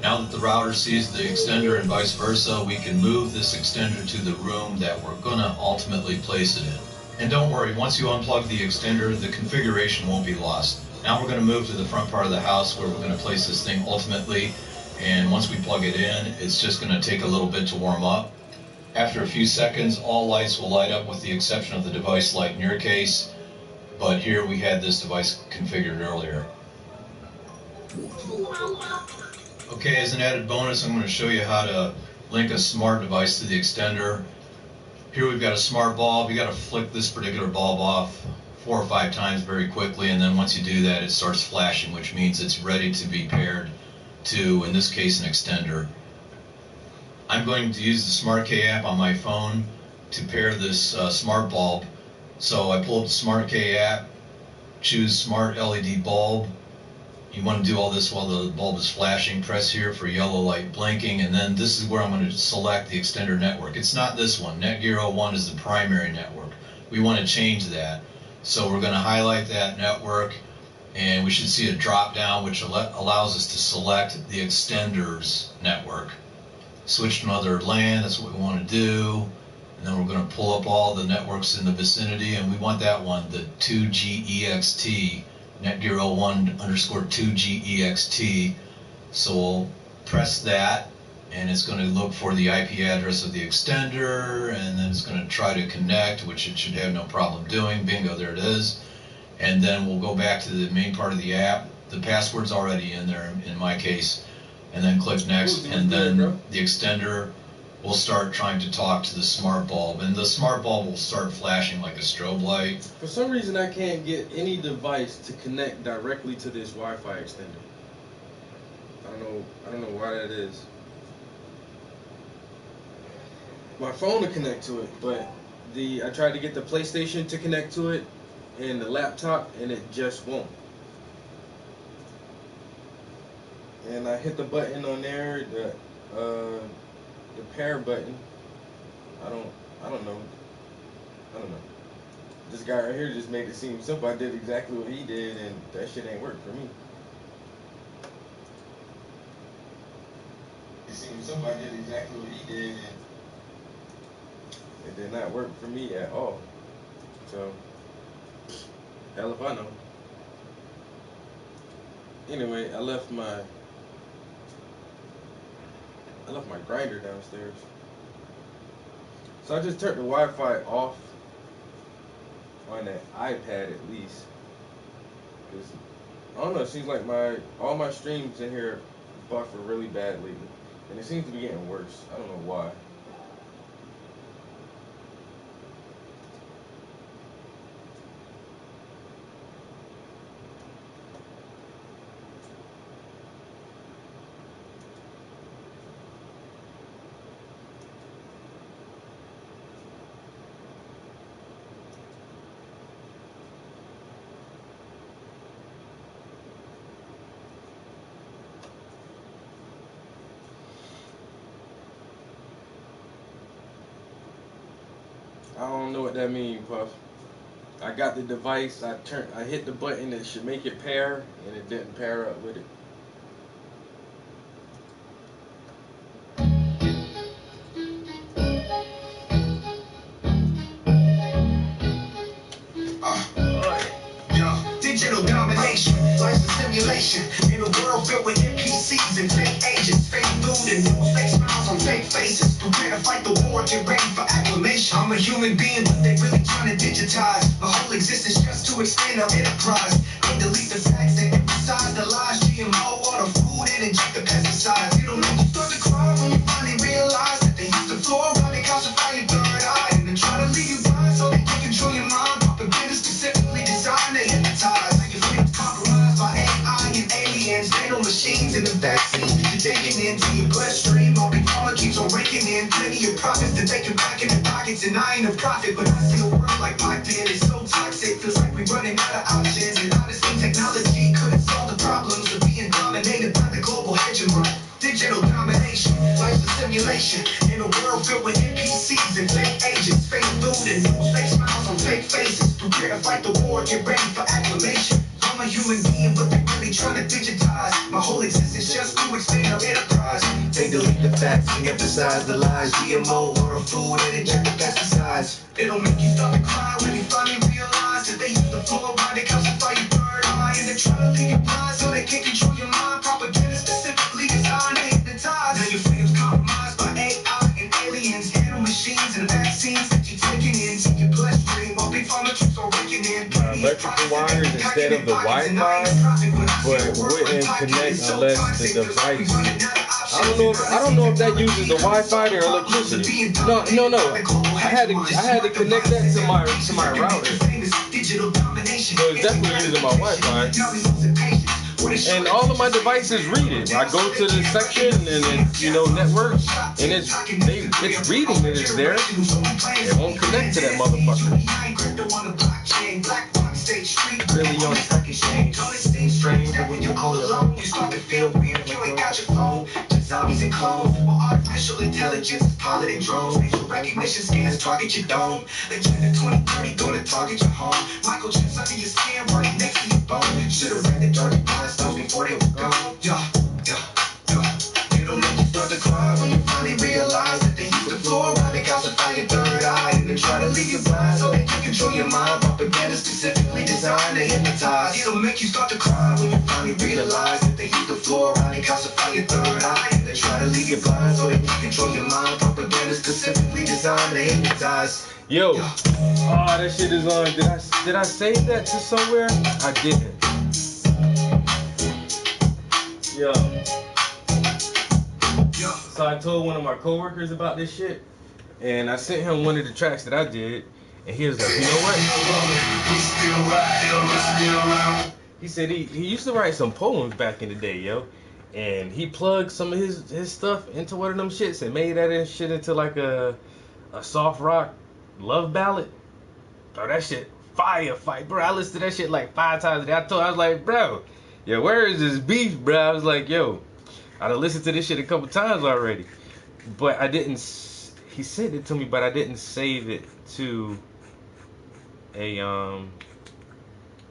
Now that the router sees the extender and vice versa, we can move this extender to the room that we're going to ultimately place it in. And don't worry, once you unplug the extender, the configuration won't be lost. Now we're going to move to the front part of the house where we're going to place this thing ultimately. And once we plug it in, it's just going to take a little bit to warm up. After a few seconds, all lights will light up with the exception of the device light in your case. But here we had this device configured earlier. Okay, as an added bonus, I'm going to show you how to link a smart device to the extender. Here we've got a smart bulb. You got to flick this particular bulb off 4 or 5 times very quickly, and then once you do that, it starts flashing, which means it's ready to be paired to, in this case, an extender. I'm going to use the SmartK app on my phone to pair this smart bulb. So I pull up the SmartK app, choose Smart LED Bulb. You want to do all this while the bulb is flashing. Press here for yellow light blinking, and then this is where I'm going to select the extender network. It's not this one. Netgear 01 is the primary network. We want to change that. So we're going to highlight that network, and we should see a drop down which allows us to select the extenders network. Switch to another LAN, that's what we want to do. And then we're going to pull up all the networks in the vicinity, and we want that one, the 2GEXT. Netgear 01_2GEXT. So we'll press that, and it's going to look for the IP address of the extender, and then it's going to try to connect, which it should have no problem doing. Bingo, there it is. And then we'll go back to the main part of the app. The password's already in there in my case. And then click next, and then the extender will start trying to talk to the smart bulb, and the smart bulb will start flashing like a strobe light. For some reason, I can't get any device to connect directly to this Wi-Fi extender. I don't know why that is. My phone to connect to it, but I tried to get the PlayStation to connect to it and the laptop, and it just won't. And I hit the button on there, the pair button. I don't know. This guy right here just made it seem simple. I did exactly what he did, and that shit ain't work for me. It seemed simple. I did exactly what he did, and it did not work for me at all. So, hell if I know. Anyway, I left my grinder downstairs. So I just turned the Wi-Fi off on that iPad at least. Cause, I don't know, it seems like all my streams in here buffer really bad lately. And it seems to be getting worse. I don't know why. I don't know what that means, Puff. I got the device, I hit the button that should make it pair, and it didn't pair up with it. Digital domination, life's a simulation in a world filled with NPCs and fake agents, fake food and news, fake smiles on fake faces. Prepare to fight the war, get ready for acclamation. I'm a human being, but they really trying to digitize my whole existence just to expand our enterprise. They delete the facts, they emphasize the lies, GMO, all the food and inject the pesticides. It'll make you start to cry when you finally realize that they use the fluoride to calcify your third eye, and then try to leave you blind so they can control your mind. Propaganda specifically designed to hypnotize. Compromised by AI and aliens, nano machines and the vaccines you're taking into your bloodstream. All big pharma keeps on raking in plenty of profits to take you back in the pockets, and I ain't a prophet, but I see a world like my pen. It's so toxic, feels like we're running out of options, and honestly technology couldn't solve the problems of being dominated by the global hegemon. Digital domination, life's a simulation in a world filled with NPCs and fake agents, fake food and news, fake smiles on fake faces. Prepare to fight the war, get ready for acclamation. I'm a human being, but they really trying to digitize my whole existence just to expand our enterprise. They delete the facts and emphasize the lies. GMO or food and inject the pesticides. It'll make you start to cry when you finally realize that they use the fluoride to calcify your third eye. And they're trying to leave you blind so they can control your mind. Propaganda specifically designed to hypnotize. Now your freedom's compromised by AI and aliens, nano machines and vaccines that you're taking in. See your bloodstream while big pharma keeps on raking in. Electrical wires instead of the Wi-Fi, but wouldn't connect unless the device. I don't know if that uses the Wi-Fi or electricity. No. I had to connect that to my router. So it's definitely using my Wi-Fi. And all of my devices read it. I go to the section and it's, network, and it's reading that it's there. It won't connect to that motherfucker. Really on the second change. Strange, but when you're all alone, you start to feel weird. You ain't got your phone. Zombies and clones. Well, artificial intelligence, piloting drones. Facial recognition scans target your dome. Agenda 2030 gonna target your home. Microchips under your skin, right next to your bone. Should've read the dirty bloodstones before they were gone. It'll make you start to cry when you finally realize that they use the fluoride to calcify your third eye. And then try to leave you blind so they can control your mind. Propaganda specifically designed to hypnotize. It'll make you start to cry when you finally realize that they use the fluoride to calcify your third eye. And then try to leave you blind so they can control your mind. Propaganda specifically designed to hypnotize. Yo, that shit is on. Did I save that to somewhere? I didn't. Yo. So I told one of my coworkers about this shit, and I sent him one of the tracks that I did, and he was like, you know what? He said he used to write some poems back in the day, yo, and he plugged some of his stuff into one of them shits and made that shit into like a soft rock love ballad. Bro, that shit fire, bro. I listened to that shit like 5 times a day. I was like, bro, yo, where is this beef, bro? I was like, yo, I done listened to this shit a couple times already, but I didn't. He sent it to me, but I didn't save it to a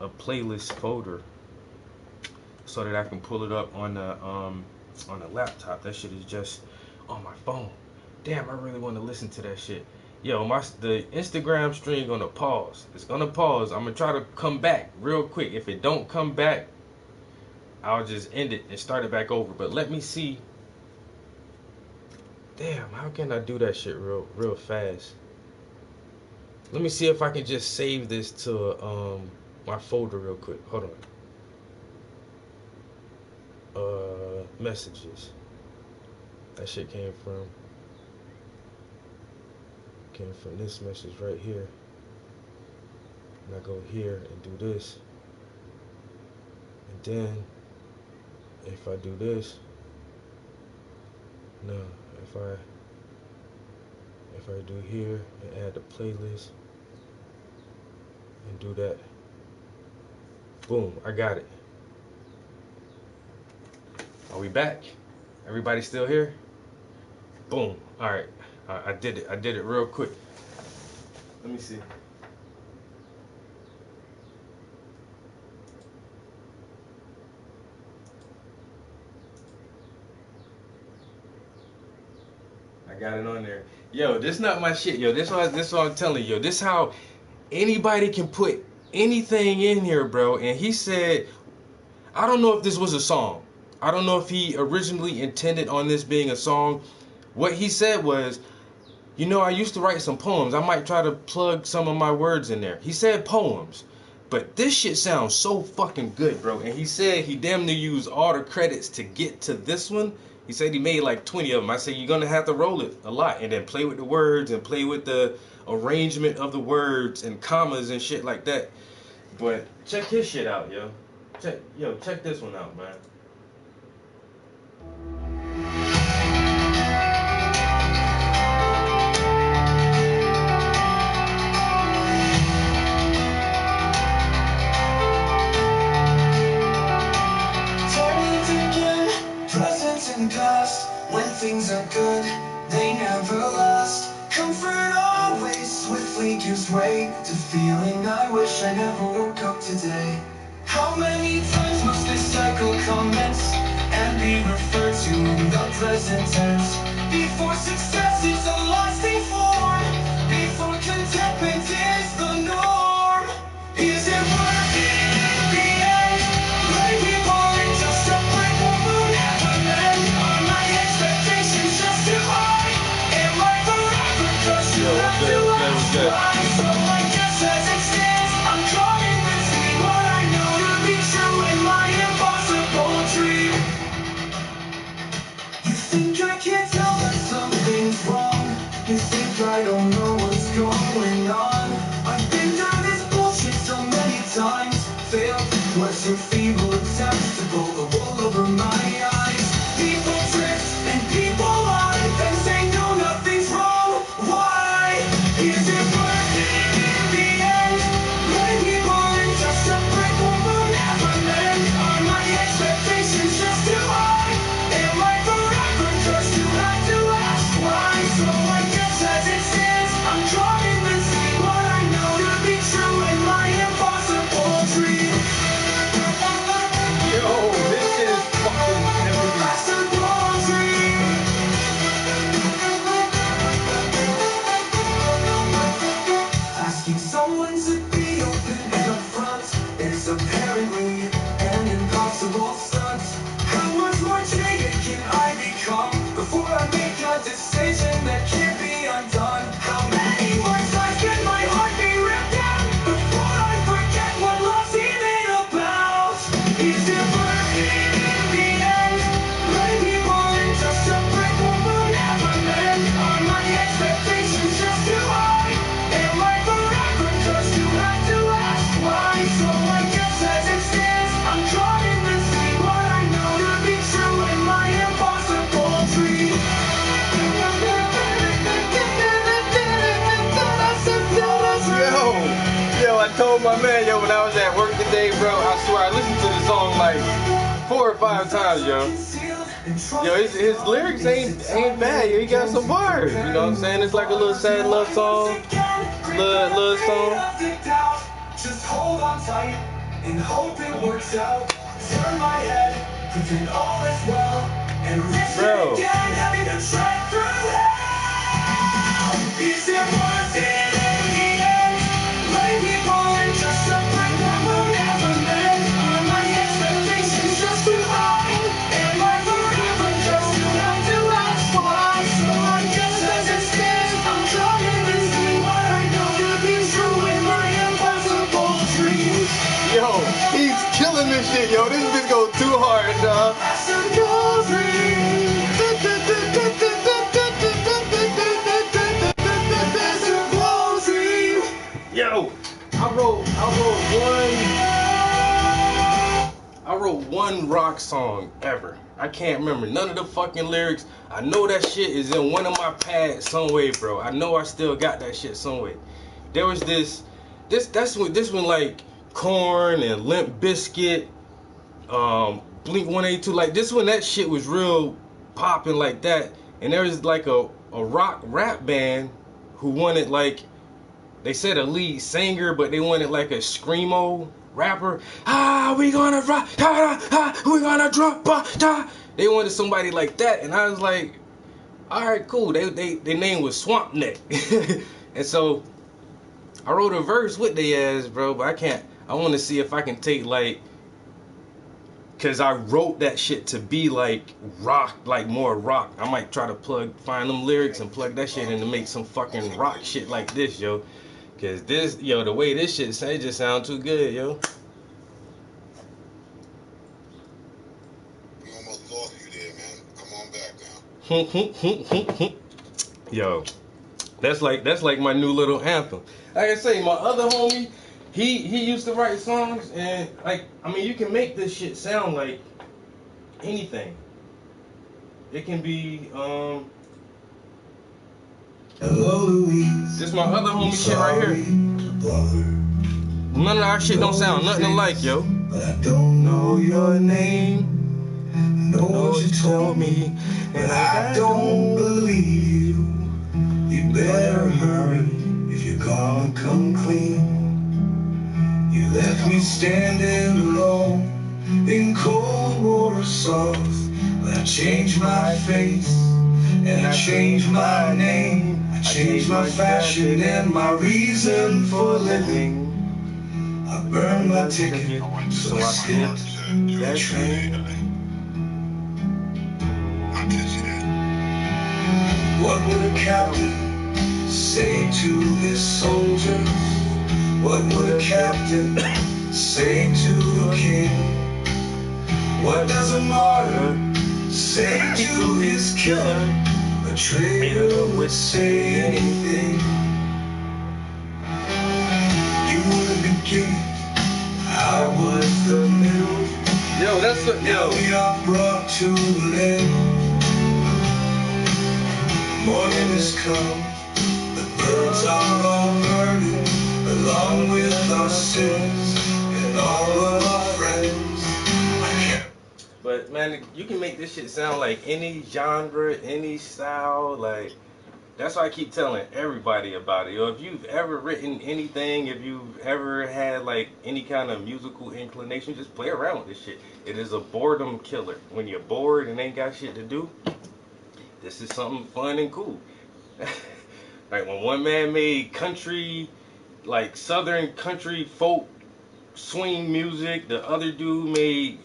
playlist folder so that I can pull it up on the laptop. That shit is just on my phone. Damn, I really want to listen to that shit. Yo, the Instagram stream gonna pause. It's gonna pause. I'm gonna try to come back real quick. If it don't come back, I'll just end it and start it back over. But let me see. Damn, how can I do that shit real fast? Let me see if I can just save this to my folder real quick. Hold on. Messages. That shit came from this message right here. And I go here and do this. And then if I do this, no, if I do here and add the playlist and do that, boom, I got it. Are we back? Everybody still here? Boom. All right, I did it real quick. Let me see. I got it on there. Yo, this not my shit. Yo, this what I'm telling you. Yo, this how anybody can put anything in here, bro. And he said, I don't know if this was a song. I don't know if he originally intended on this being a song. What he said was, I used to write some poems. I might try to plug some of my words in there. He said poems. But this shit sounds so fucking good, bro. And he said he damn near used all the credits to get to this one. He said he made like 20 of them. I said, you're going to have to roll it a lot and then play with the words and play with the arrangement of the words and commas and shit like that. But check his shit out, yo. Check this one out, man. When things are good, they never last. Comfort always swiftly gives way to feeling I wish I never woke up today. How many times must this cycle commence and be referred to in the present tense. Before success is a lasting form, before contentment is the norm. Is it worth it in the end? Like people in just a brick wall will never mend. Are my expectations just too high? Am I forever cursed to have to ask why? So I guess as it stands, I'm caught in between what I know to be true and my impossible dream. You think I can't tell that something's wrong? You think I don't know what's going on? I've been through this bullshit so many times. Failed, was your feeble attempts to pull the wool over my eyes. People drift and people lie and say no, nothing's wrong. Why? Is it worth it in the end? Letting people in just a brick wall will never mend. Are my expectations just too high? Am I forever cursed to have to ask why? So I guess as it stands, I'm caught in between what I know to be true and my impossible dream. Yo, this shit is fucking heavy. Impossible dream. Asking someone to be open and upfront is apparently an impossible stunt. How much more jaded can I become before I make a decision that can't be undone? How many more times can my heart be ripped out before I forget what love's even about? Is it worth it in the end? Letting people in just a brick wall will never mend. Are my expectations just too high? Am I forever cursed to have to ask why? So I guess as it stands, I'm caught in between what I know to be true and my impossible dream. Yo, I told my man, yo, when I was at work today, bro, I swear I listened to the song like 4 or 5 times, yo. Yo, his lyrics ain't bad, yo. He got some bars, you know what I'm saying? It's like a little sad love song, little song. Just hold on tight and hope it works out. Turn my head, pretend all is well, and risk Bro. it again, having to trek through hell. Is it worth it in the end? Letting people in just a brick that will never mend. Are my expectations just too high? Am I forever just to have to ask why? So I guess as it stands, I'm caught in between what I know to be true and my impossible dreams. Yo, he's killing this shit, yo. This bitch goes too hard, dog. Impossible dreams. Impossible dreams. Yo, I wrote one rock song ever. I can't remember none of the fucking lyrics. I know that shit is in one of my pads somewhere, bro. I know I still got that shit somewhere. There was this one like Korn and Limp Bizkit, Blink-182, like this one, that shit was real popping like that. And there was like a rock rap band who wanted, like, they said a lead singer, but they wanted like a screamo rapper. We gonna rock, we gonna drop, They wanted somebody like that, and I was like, all right, cool. Their name was Swamp Neck, and so I wrote a verse with their ass, bro. But I want to see if I can take like, cause I wrote that shit to be like rock, like more rock. I might try to find them lyrics and plug that shit in to make some fucking rock shit like this, yo. Cause this, yo, the way this shit say just sound too good, yo. We almost lost you there, man. Come on back now. Yo, that's like my new little anthem. Like I say, my other homie, he used to write songs, and like, I mean, you can make this shit sound like anything. It can be Hello, Louise. this my other homie shit right here. None of our shit don't sound nothing alike, yo. But I don't know your name. Know what you told me, and I don't believe you. You better hurry if you're gonna come clean. You left me standing alone in cold water soft. But I changed my face and I changed my name. I changed my fashion and my reason for living. I burned my ticket so I skipped that train. What would a captain say to his soldiers? What would a captain say to a king? What does a martyr say to his killer? A traitor would say anything. You were the beginning, I was the middle. Yo, that's what. Now we are brought to an end. Morning has come, the birds are all burdened, along with our sins and all of our friends. I can't. But man, you can make this shit sound like any genre, any style. Like that's why I keep telling everybody about it. Yo, if you've ever written anything, if you've ever had like any kind of musical inclination, just play around with this shit. It is a boredom killer. When you're bored and ain't got shit to do, this is something fun and cool. Like when one man made country, like southern country folk swing music, the other dude made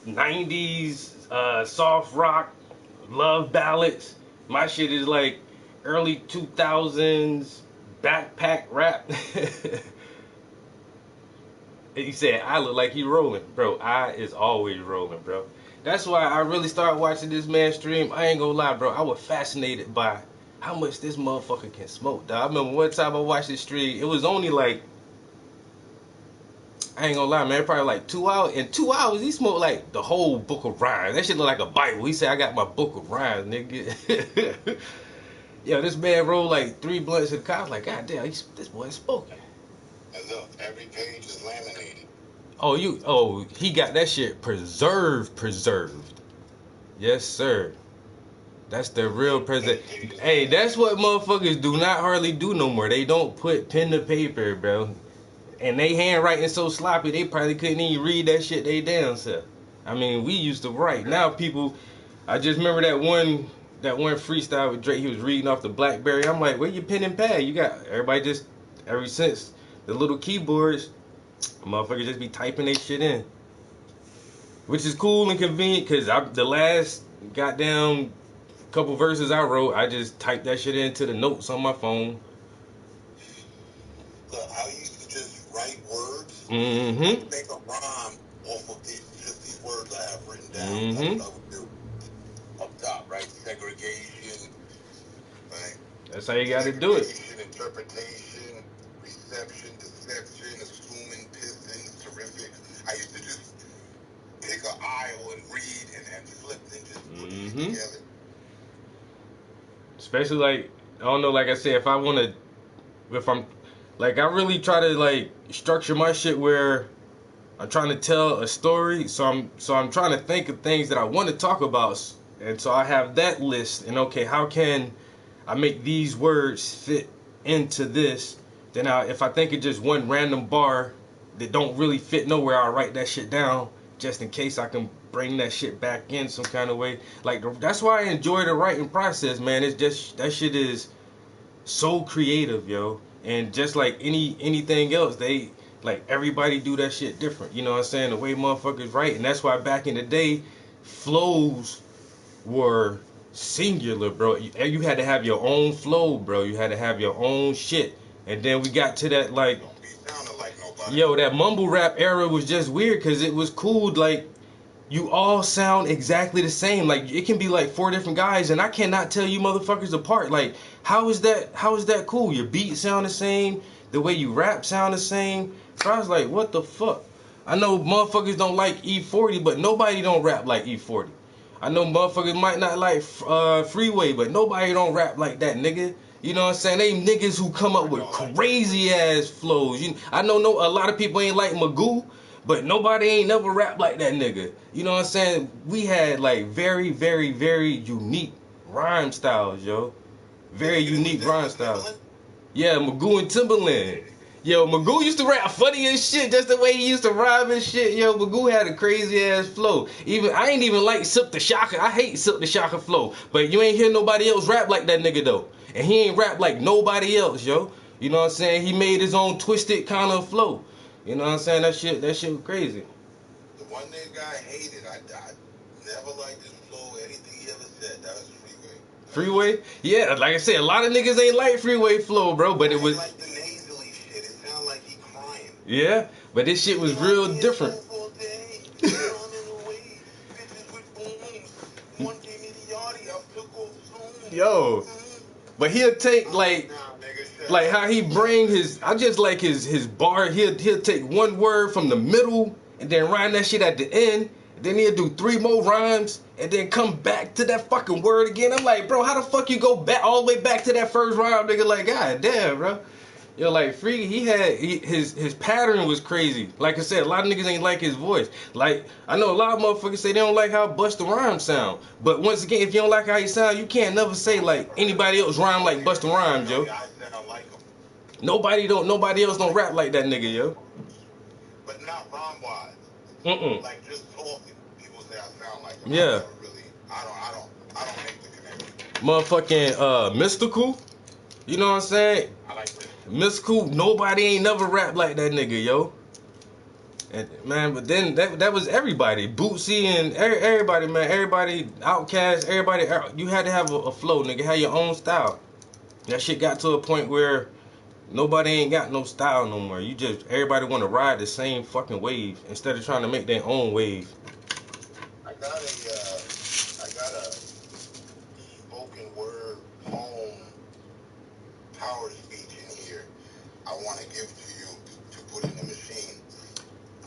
90s soft rock love ballads. My shit is like early 2000s backpack rap. He said I look like he rolling. Bro, I is always rolling, bro. That's why I really started watching this man stream. I ain't gonna lie, bro. I was fascinated by how much this motherfucker can smoke, dog. I remember one time I watched this stream. It was only like, I ain't gonna lie, man, probably like 2 hours. In 2 hours, he smoked like the whole book of rhymes. That shit look like a Bible. He said, I got my book of rhymes, nigga. Yo, this man rolled like 3 blunts in the car. I was like, God damn, this boy is smoking. And look, every page is laminated. He got that shit preserved. Yes, sir. That's the real president. Hey, that's what motherfuckers do not hardly do no more. They don't put pen to paper, bro. And they handwriting so sloppy, they probably couldn't even read that shit they damn self. I mean, we used to write. Now people, I just remember that one freestyle with Drake. He was reading off the BlackBerry. I'm like, where your pen and pad? You got everybody just ever since the little keyboards, motherfuckers just be typing their shit in, which is cool and convenient. Cause the last goddamn couple verses I wrote, I just typed that shit into the notes on my phone. Look, I used to just write words, Mm-hmm. make a rhyme off of these words I have written down. Mm-hmm. That's what I would do. Up top, right? Segregation, right? That's how you gotta do it. Segregation, interpretation, reception, deception, assuming, pissing, terrific. I used to just pick an aisle and read and flip and just put it together. Especially like, I don't know, like I said, if I'm like, I really try to like structure my shit where I'm trying to tell a story. So I'm trying to think of things that I want to talk about. And so I have that list, and okay, how can I make these words fit into this? Then if I think of just one random bar that don't really fit nowhere, I'll write that shit down just in case I can bring that shit back in some kind of way. Like, that's why I enjoy the writing process, man. It's just, that shit is so creative, yo. And just like anything else, they, like, everybody do that shit different. You know what I'm saying? The way motherfuckers write. And that's why back in the day, flows were singular, bro. You had to have your own flow, bro. You had to have your own shit. And then we got to that, like, yo, that mumble rap era was just weird because it was cool. Like, you all sound exactly the same. Like, it can be like 4 different guys, and I cannot tell you motherfuckers apart. Like, how is that cool? Your beats sound the same, the way you rap sound the same. So I was like, what the fuck? I know motherfuckers don't like E40, but nobody don't rap like E40. I know motherfuckers might not like Freeway, but nobody don't rap like that, nigga. You know what I'm saying? They niggas who come up with crazy ass flows. I know a lot of people ain't like Magoo, but nobody ain't never rapped like that nigga. You know what I'm saying? We had like very, very, very unique rhyme styles, yo. Very unique rhyme styles. Yeah, Magoo and Timbaland. Yo, Magoo used to rap funny as shit, just the way he used to rhyme and shit. Yo, Magoo had a crazy ass flow. Even I ain't even like Silk the Shocker. I hate Silk the Shocker flow. But you ain't hear nobody else rap like that nigga though. And he ain't rap like nobody else, yo. You know what I'm saying? He made his own twisted kind of flow. You know what I'm saying? That shit was crazy. The one nigga I hated, I never liked his flow, anything he ever said. That was Freeway. Freeway? Yeah, like I said, a lot of niggas ain't like Freeway flow, bro. But it was. I like the nasally shit. It sounded like he crying. Yeah, but this shit was real different. Yo, but he'll take like how he bring his. I just like his bar. He'll take one word from the middle and then rhyme that shit at the end. Then he'll do 3 more rhymes and then come back to that fucking word again. I'm like, bro, how the fuck you go back all the way back to that first rhyme, nigga? Like, god damn, bro. Yo, like Free, his pattern was crazy. Like I said, a lot of niggas ain't like his voice. Like I know a lot of motherfuckers say they don't like how Busta Rhymes sound. But once again, if you don't like how he sound, you can't never say like anybody else rhyme like Busta Rhymes, yo. Nobody else don't rap like that nigga, yo. But not rhyme wise. Like just talking, people say I sound like him. Yeah. I don't make the connection. Motherfucking Mystical. You know what I'm saying? I like this. Mystical, nobody ain't never rap like that nigga, yo. And man, but then that was everybody. Bootsy and everybody, man. Everybody, Outkast, everybody. You had to have a flow, nigga. Have your own style. That shit got to a point where nobody ain't got no style no more. Everybody want to ride the same fucking wave instead of trying to make their own wave. I got a spoken word poem power speech in here I want to give to you to put in the machine.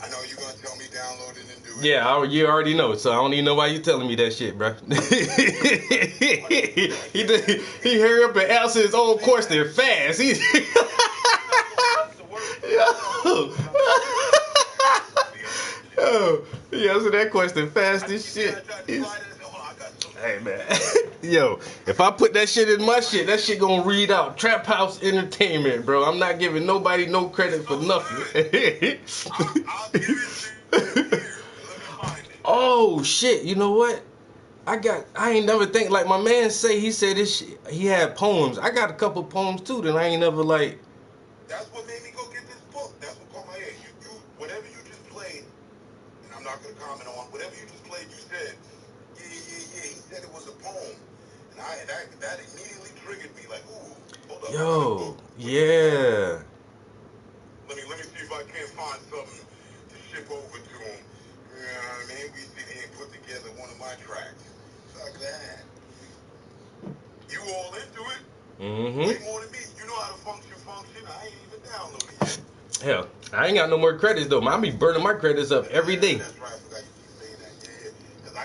I know you're going to tell me download it and do it. Yeah, you already know, so I don't even know why you telling me that shit, bro. he hurry up and answer his own question fast. He answered that question fast as shit. Hey man, yo, if I put that shit in my shit, that shit gonna read out Trap House Entertainment, bro. I'm not giving nobody no credit for nothing. I'll give it to you. Let me find it. Oh shit, you know what? I ain't never think like my man say. He said this shit, he had poems. I got a couple poems too that I ain't never like. That's what made me go get this book. That's what caught my ear. You whatever you just played, and I'm not gonna comment on whatever you just played. You said, yeah. He said it was a poem, and that immediately triggered me. Like, ooh, hold up. Yo, yeah. Let me see if I can't find something to ship over to him. You know what I mean? We sit here and put together one of my tracks. Like that. You all into it? Way more than me. You know how to function. I ain't even downloaded it yet. Hell, I ain't got no more credits though. I be burning my credits up every day. That's right. I forgot you keep saying that. Yeah. Because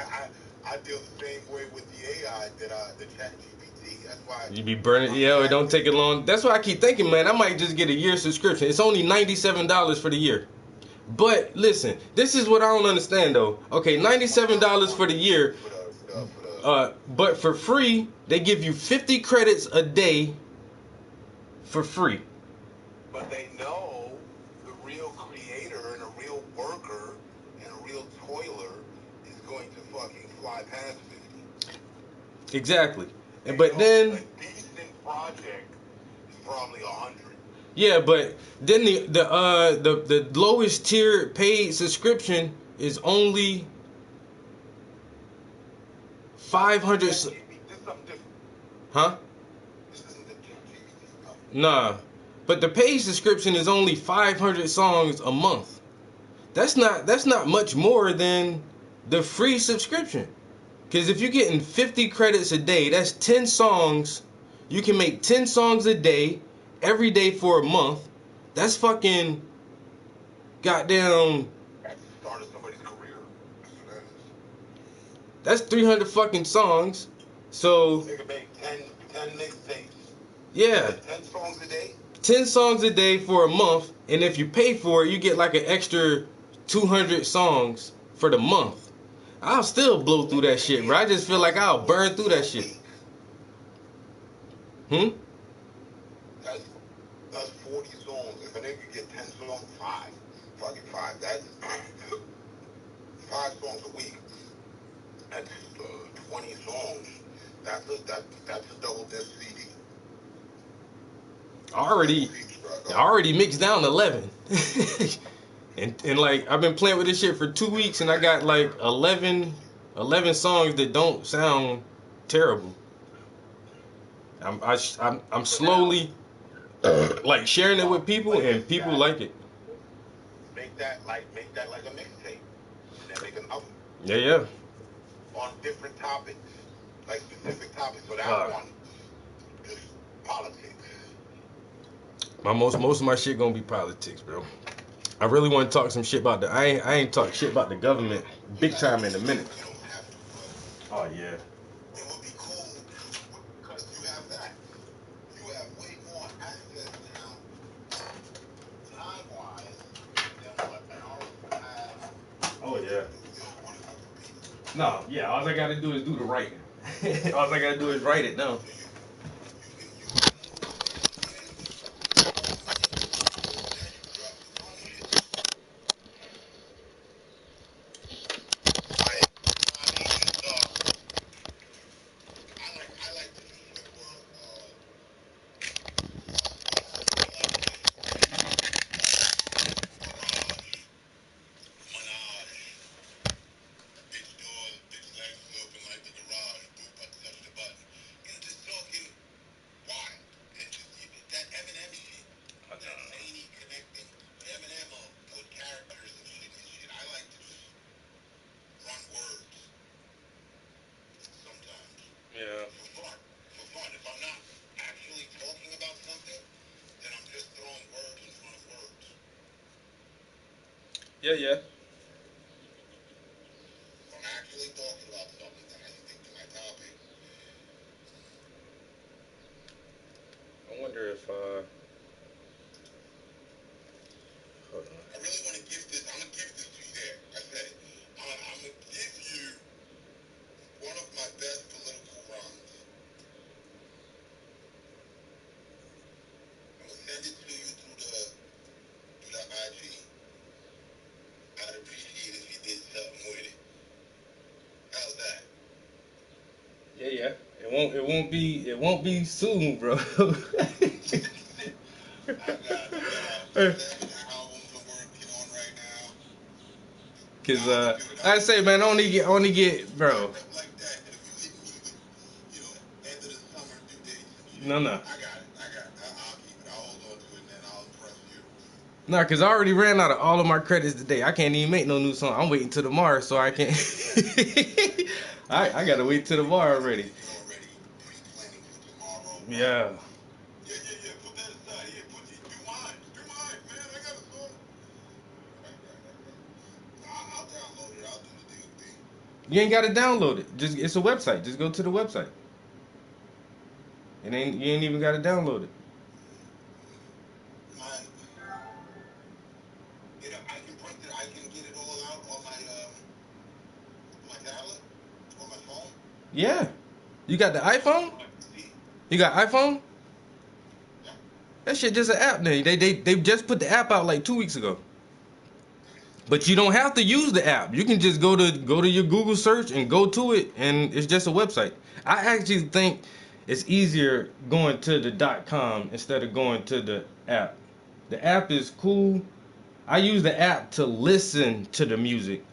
I deal the same way with the AI the chat GPT. That's why. You be burning, yeah, it don't take it long. That's why I keep thinking, man, I might just get a year subscription. It's only $97 for the year. But listen, this is what I don't understand though. Okay, $97 for the year. But for free, they give you 50 credits a day for free. But they know the real creator and a real worker and a real toiler is going to fucking fly past 50. Exactly. But then a decent project is probably 100. yeah, but then the lowest tier paid subscription is only 500. This is something different. Huh? This isn't the GPT stuff. Nah. But the paid subscription is only 500 songs a month. That's not much more than the free subscription. Cause if you're getting 50 credits a day, that's 10 songs. You can make 10 songs a day, every day for a month. That's fucking goddamn. That's the start of somebody's career. That's what that is. That's 300 fucking songs. So They can make 10 mixtapes. yeah. 10 songs a day. 10 songs a day for a month, and if you pay for it, you get like an extra 200 songs for the month. I'll still blow through that shit, bro. I just feel like I'll burn through that shit. That's 40 songs. If an they could get 10 songs, 5. Fucking 5. That's 5 songs a week. That's 20 songs. That's a double disc CD. I already mixed down 11. and like I've been playing with this shit for 2 weeks and I got like 11 songs that don't sound terrible. I'm slowly like sharing it with people and people like it. Make that like a mixtape. And then make another. Yeah. On different topics. Like specific topics. So that one is politics. Most of my shit gonna be politics, bro. I really want to talk some shit about I ain't talk shit about the government big time in a minute. Oh yeah. It would be cool because you have that. You have way more access now, time-wise, than what ours have. Oh yeah. No, yeah. All I gotta do is do the writing. All I gotta do is write it down. Yeah. I'm actually talking about something, then I stick to my topic. I wonder if hold on. I really want to give this. I'm gonna give this to you there. I said it. I'm gonna give you one of my best political runs. I'm gonna send it to you through the IG. I'd appreciate if you did something with it. How's that? Yeah. It won't be soon, bro. I got 7 albums I'm working on right now. Cause I say, man, only get, bro. Like that, if you hit me with, end of the summer due dates and shit. No. I got it. I'll keep it. I'll hold on to it and then I'll impress you. Nah, cause I already ran out of all of my credits today. I can't even make no new song. I'm waiting till tomorrow, so I can't. I gotta wait till tomorrow already. You're already pre-planning for tomorrow. Yeah. Yeah. Put that aside here. Do mine, man. I got a song. Right. I'll download it. I'll do the damn thing. You ain't gotta download it. It's a website. Just go to the website. You ain't even gotta download it. I can get it all out on my tablet, on my phone. Yeah. You got the iPhone? You got iPhone? Yeah. That shit just an app now. They just put the app out like 2 weeks ago. But you don't have to use the app. You can just go to your Google search and go to it, and it's just a website. I actually think it's easier going to the .com instead of going to the app. The app is cool. I use the app to listen to the music.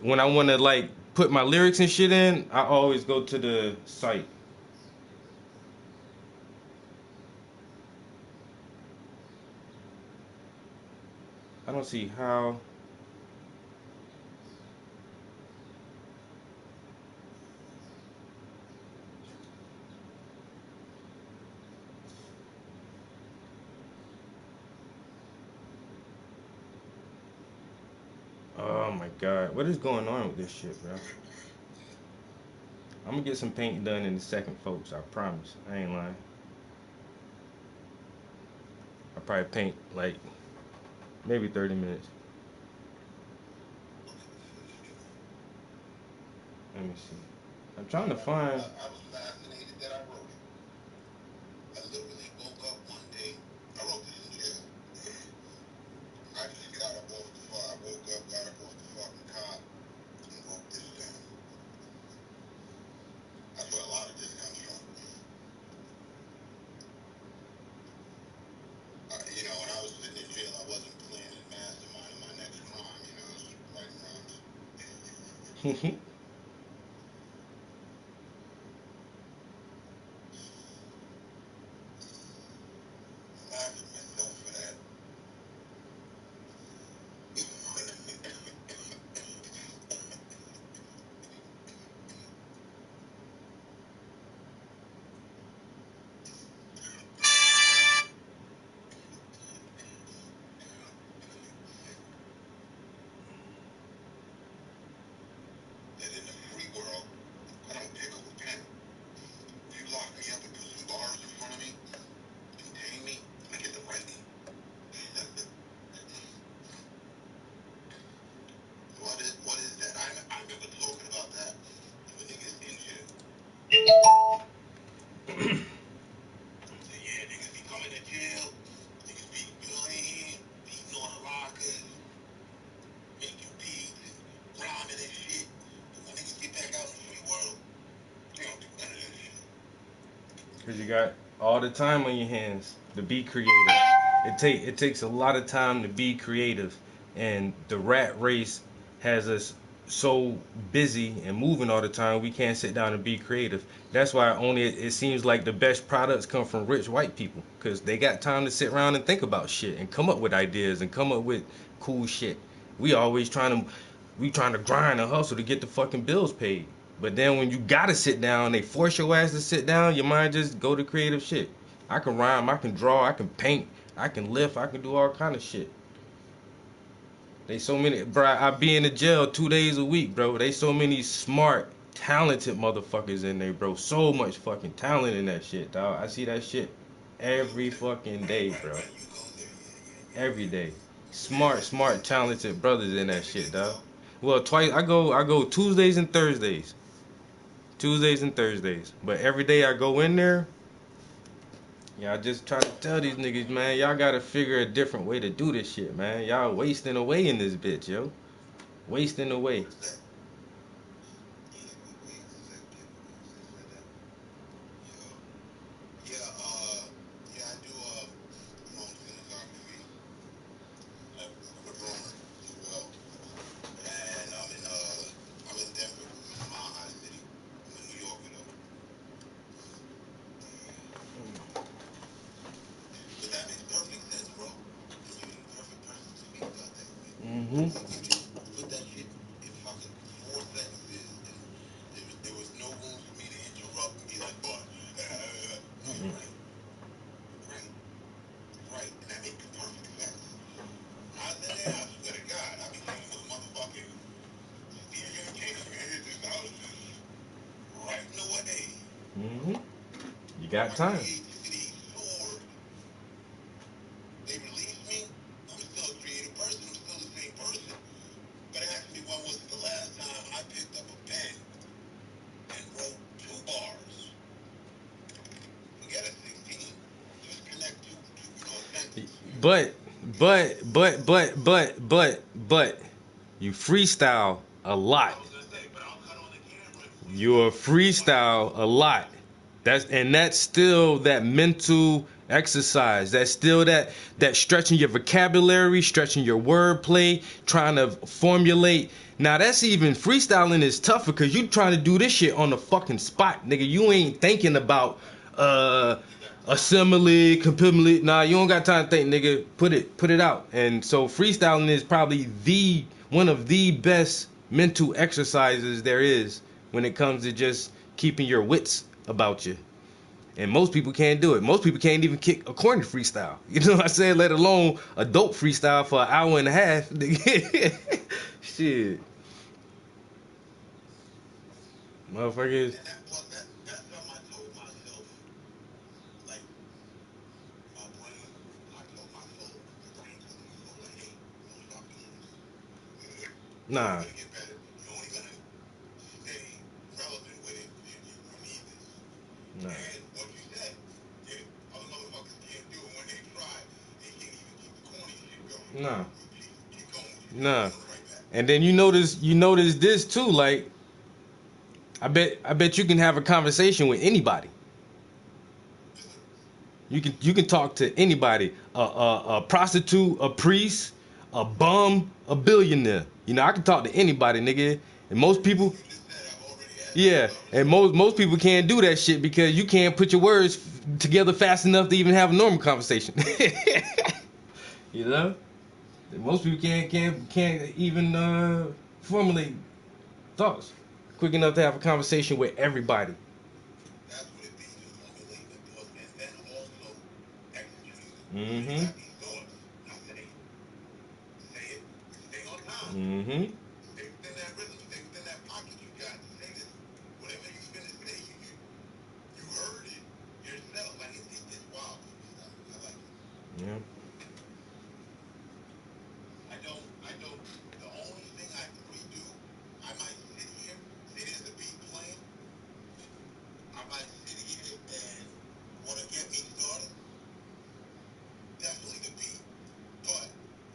When I want to like put my lyrics and shit in, I always go to the site. I don't see how. Oh my god, what is going on with this shit, bro? I'm gonna get some paint done in a second, folks. I promise. I ain't lying. I'll probably paint like maybe 30 minutes. Let me see. I'm trying to find. I was fascinated that I wrote it. I literally woke up one day. I wrote this in jail. Laughing myself for that. That in the free world, I don't pick up a pen. If you lock me up and put some bars in front of me, contain me, I get the writing. What is that? I remember talking about that when niggas in jail. Say, yeah, niggas be coming to jail. Niggas be, you know what I mean? Beating on the lockers, making beats, and rhyming and shit. But when niggas get back out in the free world, they don't do none of that shit. Because you got all the time on your hands to be creative. It takes a lot of time to be creative, and the rat race has us so busy and moving all the time we can't sit down and be creative. That's why only it seems like the best products come from rich white people, because they got time to sit around and think about shit and come up with ideas and come up with cool shit. We always trying to grind and hustle to get the fucking bills paid. But then when you gotta sit down, they force your ass to sit down, your mind just go to creative shit. I can rhyme, I can draw, I can paint, I can lift, I can do all kind of shit. They so many, bro. I be in the jail 2 days a week, bro. They so many smart, talented motherfuckers in there, bro. So much fucking talent in that shit, dog. I see that shit every fucking day, bro. Every day. Smart, talented brothers in that shit, dog. Well, twice I go Tuesdays and Thursdays. But every day I go in there. Yeah, I just try to tell these niggas, man, y'all gotta figure a different way to do this shit, man. Y'all wasting away in this bitch, yo. Wasting away. Yeah, I do home cinematography. I'm a drummer as well. And I'm in Denver, Mile High City. I'm in New York though. But that makes perfect sense, bro. You're the perfect person to speak about that. Mm-hmm. You just put that shit in fucking 4 sentences, and there was no room for me to interrupt and be like, but, right, and that makes perfect sense. I said, yeah, I swear to God, I be thinking with a motherfucking Stephen King, this house is writing away. Mm-hmm. You got time. They released me. I'm still a creative person. I'm still the same person. But ask me when was the last time I picked up a pen and wrote 2 bars. Forget a 16. Just connect two sentences. But, you freestyle a lot. I was gonna say, but I'll cut on the camera. You freestyle a lot. That's still that mental exercise. That's still that stretching your vocabulary, stretching your wordplay, trying to formulate. Now that's even freestyling is tougher because you trying to do this shit on the fucking spot, nigga. You ain't thinking about a simile, compimile. Nah, you don't got time to think, nigga. Put it out. And so freestyling is probably one of the best mental exercises there is when it comes to just keeping your wits about you. And most people can't do it. Most people can't even kick a corny freestyle. You know what I'm saying? Let alone a dope freestyle for an hour and a half. Shit. Motherfuckers. That's something I told myself. Like, my brain, I told my soul, the brain told my soul, like, hey, don't stop doing this. Nah. You're gonna get better. You're only gonna stay relevant with it. You need this. Nah. And what you said, yeah, other motherfuckers can't do it when they try. They can't even keep the corny shit going. Nah. Keep going. Nah. Right back. And then you notice this too, like I bet you can have a conversation with anybody. You can talk to anybody, a prostitute, a priest, a bum, a billionaire. You know, I can talk to anybody, nigga. And most people, yeah, and most people can't do that shit because you can't put your words together fast enough to even have a normal conversation. You know, most people can't even formulate thoughts quick enough to have a conversation with everybody. That's what it means to formulate the thoughts and then also execute. Mm-hmm. Now say it, stay on time. Mm-hmm. Stay within that rhythm, stay within that pocket. You got to say this. Whatever you finna say, you heard it yourself. Like it's wild. I like it. Yeah. I don't. The only thing I really do, I might sit here, say there's a beat playing. I might sit here and want to get me started. Definitely the beat. But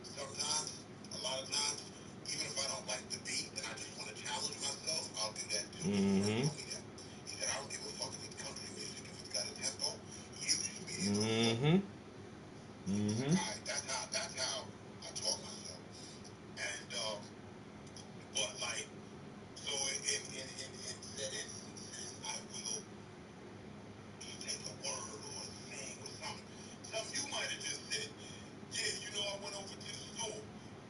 sometimes, a lot of times, even if I don't like the beat and I just want to challenge myself, I'll do that too. Mm-hmm. He said, I don't give a fuck if it's country music, if it's got a tempo, you should be able to. Mm-hmm. Mm-hmm. That's how I talk myself. And, but like, so in said instances, I will just take a word or a thing or something you might have just said, yeah, you know, I went over to the store,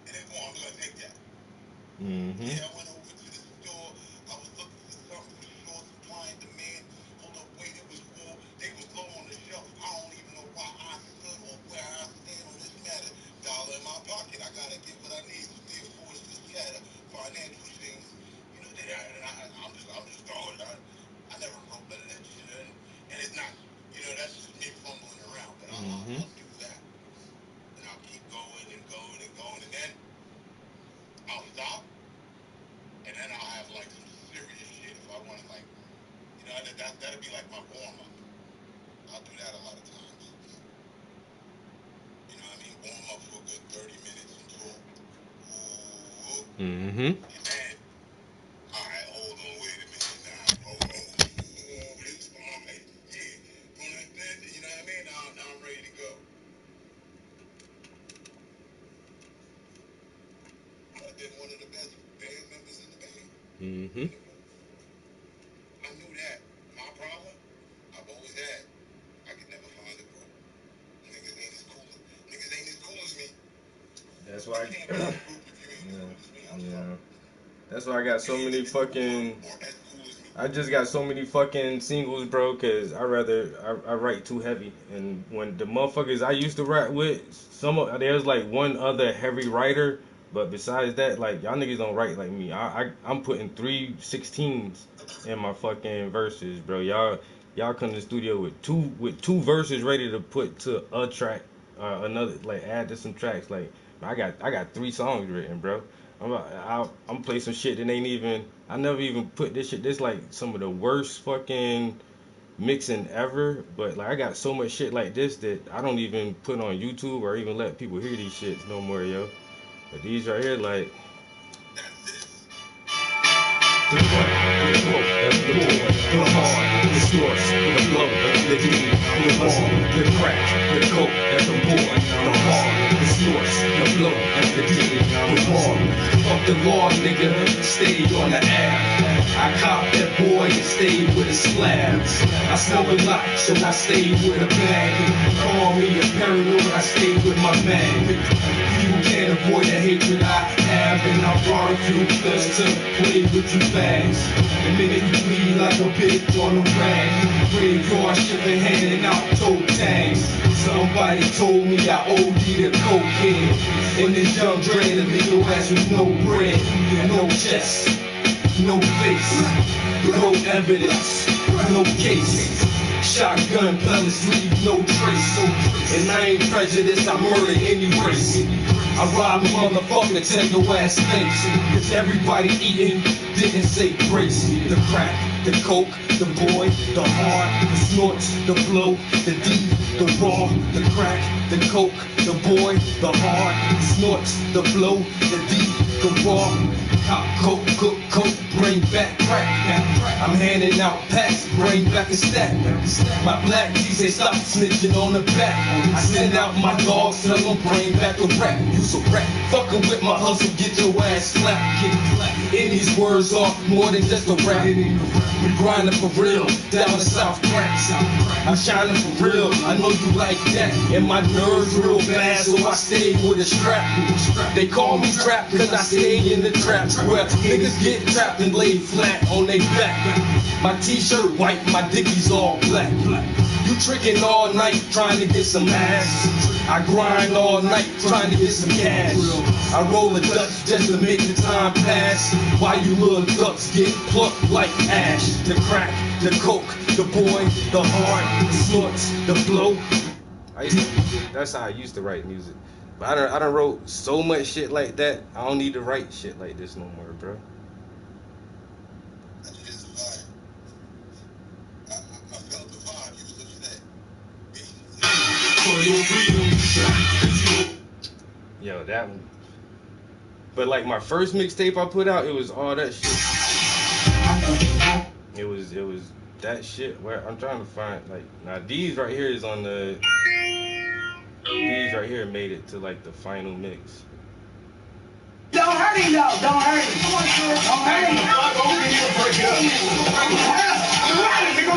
and then, I'm gonna take that. Mm-hmm. Yeah, I went over to the store, I was looking for something for short supply and demand, hold up, wait, it was full, they was low on the shelf, I don't even know why I stood or where I stand on this matter, dollar in my pocket, I gotta get what I need to be forced to chatter, financial things, you know, I'm just throwing it out. I never wrote none of that shit in, and it's not, you know, that's just me fumbling around, but I'll do that, and I'll keep going and going and going, and then I'll stop, and then I'll have like some serious shit if I want to, like, you know, that'll be like my warm-up. I'll do that a lot of times. You know what I mean? Warm up for a good 30 minutes and talk. Ooh. Mm-hmm. And then, all right, hold on, wait a minute now. Respond. Yeah. You know what I mean? Now I'm ready to go. I've been one of the best band members in the band. Mm-hmm. I knew that. My problem, I've always had. I could never find a group. Niggas ain't as cool as me. That's why. You can't find a group if you ain't as cool as me. I'm sorry. Yeah. That's why I got so many fucking. Or as cool as me. I just got so many fucking singles, bro. Cause I write too heavy, and when the motherfuckers I used to rap with, there's like one other heavy writer, but besides that, like y'all niggas don't write like me. I'm putting 3/16s in my fucking verses, bro. Y'all come to the studio with two verses ready to put to a track, another like add to some tracks. Like I got 3 songs written, bro. I'm play some shit that ain't even. I never even put this shit. This like some of the worst fucking mixing ever. But like I got so much shit like this that I don't even put on YouTube or even let people hear these shits no more, yo. But these right here, like. The cut, the flow, the hard, the source, the flow, the deep, the hard, the crack, the coke, and the boy, the hard, the source, the flow, and the deep, the hard. Fuck the law, nigga, stayed on the app. I copped that boy and stayed with the slabs. I sell a lot, so I stayed with a bag. Call me a paranoid, I stayed with my man. You can't avoid the hatred I have, and I brought a few clips to play with you bags. The minute you bleed like a bitch on a rag, graveyard shipping, handing out toe tags. Somebody told me I OD'd a cocaine, and this young Dre to leave your ass with no bread, no chest, no face, no evidence, no case. Shotgun pellets leave no trace. And I ain't prejudiced, I murder any race. I rob a motherfucker, take your ass face. Cause everybody eating didn't say grace. The crack, the coke, the boy, the hard, the snorts, the flow, the deep, the raw, the crack, the coke, the boy, the hard, the snorts, the flow, the deep, the raw. Cop coke, cook coke, bring back crack. I'm handing out packs, bring back a stack. My black tees say stop snitching on the back. I send out my dogs, tell them bring back a rap. You so rap, fucking with my hustle, get your ass slapped. In these words are more than just a rap. We grinding for real, down the South Cracks. I'm shining for real, I know you like that. And my nerves real bad, so I stay with a strap. They call me trap, cause I stay in the traps where niggas get trapped and laid flat on their back. My t-shirt white, my dickies all black. You tricking all night, trying to get some ass. I grind all night, trying to get some cash. I roll a Dutch just to make the time pass. While you little ducks get plucked like ash. The crack, the coke, the boy, the heart, the snorts, the blow. That's how I used to write music. But I done wrote so much shit like that, I don't need to write shit like this no more, bro. That's just a vibe. I felt the vibe you was looking at. Yo, that one. But like my first mixtape I put out, it was all that shit. It was that shit where I'm trying to find like now these right here is on the these right here made it to like the final mix. Don't hurt him though. Don't hurt him. Don't hurt him. I'm a rider, nigga.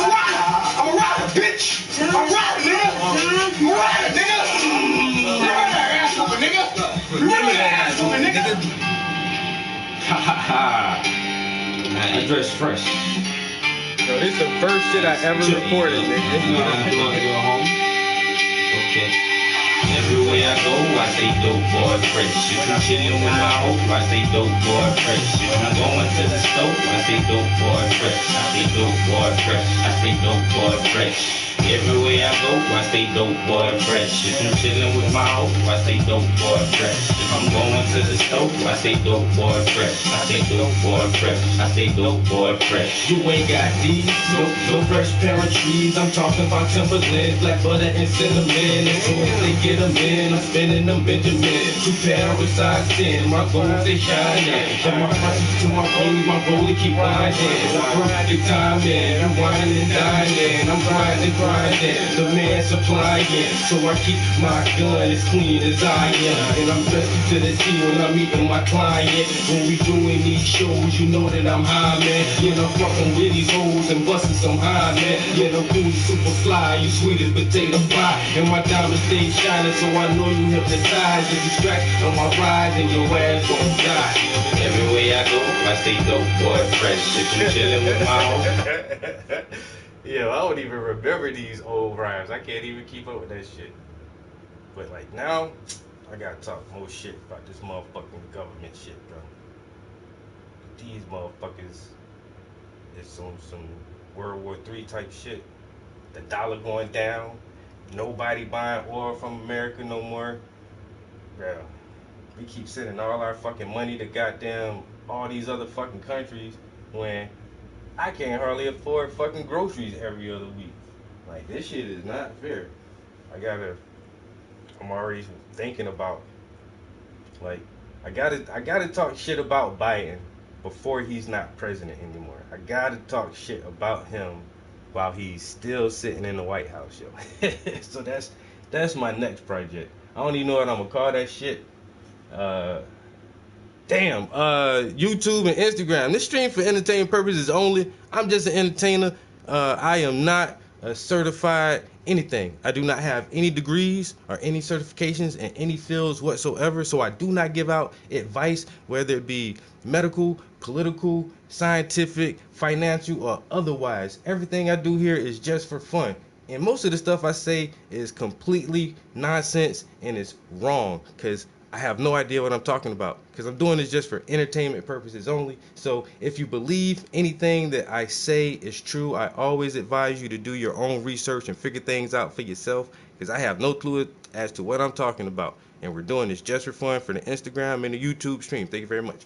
I'm a rider, bitch. I'm a rider, nigga. I'm a rider, nigga. Remember that ass whooping, nigga. Remember that ass whooping, nigga. Ha ha ha. I dress fresh. Yo, this the first shit I ever recorded, nigga. Go home. Okay. Everywhere I go, I say dope boy fresh. If I'm chillin' with my hope, I say dope boy fresh. If I'm going to the stove, I say dope boy fresh. I say dope boy fresh. I say dope boy fresh. Everywhere I go, I say dope boy fresh. If I'm chillin' with my hope, I say dope boy fresh. If I'm going to the stove, I say dope boy fresh. I say dope boy fresh. I say dope boy fresh. You ain't got these, no fresh pair of trees. I'm talking about Timberland, black butter and cinnamon. As soon as they get them in, I'm spinning them Benjamin. 2 Paris size 10, my goals they shining. From my prices to my goalie keep riding. I grind the time in, I'm whining and dining. I'm grinding. The man supplying, so I keep my gun as clean as I am. And I'm dressed to the T when I'm meeting my client. When we doing these shows, you know that I'm high, man. You know, fucking with these hoes and busting some high, man. You know, cool, super fly, you sweet as potato pie. And my diamonds stay shining, so I know you hypnotized. If you scratch on my ride, then your ass gon' die. Everywhere I go, I stay dope boy fresh. If you chillin' with my hoes. Yo, I don't even remember these old rhymes. I can't even keep up with that shit. But like now, I gotta talk more shit about this motherfucking government shit, bro. These motherfuckers is some World War III type shit. The dollar going down. Nobody buying oil from America no more. Bro, we keep sending all our fucking money to goddamn all these other fucking countries when I can't hardly afford fucking groceries every other week. Like, this shit is not fair. I'm already thinking about, like, I gotta talk shit about Biden before he's not president anymore. I gotta talk shit about him while he's still sitting in the White House, yo. So that's my next project. I don't even know what I'm gonna call that shit. YouTube and Instagram. This stream for entertainment purposes only. I'm just an entertainer. I am not a certified anything. I do not have any degrees or any certifications in any fields whatsoever. So I do not give out advice, whether it be medical, political, scientific, financial, or otherwise. Everything I do here is just for fun. And most of the stuff I say is completely nonsense and it's wrong because I have no idea what I'm talking about because I'm doing this just for entertainment purposes only. So if you believe anything that I say is true, I always advise you to do your own research and figure things out for yourself because I have no clue as to what I'm talking about. And we're doing this just for fun for the Instagram and the YouTube stream. Thank you very much.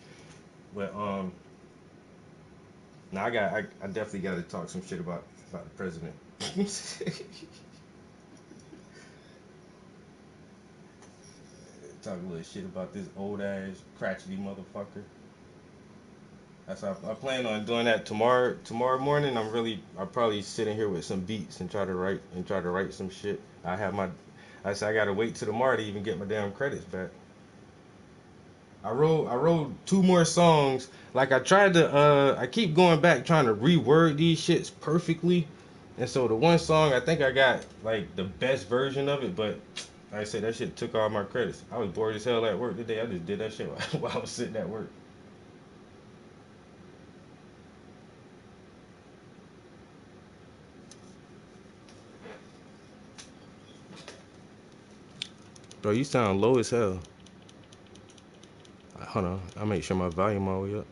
But now I definitely got to talk some shit about the president. Talk a little shit about this old ass crotchety motherfucker. I plan on doing that tomorrow morning. I'll probably sit in here with some beats and try to write some shit. I said I gotta wait till tomorrow to even get my damn credits back. I wrote two more songs. Like I keep going back trying to reword these shits perfectly. And so the one song I think I got like the best version of it, but like I said that shit took all my credits. I was bored as hell at work today. I just did that shit while I was sitting at work. Bro, you sound low as hell. Hold on, I'll make sure my volume all the way up.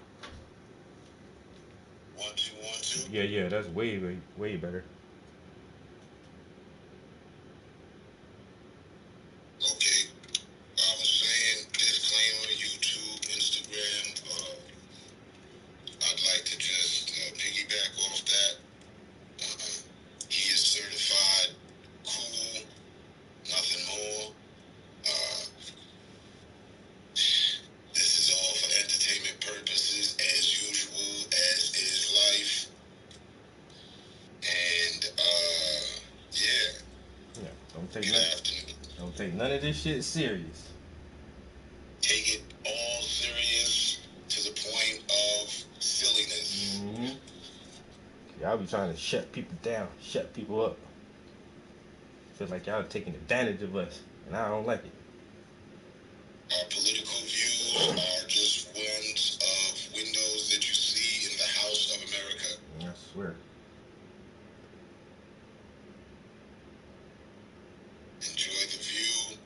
1, 2, 1, 2. Yeah, that's way better. Okay. I was saying disclaimer, YouTube, Instagram. I'd like to just piggyback off that. He is certified, cool, nothing more. This is all for entertainment purposes, as usual, as is life. And yeah, Yeah, don't take none of this shit serious. take it all serious to the point of silliness. Mm-hmm. Y'all be trying to shut people down, shut people up. Feel like y'all taking advantage of us, and I don't like it. Our political views are just ones of windows that you see in the House of America. I swear. Enjoy the view.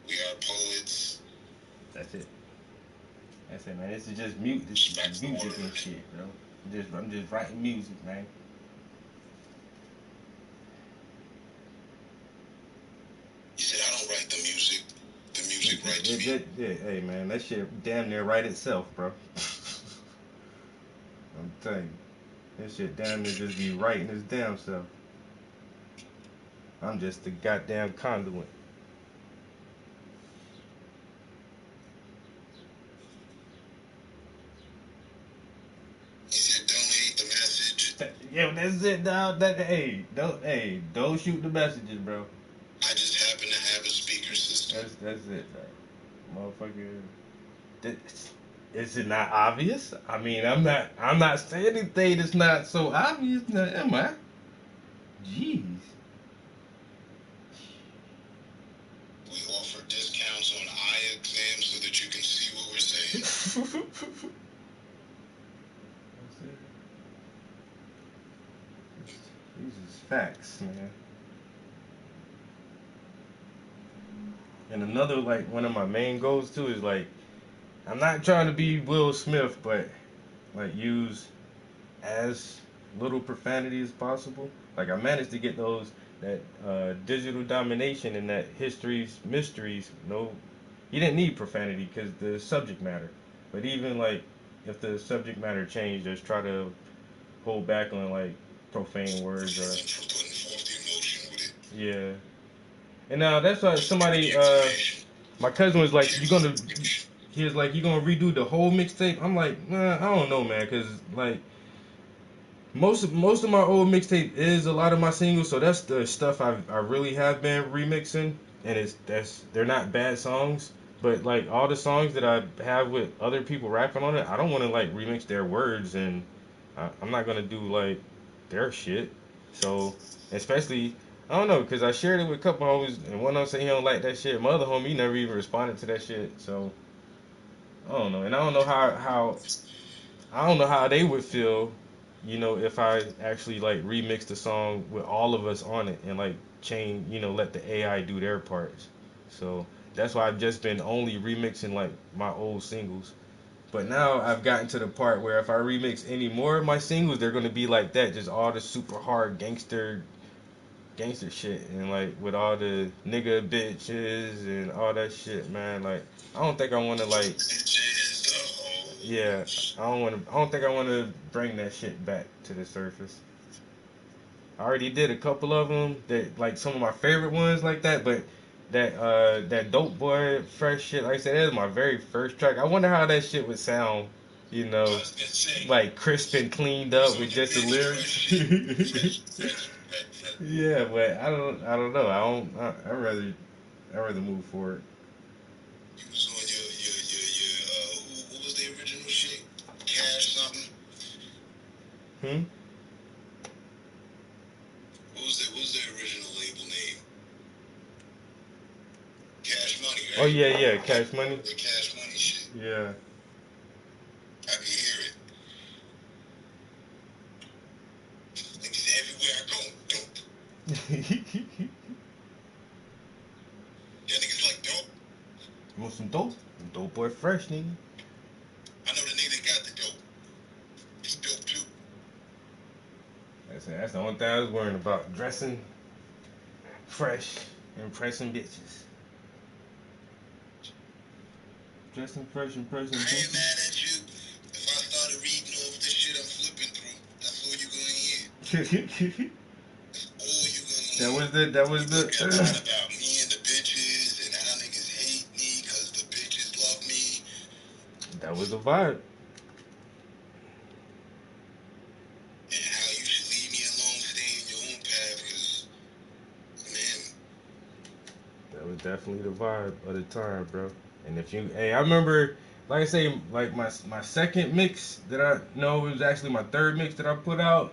We are poets. That's it. That's it, man. This is just mute. This is like music and shit, bro. I'm just writing music, man. He said, I don't write the music. The music writes me. Yeah, hey, man, that shit damn near write itself, bro. I'm telling you, that shit damn near just be writing its damn self. I'm just the goddamn conduit. He said, don't hate the message. Yeah, that's it, dog. Don't shoot the messages, bro. I just happen to have a speaker system. That's it, dog. Motherfucker. Is it not obvious? I mean, I'm not saying anything that's not so obvious, now, am I? Jeez. We offer discounts on eye exams so that you can see what we're saying. These is facts, man. And another, like, one of my main goals too is like, I'm not trying to be Will Smith, but like use as little profanity as possible. Like I managed to get that digital domination and that history's mysteries. No, you didn't need profanity because the subject matter. But even like if the subject matter changed, just try to hold back on like profane words or yeah. And now that's why somebody my cousin was like, he was like, you gonna redo the whole mixtape? I'm like, nah, I don't know, man, cause like most of my old mixtape is a lot of my singles, so that's the stuff I really have been remixing, and they're not bad songs, but like all the songs that I have with other people rapping on it, I don't want to like remix their words, and I'm not gonna do like their shit. So especially I don't know, cause I shared it with a couple homies, and one of them said he don't like that shit. My other homie he never even responded to that shit, so I don't know, and I don't know how I don't know how they would feel, if I actually like remix the song with all of us on it and like let the AI do their parts. So that's why I've just been only remixing like my old singles. But now I've gotten to the part where if I remix any more of my singles, they're gonna be like that, just all the super hard gangster shit and like with all the nigga bitches and all that shit, man. Like I don't think I want to like yeah, I don't think I want to bring that shit back to the surface. I already did a couple of them that like some of my favorite ones like that, but that dope boy fresh shit, like I said, that is my very first track. I wonder how that shit would sound You know, like crisp and cleaned up with just the lyrics. Yeah, but I don't know. I rather move forward. You was on what was the original shit? Cash something? Hmm. What was the original label name? Cash Money, right? Oh yeah, Cash Money. The Cash Money shit. Yeah. I can hear it. Niggas everywhere I go, dope. Yeah, niggas like dope. You want some dope? Dope boy fresh, nigga. I know the nigga that got the dope. He dope too. That's the only thing I was worrying about. Dressing fresh, impressing bitches. Dressing fresh, impressing I ain't bitches. mad at you. If I started reading off the shit I'm flipping through, that's all you gonna hear. All you gonna hear. That was You the. got a lot about me and the bitches and how niggas hate me because the bitches love me. That was the vibe. And how you should leave me alone, stay in your own path because, man, That was definitely the vibe of the time, bro. And if you, hey, I remember, like I say, like my second mix that I know it was actually my third mix that I put out,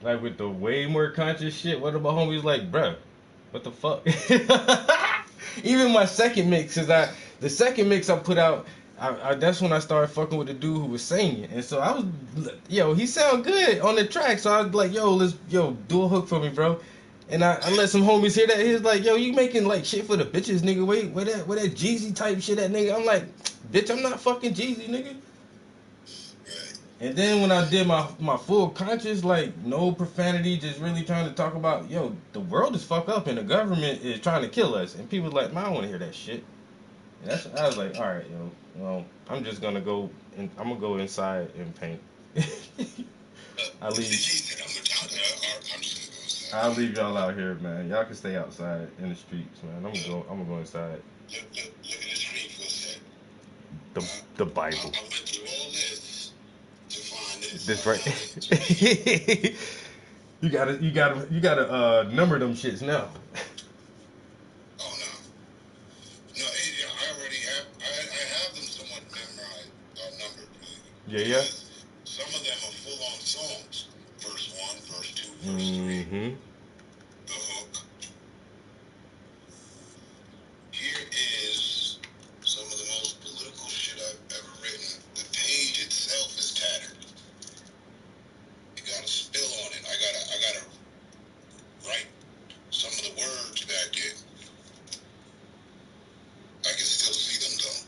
like with the way more conscious shit. One of my homies like, bro, what the fuck? Even my second mix, the second mix I put out, that's when I started fucking with the dude who was singing, and so I was, he sound good on the track, so I was like, do a hook for me, bro. And I let some homies hear that. He was like, yo, you making like shit for the bitches, nigga. Wait, where that Jeezy type shit at, nigga? I'm like, bitch, I'm not fucking Jeezy, nigga. right. And then when I did my full conscious, like no profanity, just really trying to talk about, the world is fucked up and the government is trying to kill us. And people like, man, I don't want to hear that shit. And I was like, all right, I'm just gonna go and I'm gonna go inside and paint. I He leave. said, I'm just gonna go inside. I'll leave y'all out here, man. Y'all can stay outside in the streets, man. I'm gonna go inside. Look at the street for a sec. The Bible. I went through all this to find this. This right. You gotta number them shits now. Oh no. No, I already have. I have them somewhat memorized, numbered. Yeah. Some of them are full-on songs. Verse 1, verse 2, verse 3. Mm-hmm. The hook. Here is some of the most political shit I've ever written. The page itself is tattered. You got a spill on it. I gotta write some of the words back in. I can still see them though.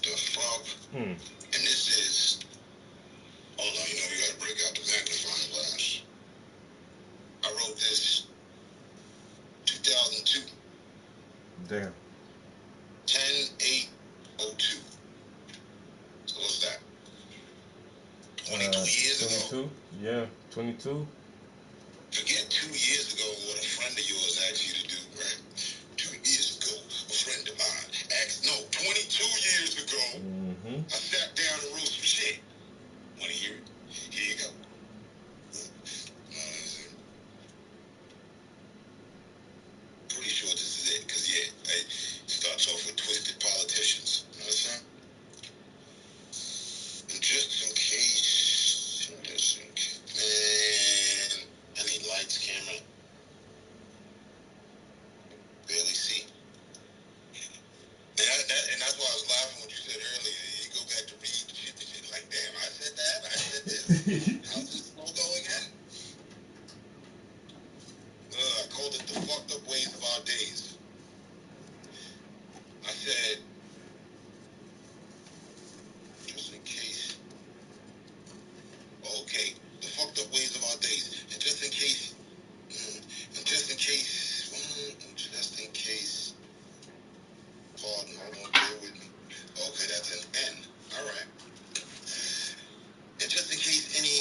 The fuck? And this is. Hold on, you gotta break out the magnifying glass. I wrote this 2002. Damn. 10/8/02. So what's that? 22 years 22? ago? Yeah, 22. Forget 2 years ago what a friend of yours asked you to do, right? 2 years ago, a friend of mine asked, no, 22 years ago, Mm-hmm. I sat down and wrote some shit. Want to hear it? Here you go. Pretty sure this is it, because, it starts off with twisted politicians. Understand? And just in case, man, I need lights, camera. Barely see. And that's why I was laughing when you said earlier, you go back to read the shit like, damn, I said that, I said this. How's this logo again? I called it the fucked up ways of our days. I said, just in case. Okay, the fucked up ways of our days. And just in case, pardon, hold on, bear with me. Okay, that's an N. All right. And just in case any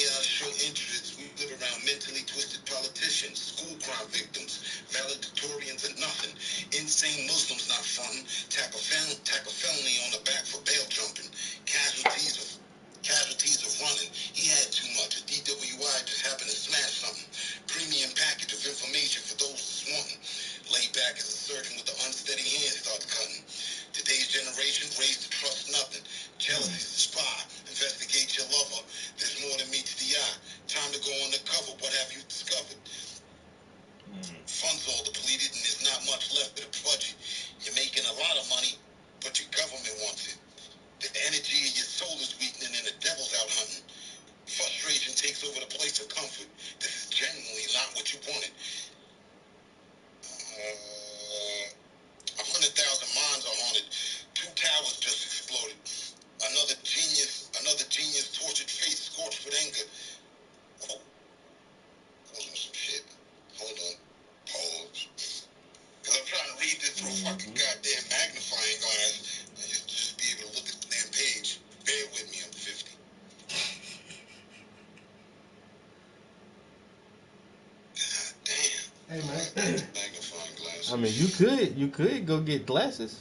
Hey man. Magnifying glasses. I mean, you could go get glasses.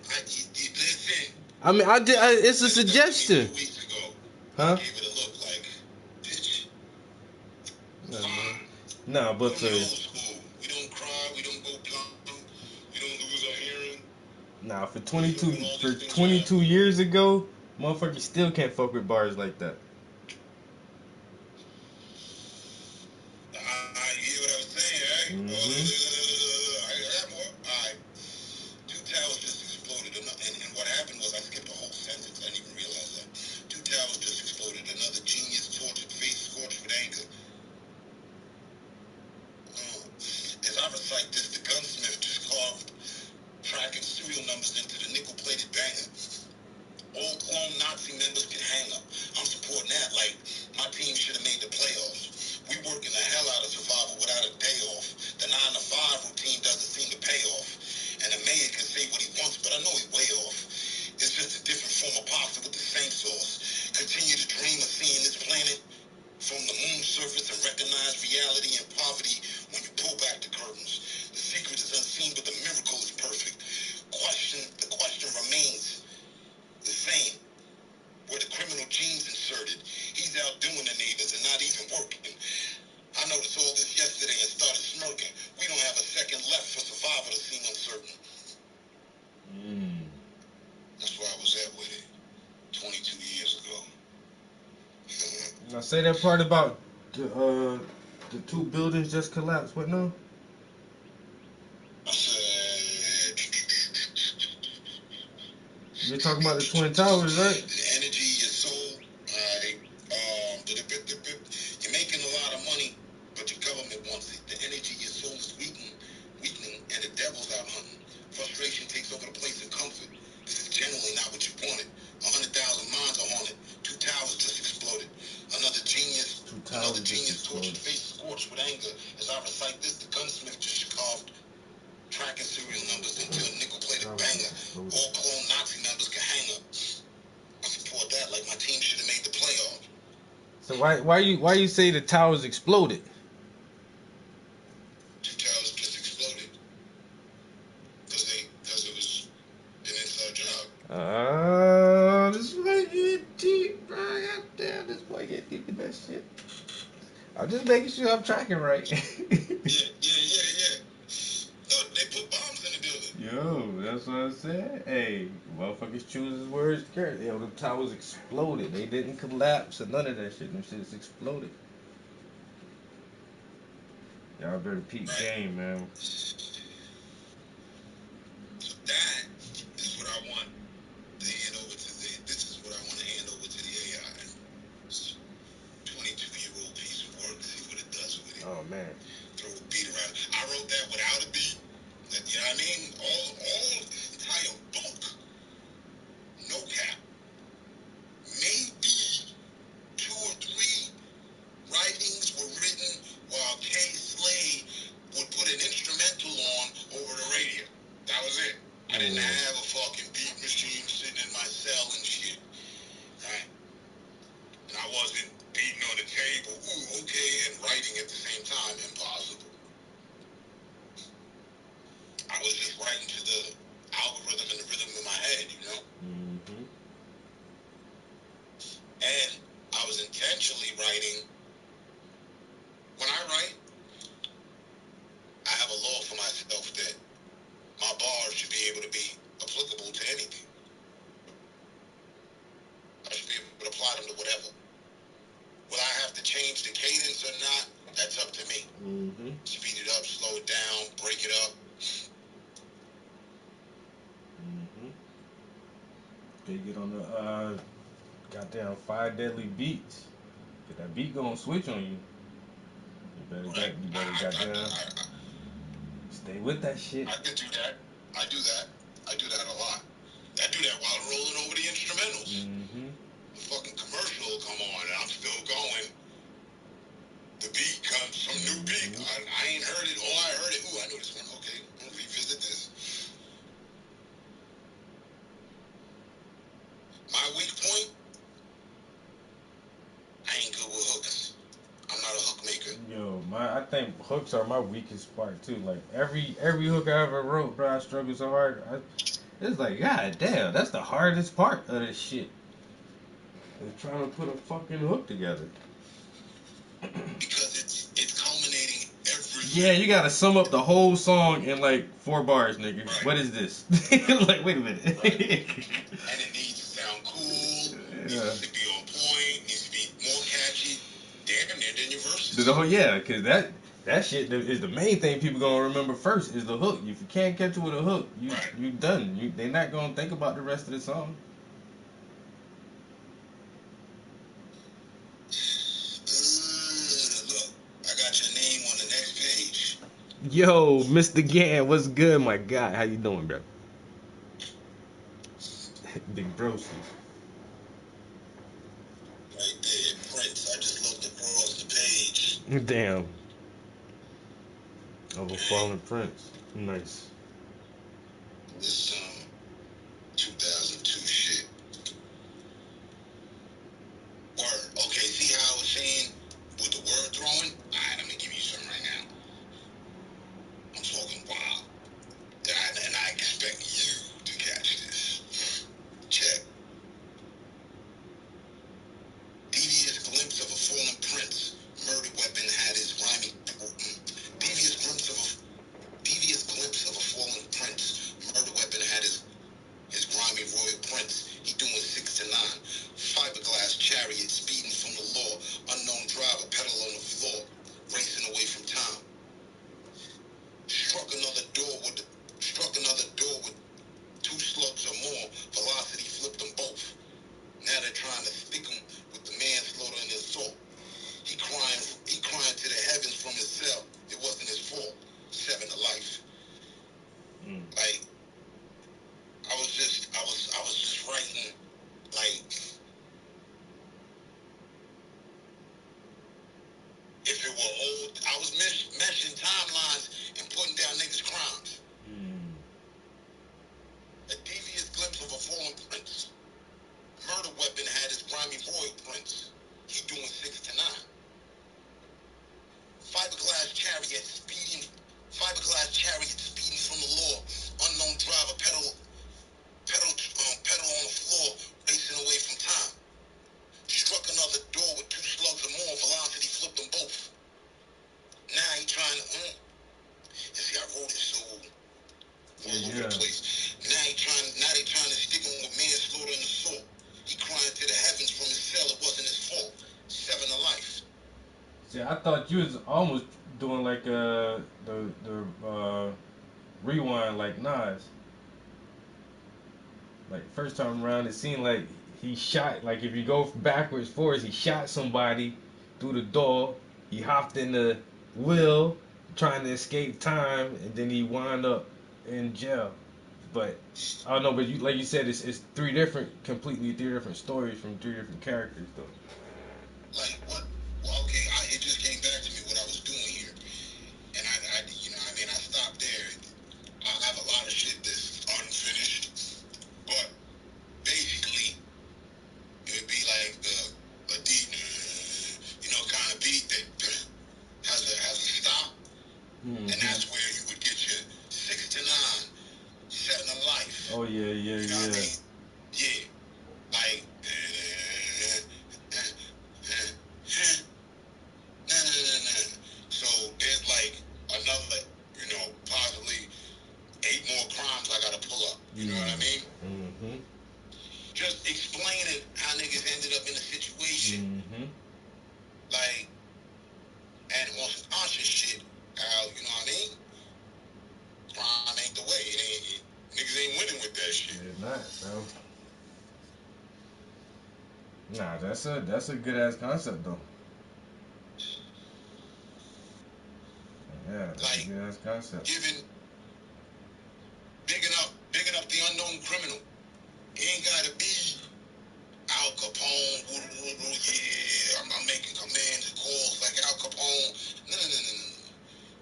Listen. I mean, it's a suggestion. 2 weeks ago, Huh? I gave it a look like, bitch. Fine. Nah, but From the old school, we don't cry, we don't go dumb, we don't lose our hearing. nah, for 22 years ago, motherfuckers still can't fuck with bars like that. You hear what I was saying, right? Mhm. I got more. Alright. Two towers just exploded. And what happened was I skipped a whole sentence. I didn't even realize that. Two towers just exploded. Another genius tortured, face scorched with anger. As I recite this, the gunsmith just carved tracking serial numbers into the nickel-plated banger. All clone Nazi members can hang up. I'm supporting that like my team should have made the playoffs. We working the hell out of survival without a day off. The 9 to 5 routine doesn't seem to pay off. And the mayor can say what he wants, but I know he's way off. It's just a different form of pasta with the same sauce. Continue to dream of seeing this planet from the moon's surface and recognize reality and poverty when you pull back the curtains. The secret is unseen, but the miracle is perfect. The question remains the same. Were the criminal genes inserted? He's out doing the neighbors and not even working. I noticed all this yesterday and started smirking. We don't have a second left for survival to seem uncertain. That's where I was at with it 22 years ago. Now say that part about the 2 buildings just collapsed. What now? I said, You're talking about the Twin Towers, right? the energy, your soul, you're making a lot of money, but your government wants it. The energy, your soul is weakening, and the devil's out hunting. Frustration takes over the place of comfort. This is generally not what you wanted. 100,000 minds are haunted. 2 towers just exploded. Another genius tortured, face scorched with anger. As I recite this, the gunsmith just carved tracking serial numbers into a nickel-plated banger. All clone Nazi members can hang up. I support that like my team should have made the playoffs. So why you say the towers exploded? 2 towers just exploded. Because it was an inside job. This boy get deep, bro. Goddamn, this boy get deep in that shit. I'm just making sure I'm tracking right. Yeah. No, they put bombs in the building. Yo, that's what I said. Hey, motherfuckers choose his words carefully. Yo, the towers exploded. They didn't collapse or none of that shit. Them shits exploded. Y'all better peep game, man. So that is what I want to hand over to this is what I want to hand over to the AI. 22-year-old piece of work. See what it does with it. Oh man. Throw a beat around. I wrote that without a beat. You know what I mean? All entire book. No cap. Maybe 2 or 3 writings were written while Kay Slade would put an instrumental on over the radio. That was it. I didn't have a fucking beat machine sitting in my cell and shit. Right? And I wasn't beating on the table, ooh, okay, and writing at the same time. Impossible. I was just writing to the algorithm and the rhythm in my head, you know? Mm-hmm. And I was intentionally writing. When I write, I have a law for myself that my bars should be able to be applicable to anything. I should be able to apply them to whatever. Will I have to change the cadence or not? That's up to me. Mm-hmm. Speed it up, slow it down, break it up. Mm-hmm. They get on the goddamn 5 deadly beats. Get that beat gonna switch on you. You better goddamn stay with that shit. I could do that. I do that. I do that a lot. I do that while I'm rolling over the instrumentals. Mm-hmm. The fucking commercial will come on and I'm still going. The beat comes, some new beat. I ain't heard it. Oh, I heard it. Ooh, I know this one. Okay, we'll revisit this. My weak point, I ain't good with hooks. I'm not a hook maker. Yo, I think hooks are my weakest part too. Like every hook I ever wrote, bro, I struggled so hard. It's like, god damn, that's the hardest part of this shit. Is trying to put a fucking hook together. Because it's culminating every. Yeah, you gotta sum up the whole song in like 4 bars, nigga. Right. What is this? Like, wait a minute. Right. And it needs to sound cool. Yeah. Needs to be on point. Needs to be more catchy. Damn near than your verses. The whole, yeah, cause that shit is the main thing people gonna remember first is the hook. If you can't catch it with a hook, you done. They not gonna think about the rest of the song. Look, I got your name on the next page. Yo, Mr. Gann, what's good, my guy? How you doing, bro? Big broski. Right there, Prince. I just looked across the page. Damn. Of a fallen prince. Nice. This 2002 shit. Word. Okay, see how I was saying with the word throwing? Alright, I'm gonna give you some right now. I'm talking wild. And I expect you to catch this. Check. Devious glimpse of a fallen prince. Murder weapon had his rhyming. Devious glimpse of a fallen prince. Murder weapon had his grimy royal prince. He doing 6 to 9. Fiberglass chariot speeding from the law. Unknown driver pedal on the floor. Racing away from time. Struck another door with 2 slugs or more. Velocity flipped them both. Now they're trying to stick him with the manslaughter and assault. He crying to the heavens from his cell. It wasn't his fault. 7 to life. Like, I was just writing, like, if it were old, I was meshing timelines and putting down niggas' crimes. A devious glimpse of a fallen prince. Murder weapon had his grimy royal prince. He doing 6 to 9. Fiberglass chariot speeding from the law. Unknown driver pedal on the floor, racing away from time. Struck another door with 2 slugs or more. Velocity flipped them both. Now he trying to. You see, I wrote it so all over the place. Now they trying to stick him with manslaughter and assault. He crying to the heavens from his cell. It wasn't his fault. 7 to life. See, I thought you was almost doing like the rewind like Nas. Like first time around, it seemed like he shot. Like if you go backwards, forwards, he shot somebody through the door. He hopped in the wheel, trying to escape time, and then he wound up in jail. But I don't know. But like you said, it's completely 3 different stories from 3 different characters, though. Like what? Well, okay, it just came back to me what I was doing here, and I stopped there. I have a lot of shit that's unfinished, but basically, it would be like a deep, kind of beat that has a stop, and that's where you would get your 6 to 9, 7 to life. Oh yeah. You know what I mean? Yeah, like. So there's like another, possibly 8 more crimes I gotta pull up. You know what I mean? Mm-hmm. Just explaining how niggas ended up in a situation. Like, and on some conscious shit, how, you know what I mean? Crime ain't the way. Niggas ain't winning with that shit. It's not, bro. Nah, that's a good ass concept though. Yeah, that's Like, a good ass concept. Bigging up the unknown criminal. He ain't gotta be Al Capone. Yeah, I'm making commands and calls like Al Capone. No.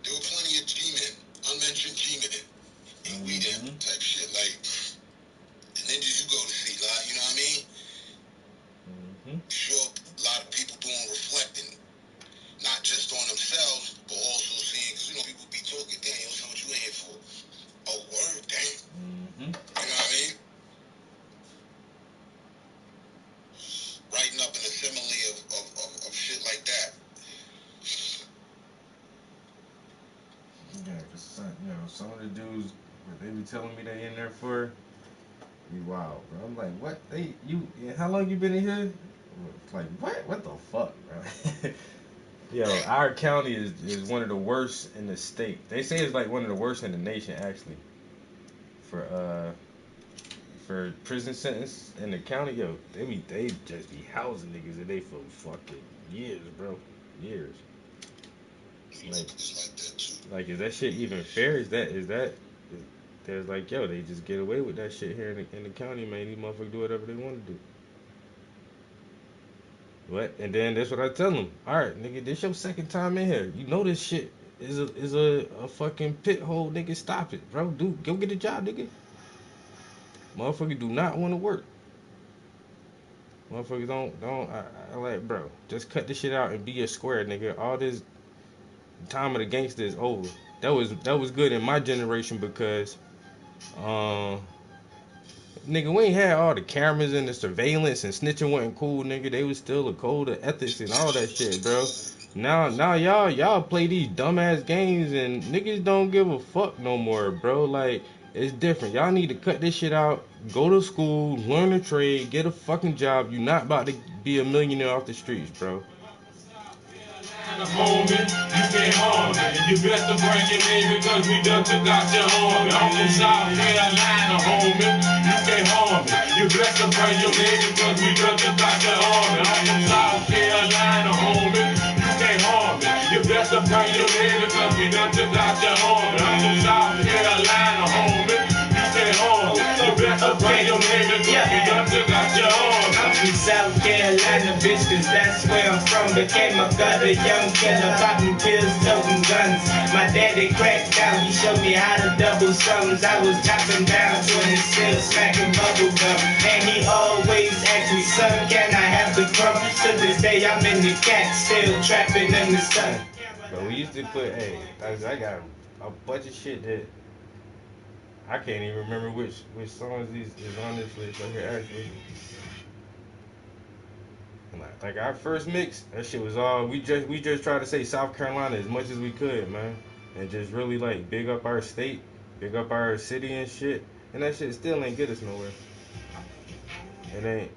There were plenty of G-men, unmentioned G-men, and we them type shit. Like, the ninjas you go to see, like, you know what I mean? Sure, a lot of people doing reflecting, not just on themselves, but also they be telling me they in there for. You wild, bro. I'm like, what? How long you been in here? Like, what? What the fuck, bro? Yo, our county is one of the worst in the state. They say it's like one of the worst in the nation, actually. For prison sentence in the county, yo, they just be housing niggas and they for fucking years, bro, years. Like, is that shit even fair? There's like, yo, they just get away with that shit here in the county, man. These motherfuckers do whatever they want to do. What? And then that's what I tell them. All right, nigga, this your second time in here. You know this shit is a fucking pit hole, nigga. Stop it, bro. Go get a job, nigga. Motherfuckers do not want to work. Motherfuckers don't. I like, bro. Just cut this shit out and be a square, nigga. All this time of the gangster is over. That was good in my generation because, nigga, we ain't had all the cameras and the surveillance and snitching wasn't cool, nigga. They was still a code of ethics and all that shit, bro. Now y'all play these dumbass games and niggas don't give a fuck no more, bro. Like, it's different. Y'all need to cut this shit out. Go to school, learn a trade, get a fucking job. You not about to be a millionaire off the streets, bro. Homie, you can't harm me. You best to bring your name because we done took out your homie. I'm from South Carolina, homie. You can't harm me. You best to bring your name because we done took out your homie. I'm from South Carolina, homie. You can't harm me. You best to bring your name because we done took out your homie. I'm from South Carolina, homie. You can't harm me. You best to bring your name because we done took out your homie. I'm from South Carolina, bitch, cause that's where I'm from. Became a gutter, young killer, popping pills, toting guns. My daddy cracked down, he showed me how to double sums. I was chopping down 20 still smacking bubble gum. And he always asked me, son, can I have the crumb? To this day, I'm in the cat, still trapping in the sun. But we used to put, I got a bunch of shit that I can't even remember which songs is on this list right here, actually. Like our first mix, that shit was all we just tried to say South Carolina as much as we could, man, and just really like big up our state, big up our city and shit. And that shit still ain't get us nowhere. It ain't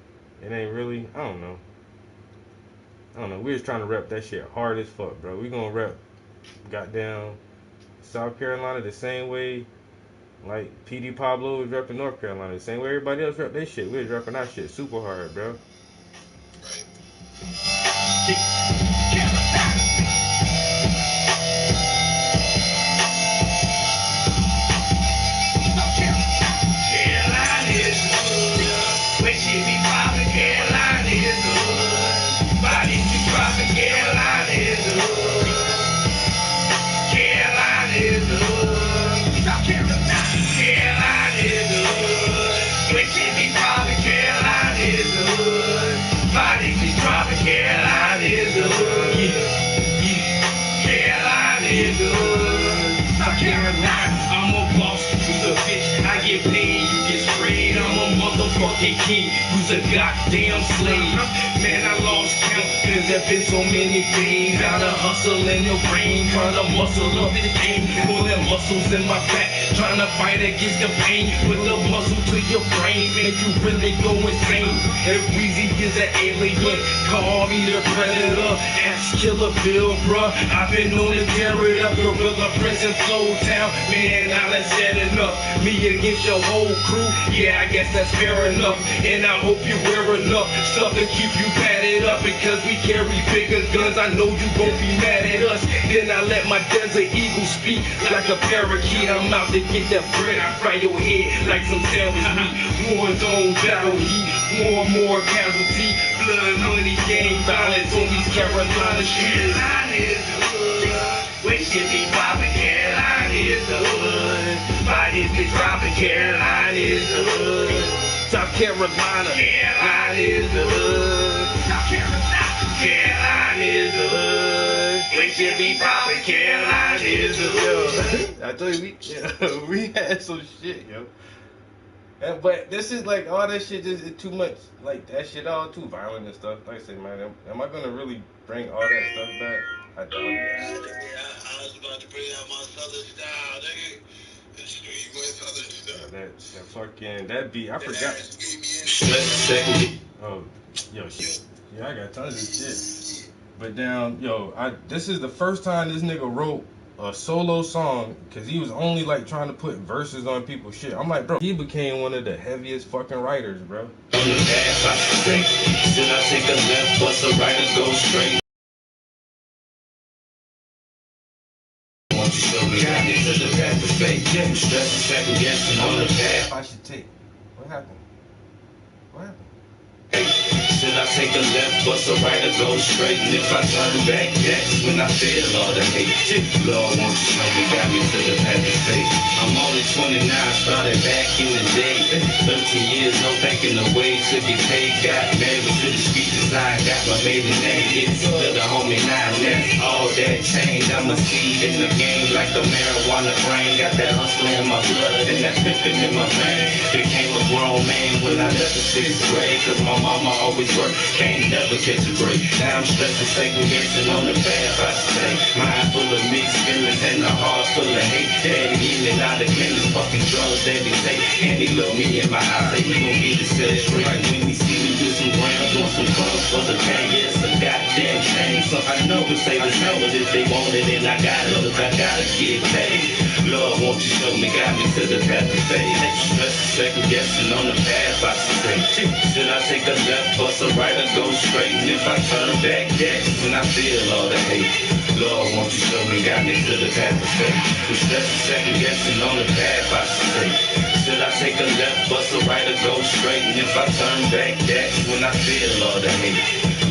really. I don't know. We was trying to rep that shit hard as fuck, bro. We gonna rep goddamn South Carolina the same way like PD Pablo was repping North Carolina, the same way everybody else rep their shit. We was repping our shit super hard, bro. I'm a boss, who's a bitch. I get paid, you get sprayed. I'm a motherfucking king, who's a goddamn slave. Man, I lost count, cause there been so many days. Gotta hustle in your brain, trying to muscle up this game. Pulling muscles in my back, trying to fight against the pain. Put the muscle to your brain, make you really go insane. If Weezy is an alien, call me the predator. Ask Killer Bill, bruh. I've been known to tear it up. Gorilla Prince and Flow Town. Man, now that's set enough. Me against your whole crew, yeah, I guess that's fair enough. And I hope you wear enough stuff to keep you padded up. Because we carry bigger guns, I know you gon' be mad at us. Then I let my desert eagle speak like a parakeet. I'm out to get that bread, I fry your head like some sandwich meat. War zone, battle heat, more casualty. Blood, money, gang violence on these Carolina streets. Carolina is the hood. We should be poppin'. Carolina is the hood. Bodies be dropping. Carolina is the hood. South Carolina. Carolina is the hood. South Carolina. Carolina is the hood. We should be poppin'. Carolina is the hood. I told you we had some shit, yo. But this is like all that shit just is too much. Like that shit all too violent and stuff. Like I said, man, am I gonna really bring all that stuff back? I don't. I was about to bring out my southern style, nigga. That fucking that beat. I forgot. Oh, yo, shit. Yeah, I got tons of shit. But down, yo, this is the first time this nigga wrote a solo song because he was only like trying to put verses on people's shit. I'm like, bro, he became one of the heaviest fucking writers, bro. On the path I stay. Should I take a left, bust a right, and go straight? Want to show me got me to the path of fate. Yeah, stressing, second guessing on the path. I should take. What happened? What happened? Should I take a left, bust a right, or go straight? And if I turn back, that's when I feel all the hate. Lord, won't you show me, got me to the path of fate. I'm only 29, started back in the day. 13 years, no thinking the way to get paid. Got married to the street design, got my maiden name. It's still the homie 9, that's all that changed. I'm a seed in the game like the marijuana brain. Got that hustler in my blood and that pimpin' in my vein. Became a grown man when I left the 6th grade. Cause my mama always worked, can't never catch a break. Now I'm stressing, second guessing on the path I stay. Mind full of mixed feelings and a heart full of hate. Daddy in and out of clinics, fucking drugs that they take. And he look me in my eyes, say he gon' get it set straight. When he see me do some grams, doing some crumbs for the pain, yeah, it's a goddamn shame. So I know to say this number if they want it, and I got it, look, I gotta get paid. Lord, won't you show me, got me to the path of fate. Stressing, second guessing on the path I stay. Should I take a left, bust a right, or go straight? And if I turn back, that's when I feel all the hate. Lord, won't you show me, got me to the path of fate. Stressing, second guessing on the path I stay. Should I take a left, bust a right, or go straight? And if I turn back, that's when I feel all the hate.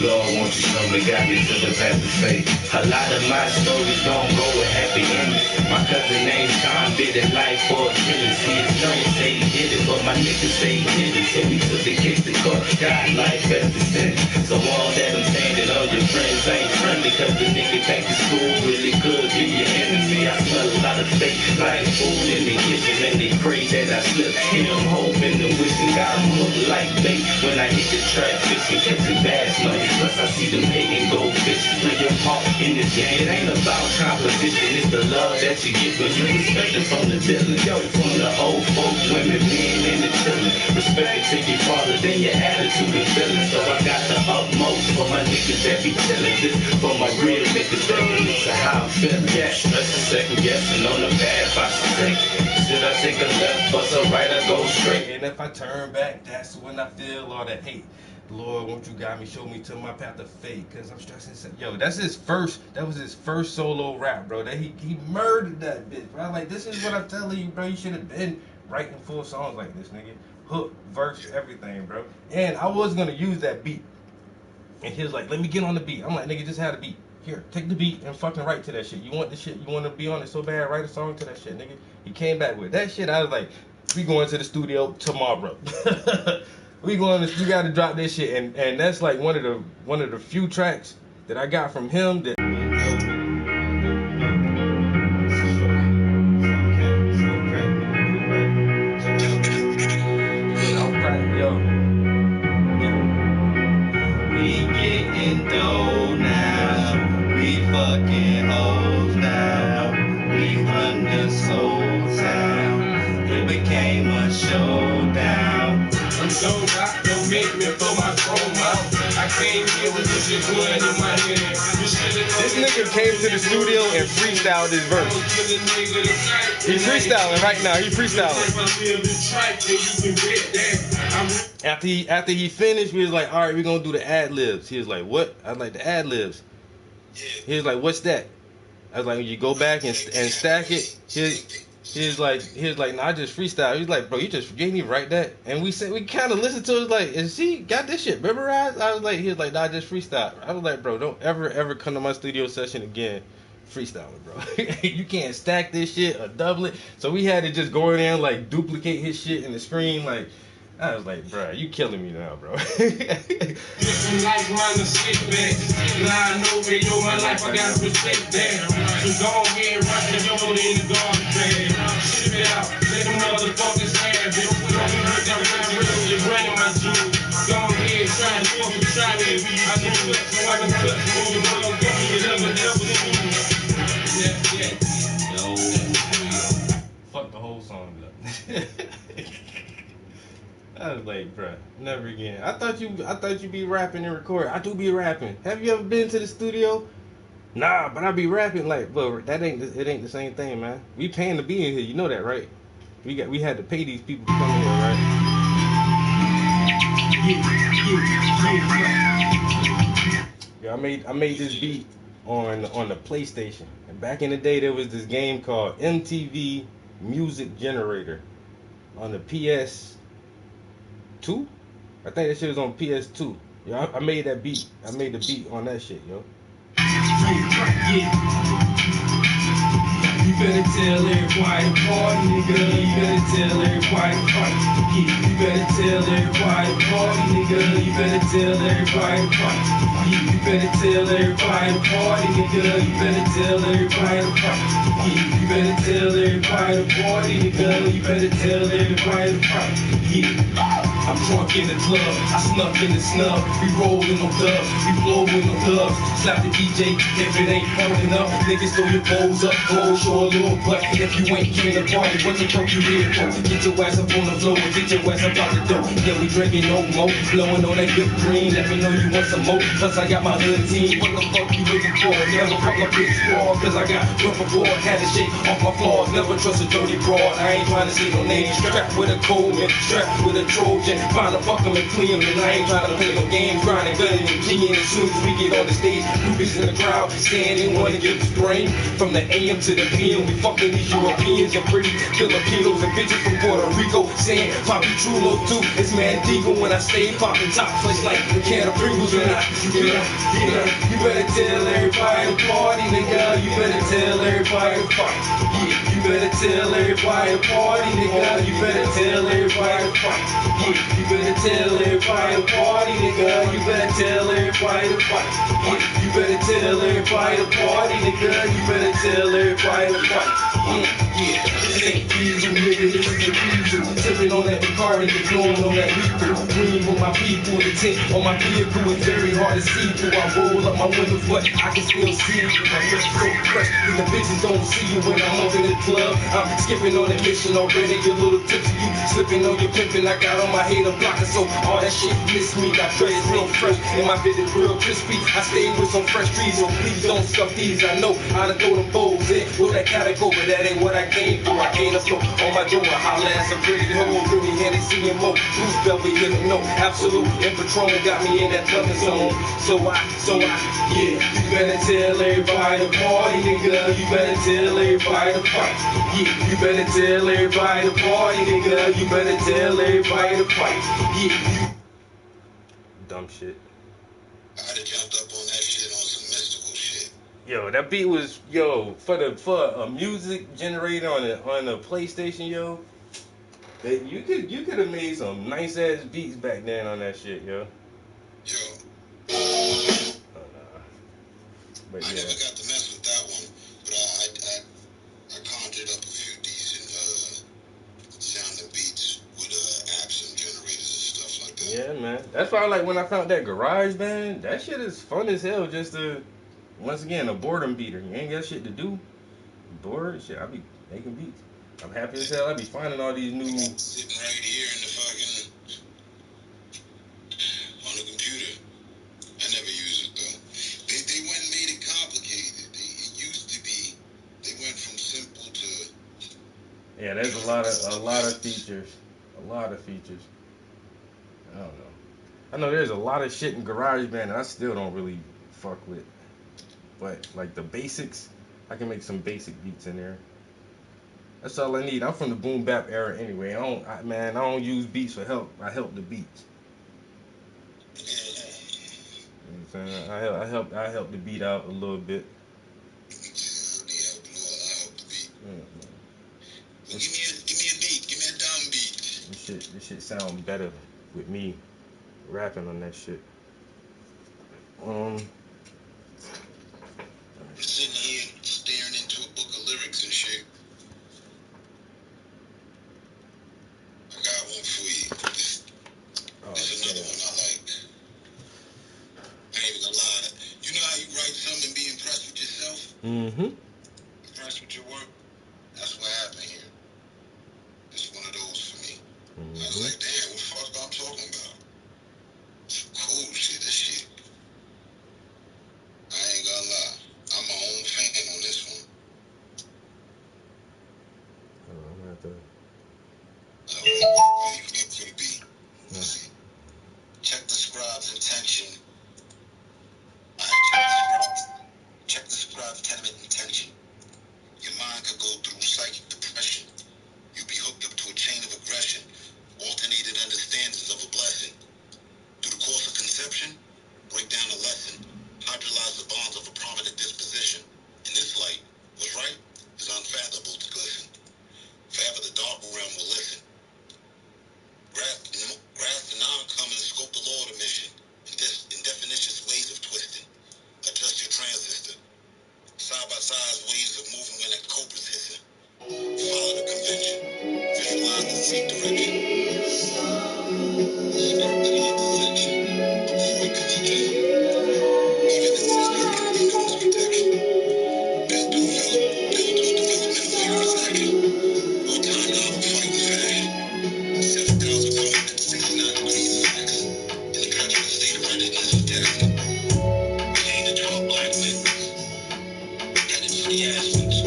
Lord, won't you show me, got me to the path of fate. A lot of my stories don't go with happy endings. My cousin named Sean did it life for a killing. See his friends say he did it, but my niggas say he did it. So we took the case to court, got life as the sentence. So all that I'm saying that all your friends ain't friendly, cause the nigga back to school really could be your enemy. I smell a lot of fake like food in the kitchen, and they pray that I slip. And I'm hoping and wishing God look like bait when I hit the track fishing, catching bass money. Plus I see them hating goldfish. Play your part in this game. It ain't about competition, it's the love that you get when you respect it from the villain. Yo, from the old folk, women, men, and the children. Respect it to your father, then your attitude and feeling. So I got the utmost for my niggas that be chillin'. This for my real niggas that relate to how I'm feeling. Yeah, stressing, second guessing on the path I should take. Should I take a left, bust a right, or go straight? And if I turn back, that's when I feel all that hate. Lord, won't you guide me, show me to my path of fate, cause I'm stressing. Yo, that was his first solo rap, bro. That he murdered that bitch, bro. Like, this is what I'm telling you, bro. You should have been writing full songs like this, nigga. Hook, verse, everything, bro. And I was gonna use that beat, and he was like, let me get on the beat. I'm like, nigga, just have the beat. Here, take the beat and fucking write to that shit. You want the shit? You want to be on it so bad? Write a song to that shit, nigga. He came back with that shit. I was like, we going to the studio tomorrow. We gotta drop this shit, and that's like one of the few tracks that I got from him that We getting dough now, we fucking hoes now, we run the soul town, it became a showdown. I'm so hot, don't make me throw my phone out. I came here with this shit going in my head. this nigga came to the studio and freestyled his verse. He's freestyling right now. He's freestyling. After he finished, we was like, all right, we're gonna do the ad libs. He was like, what? I was like, the ad libs. He was like, what's that? I was like, when you go back and stack it. He was like, nah, I just freestyle. He's like, bro, you didn't even write that. And we kind of listened to it. Like, is he got this shit memorized? He was like, nah, I just freestyle. I was like, bro, don't ever come to my studio session again freestyling, bro. You can't stack this shit or double it. So we had to just go in there and like duplicate his shit in the screen. Like, I was like, bro, you killing me now, bro. Life run the shit back. Now I know that yo, my life, I gotta protect that. So go ahead, rush the yo in the garbage bag. Ship it out, let them motherfuckers have it. Don't be hurt that real, you're running my jewels. Go ahead, try to fucking try me. I can cut, so I can cut. Moving on, go me, you never see. Yeah. Fuck the whole I was like, bruh, never again. I thought you be rapping and recording. I do be rapping. Have you ever been to the studio? Nah, but I be rapping like, bro. It ain't the same thing, man. We paying to be in here. You know that, right? We had to pay these people to come in here, right? Yeah, I made this beat on the PlayStation. And back in the day, there was this game called MTV Music Generator on the PS2. I think that shit was on PS2. Yo, I made that beat. I made the beat on that shit, yo. You better tell everybody to party, nigga. You better tell everybody to fight. Yeah, you better tell everybody to party, nigga. You better tell everybody to fight. Yeah, you better tell everybody to party, nigga. You better tell everybody to fight. Yeah, you better tell everybody to party, nigga. You better tell everybody to fight. Yeah. I'm drunk in the club, I snuck in the snub. We rollin' no dubs, we blowin' no dubs. Slap the DJ if it ain't fucking up. Niggas throw your bowls up, close, show a little butt. If you ain't came to party, what the fuck you here for? Get your ass up on the floor and get your ass up out the door. Yeah, we drinking no more, blowing on that good green. Let me know you want some more. Plus I got my hood team. What the fuck you looking for? Never fuck a big squad, cause I got rubber board. Had to shake off my flaws. Never trust a dirty broad. I ain't trying to say no names. Strapped with a Coleman, strapped with a Trojan. Find a fuck 'em and clean 'em, and I ain't trying to play no games. Grinding, gunning, and G'ing as soon as we get on the stage. Groupies in the crowd, standing, wanna get the brain. From the AM to the PM, we fucking these Europeans and pretty Filipinos and bitches from Puerto Rico. Saying, Papi Chulo too, it's Mandigo when I stay popping top flights like a can of Pringles. And you better tell everybody to party, nigga. You better tell everybody to fight. Yeah, you better tell everybody to party, nigga. You better tell everybody to fight. Yeah, you better tell everybody to party, nigga. You better tell everybody to fight. Yeah, you better tell everybody to party, nigga. You better tell everybody to fight. Yeah, this ain't diesel, nigga. This is the diesel. Tipping on that Bacardi, and blowing on that lethal. Green with my people, the tint on my vehicle is very hard to see through. I roll up my windows, but I can still see you. My wrist so fresh, and the bitches don't see you when I'm up in the club. I'm skipping on the mission already. Get a little tipsy, you slipping on your pimping. I got on my hater blocker, so all that shit miss me. Got dreads real fresh, and my bitch is real crispy. I stay with some fresh trees, so please don't scuff these. I know how to throw them bowls in. Throw that category, but that ain't what I came for. I came to flow on my door, holla at some pretty hoes. Really handy seeing more. Bruce Belly, you know, absolute. And Patron got me in that loving zone. So I, yeah. You better tell everybody to party, nigga. You better tell everybody to fight. Yeah, you better tell everybody to party, nigga. You better tell everybody to fight. Yeah. Dumb shit. I'd have jumped up on that shit on some mystical shit. Yo, that beat was for a music generator on the PlayStation, yo. You could have made some nice ass beats back then on that shit, yo. Yo, Oh, nah. But I yeah. never got to mess with that one, but I conjured up a few decent sounding beats with apps and generators and stuff like that. Yeah, man. That's why, like, when I found that GarageBand, that shit is fun as hell. Just to, once again, a boredom beater. You ain't got shit to do. Bored, shit. I be making beats. I'm happy as hell. I be finding all these new. Sitting right here in the fucking on the computer. I never use it though. They went and made it complicated. It used to be. They went from simple to. Yeah, there's a lot of features. A lot of features. I don't know. I know there's a lot of shit in GarageBand that I still don't really fuck with. But like the basics, I can make some basic beats in there. That's all I need. I'm from the boom bap era anyway. I don't use beats for help. I help the beats. You know what I'm saying? I help the beat out a little bit. Give me a beat. Give me a dumb beat. This shit sound better with me rapping on that shit. Sitting here staring into a book of lyrics and shit. I got one for you. This is another one I like. I ain't even gonna lie. You know how you write something and be impressed with yourself? Mm-hmm. Impressed with your work? That's what happened here. It's one of those for me. I was like, damn, what the fuck intention. Check the subscribe for tenement intention. Your mind could go through psychic depression. You'd be hooked up to a chain of aggression, alternated understandings of a blessing. Through the course of conception, break down a lesson, hydrolyze the bonds of a prominent disposition. In this light, what's right is unfathomable to glisten. Forever the dark realm will listen. Grasp the non-common and scope the law of the mission. Indefinitious ways of twisting. Adjust your transistor. Side-by-side ways of moving when that cope is hissing. Follow the convention. Visualize the seek direction. Step to the intersection. Avoid contradiction. Even existence can influence protection. Build through development of vigorous action. No time now for fight and fashion. 7,000 foot and 69 degrees of facts. In the treacherous state of readiness for testing. Gain the 12 black witness. Headed for the aspens.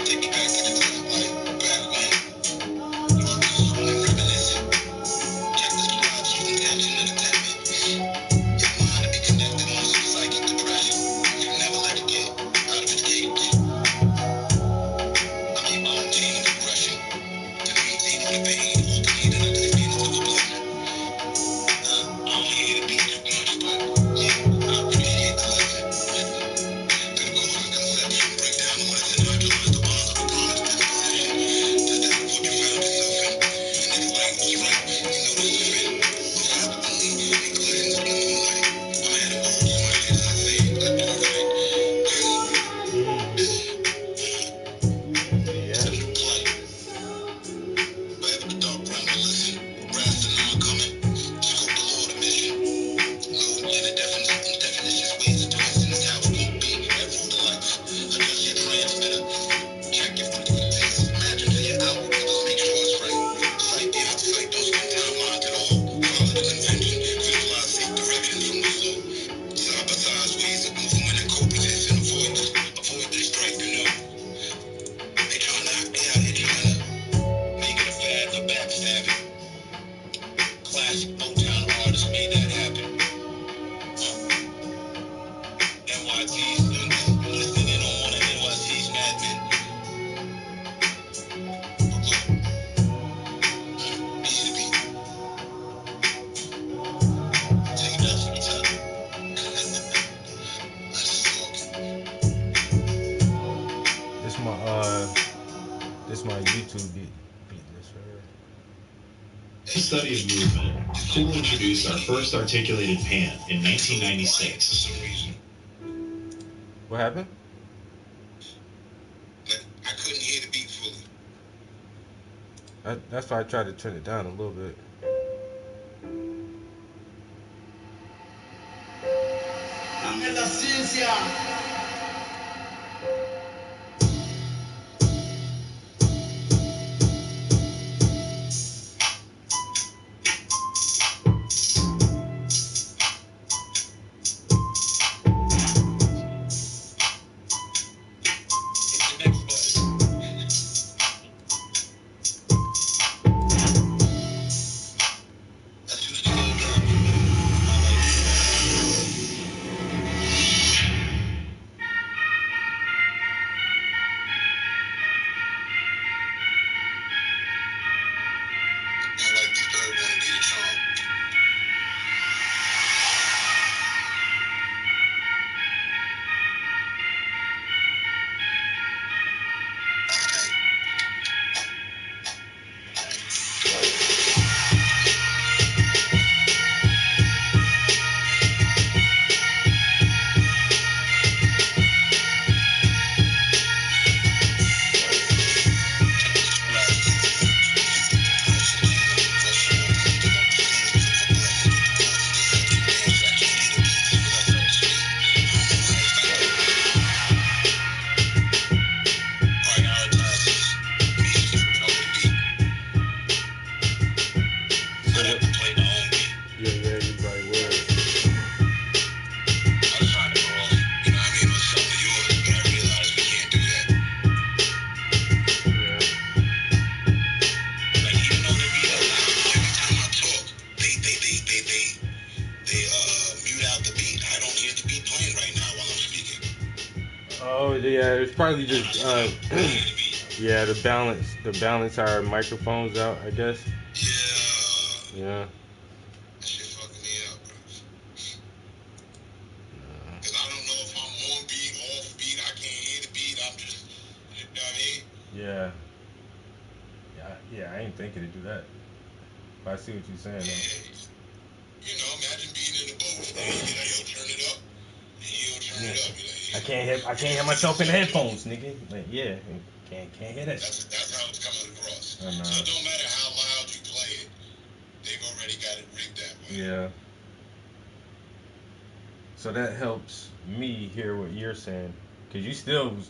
Take me back to the present life. Back when. Only reminiscent. Check the scribes for intention and attainment. Your mind to be connected on some psychic depression. You never let it get out of its cage. I made my own chain of aggression. To maintain all the pain, alternated understandings of a blessing. I don't hear the beat too much, but yeah, I appreciate the lesson. Through the course of conception, break down the lesson, hydrolyze the bonds of a promised disposition. Does that what you found yourself in? And this light was right, you know this is fit. Unfathomably, it glistens in the moonlight. I'm ahead of words, so much as I say it, I do it right. It's a new play. Wherever the dark realm will listen, grasp the non-coming, scope the law of the mission. Load in indefinitious ways of twisting is how it's gonna be. That rule the life. Adjust your transmitter. Check your frequencies. Imagine to your outward, let's make sure it's right. Sight beyond sight, don't spend time mind at all. Follow the convention. Visualize safe direction from the flow. Side by side ways of moving when that cope is hissing. Avoid the strife, you know. They trying to, make it a fad for backstabbing. Classic Motown artists made that happen. NYT's listening in on one of NYC's Mad Men. Easy to beat. Take it out from the top. Let's just talk. This my YouTube beat this right here. The study of movement, Cool introduced our first articulated pan in 1996. For some reason. What happened? I couldn't hear the beat fully. That's why I tried to turn it down a little bit. la ciencia. they mute out the beat. I don't hear the beat playing right now while I'm speaking. Oh yeah, it's probably just yeah, the balance our microphones out, I guess. Yeah. Yeah. That shit fucking me up, bro. Cause I don't know if I'm on beat, off beat. I can't hear the beat. I'm just, you know what I mean? Yeah. Yeah, I ain't thinking to do that. But I see what you're saying though. You know, imagine being in the booth and you be like, yo, turn it up. And you'll turn it up. You're like, I can't hear myself in the headphones, nigga. Like, yeah, can't hear that. That's how it's coming across. I know. So it don't matter how loud you play it, they've already got it rigged that way. Yeah. So that helps me hear what you're saying, cause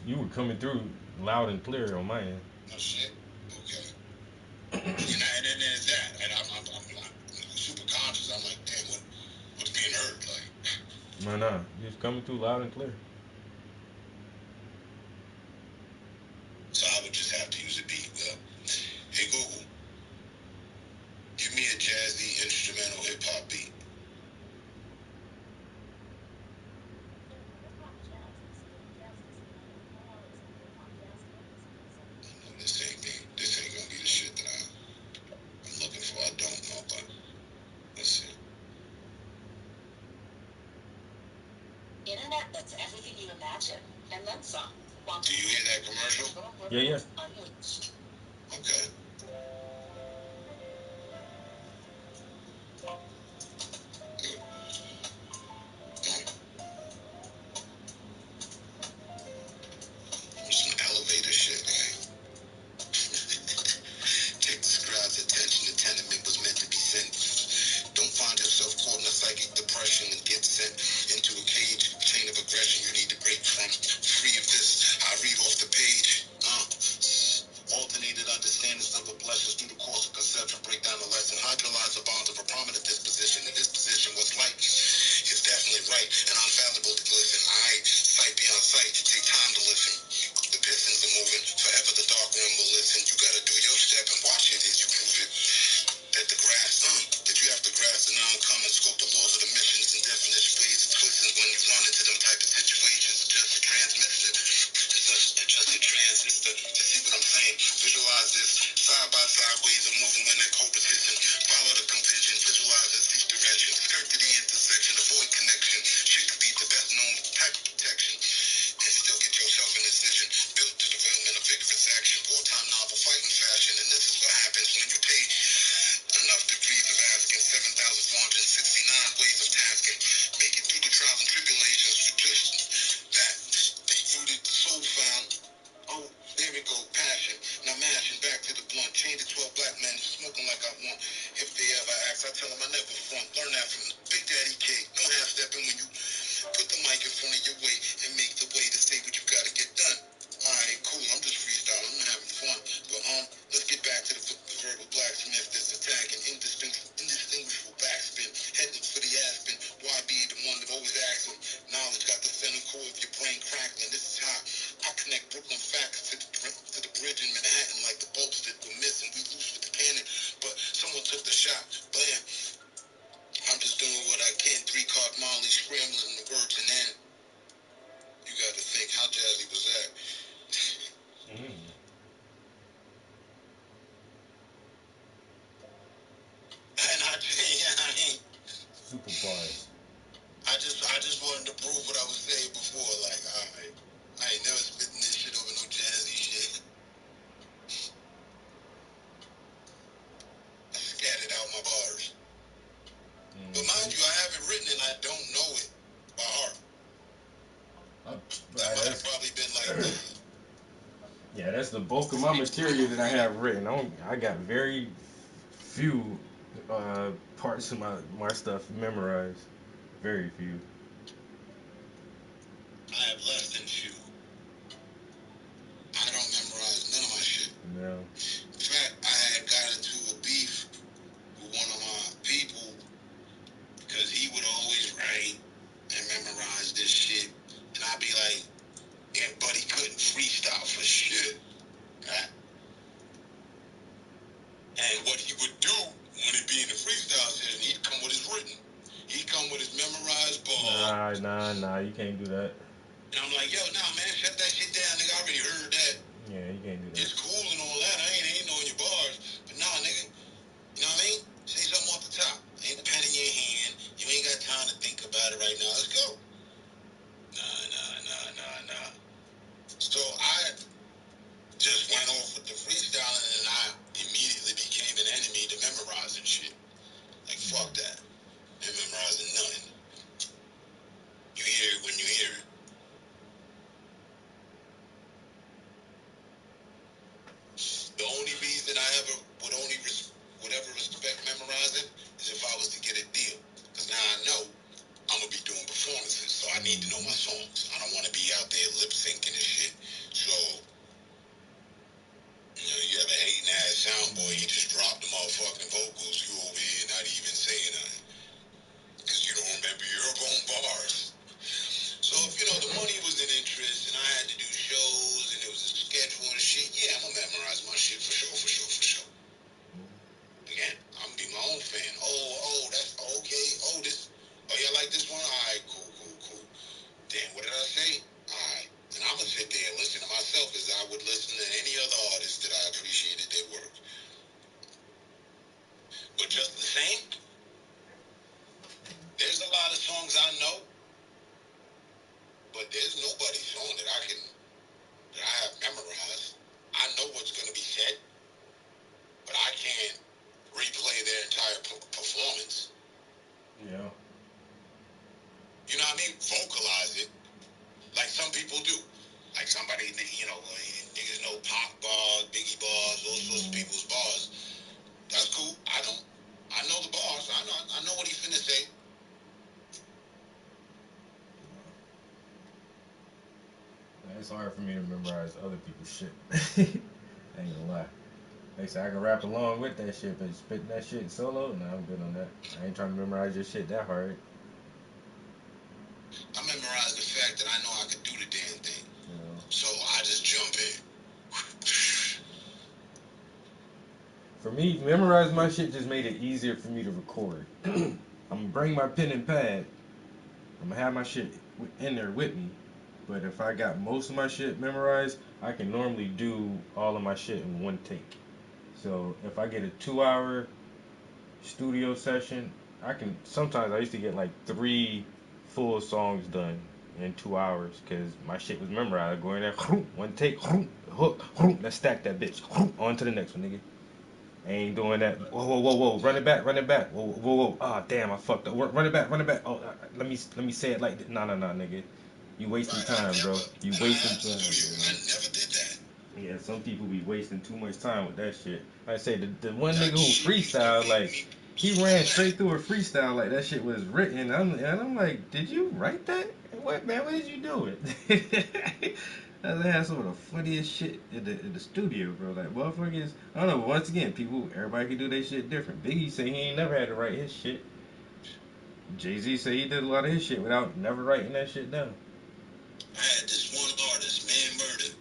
you were coming through loud and clear on my end. Oh shit. Okay. You know, and then there's that, and I'm super conscious. I'm like, damn, what's being heard? Like, No, you're coming through loud and clear. so I would just have to use a beat. Well, hey Google, give me a jazzy instrumental hip hop beat. This ain't gonna be the shit that I'm looking for. I don't know, but let's see. Internet that's everything you imagine, and then some. Do you hear that commercial? Yeah. Unleashed. Okay. Some elevator shit, man. Take the scribe's attention. The tenement was meant to be sent. Don't find yourself caught in a psychic depression and get sent into a cage, chain of aggression you need to break from. Free of this, I read off the page. Alternated understandings of a blessing through the course of conception. Break down the lesson. Hydrolyze the bonds of a prominent disposition. The disposition was light. It's definitely right and unfathomable to listen. Sight beyond sight. Take time to listen. The pistons are moving. Forever the dark room will listen. You gotta do your step and watch it as you prove it. That the that you have to grasp the non-common scope, the laws of the missions and definition ways of twisting when you run into them type of situations. Just a transmission. Just a transistor. To see what I'm saying. Visualize this. Side by side ways of moving when that co-position. Follow the convention. Visualize this each direction. Skirt to the intersection. Avoid connection. Shit could be the best known type of protection. And still get yourself in decision. Built to development of vigorous action. Wartime novel fighting fashion. And this is what happens when you pay enough degrees of asking. 7,469 ways of tasking. Make it through the trials and tribulations with just that. Deep-rooted soul found. Oh, there we go, passion. Now mashing back to the blunt. Chained to 12 black men, smoking like I want. If they ever ask, I tell them I never front. Learn that from Big Daddy K. No half-stepping when you put the mic in front of your way and make the way to say what you gotta get done. Alright, cool, I'm just freestyling, I'm having fun. But let's get back to the verbal blacksmith that's attacking indistinguishable backspin. Heading for the aspen. Why be the one that always asks him? Knowledge got the center core of your brain crackling. This is how I connect Brooklyn facts to the bridge in Manhattan like the bolts that were missing. We loose with the cannon, but someone took the shot. Blam. I'm just doing what I can. 3-card Molly scrambling the words and then you got to think, how jazzy was that? And Super bars. I just wanted to prove what I was saying before. Like, alright, I ain't never spitting this shit over no jazzy shit. I scattered out my bars. But mind you, I have it written and I don't know it by heart. That might have probably been like Yeah, that's the bulk of my material that I have written. I got very few parts of my stuff memorized. Very few. I have less than few. I don't memorize none of my shit. No. In fact, I had got into a beef with one of my people because he would always write and memorize this shit. And I'd be like, yeah, but he couldn't freestyle for shit. Right? And what he would do when it be in the freestyle session, he'd come with his written. He'd come with Nah, you can't do that. And I'm like, yo, nah, man, shut that shit down, nigga. I already heard that. Yeah, you can't do that. It's cool and all that. I ain't knowing your bars. But nah, nigga, you know what I mean? Say something off the top. Ain't the pen in your hand. You ain't got time to think about it right now. Let's go. Nah. So I just went off with the freestyling and I immediately became an enemy to memorizing shit. Like, fuck that. Ain't memorizing nothing. You hear it when you hear it. The only reason I would ever respect memorizing is if I was to get a deal. Because now I know I'm going to be doing performances, so I need to know my songs. I don't want to be out there lip syncing and shit. So, you know, you have a hating ass sound boy, you just drop the motherfucking vocals, you over here not even saying nothing. Because you don't remember your own bars. So if, you know, the money was an interest and I had to do shows and it was a schedule and shit, yeah, I'm going to memorize my shit for sure. Again, I'm going to be my own fan. Oh, that's okay. Oh, y'all like this one? All right, cool. Damn, what did I say? All right. And I'm going to sit there and listen to myself as I would listen to any other artist that I appreciated their work. But just the same, there's a lot of songs I know, but there's nobody's song that I have memorized. I know what's going to be said, but I can't replay their entire performance. Yeah. You know what I mean? Vocalize it like some people do. Like somebody, you know, niggas know Pop bars, Biggie bars, those sorts of people's bars. That's cool. I don't. I know the bars. I know what he finna say. It's hard for me to memorize other people's shit. I ain't gonna lie. They say I can rap along with that shit, but spitting that shit solo, nah, I'm good on that. I ain't trying to memorize your shit that hard. I memorize the fact that I know I could do the damn thing. You know. So I just jump in. For me, memorize my shit just made it easier for me to record. I'm gonna bring my pen and pad. I'm gonna have my shit in there with me. But if I got most of my shit memorized, I can normally do all of my shit in one take. So if I get a 2-hour studio session, sometimes I used to get like 3 full songs done in 2 hours because my shit was memorized. I go in there, one take, hook, let's stack that bitch, on to the next one, nigga. I ain't doing that. Whoa, run it back. Whoa. Ah, damn, I fucked up. Run it back. Oh, let me say it like that. Nah, nigga. You wasting time, bro. You wasting time. I never did that. Yeah, some people be wasting too much time with that shit. Like I say, the one nigga who freestyle, like, he ran straight through a freestyle like that shit was written. And I'm like, did you write that? What, man? What did you do it? They had some of the funniest shit in the studio, bro. Like, motherfuckers, I don't know, but once again, everybody can do their shit different. Biggie say he ain't never had to write his shit. Jay-Z say he did a lot of his shit without never writing that shit down. I had this one artist, Man Murder.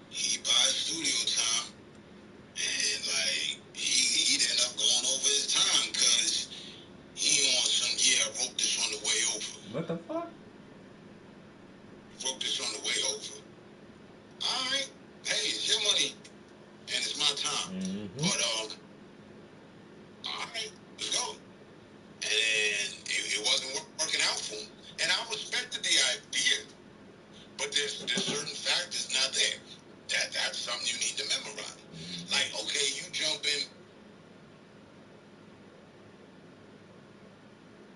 He buys studio time, and like he'd end up going over his time because he on some. Yeah, I wrote this on the way over. What the fuck? Wrote this on the way over. All right, hey, it's your money, and it's my time. Mm-hmm. But all right, let's go. And it wasn't working out for him, and I respected the idea. But there's certain factors not there. That's something you need to memorize. Like, okay, you jump in.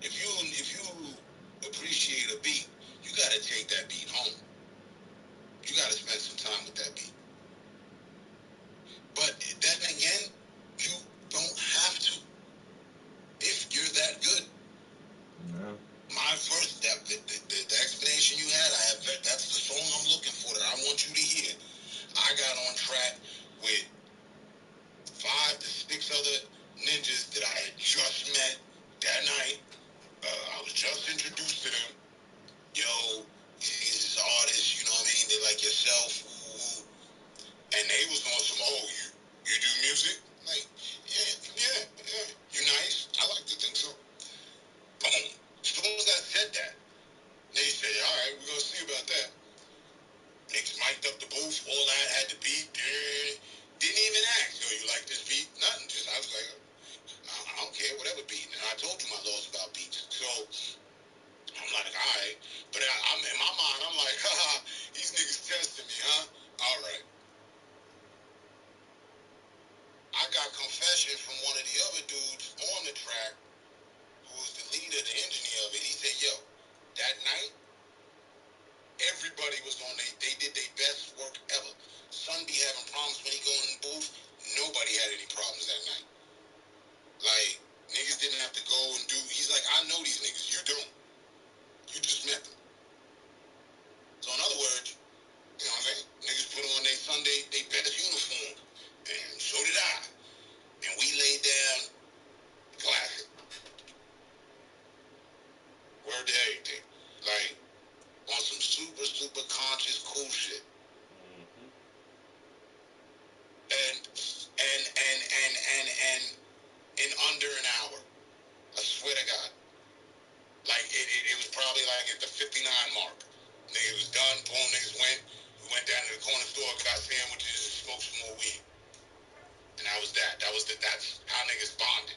If you appreciate a beat, you gotta take that beat home. You gotta spend some time with that beat. But then again, you don't have to. If you're that good. No. My first step, the explanation you had, that's the song I'm looking for that I want you to hear. I got on track with 5 to 6 other ninjas that I had just met that night. I was just introduced to them. Yo, these artists, you know what I mean? They're like yourself. I'm like, all right. But I'm in my mind, I'm like, haha, these niggas testing me, huh? All right. I got confession from one of the other dudes on the track who was the leader, the engineer of it. He said, yo, that night, everybody was on they did their best work ever. Son be having problems when he go in the booth. Nobody had any problems that night. Like, niggas didn't have to go and do. He's like, I know these niggas. You don't. You just met them. So in other words, you know what I'm saying? Niggas put on their Sunday, their best uniform. And so did I. And we laid down classic. Word to everything. Like, on some super, super conscious cool shit. And in under an hour. I swear to God. Like, it was probably like at the 59 mark. Niggas was done, boom, niggas went. We went down to the corner store, got sandwiches, and smoked some more weed. And that was that. That's how niggas bonded.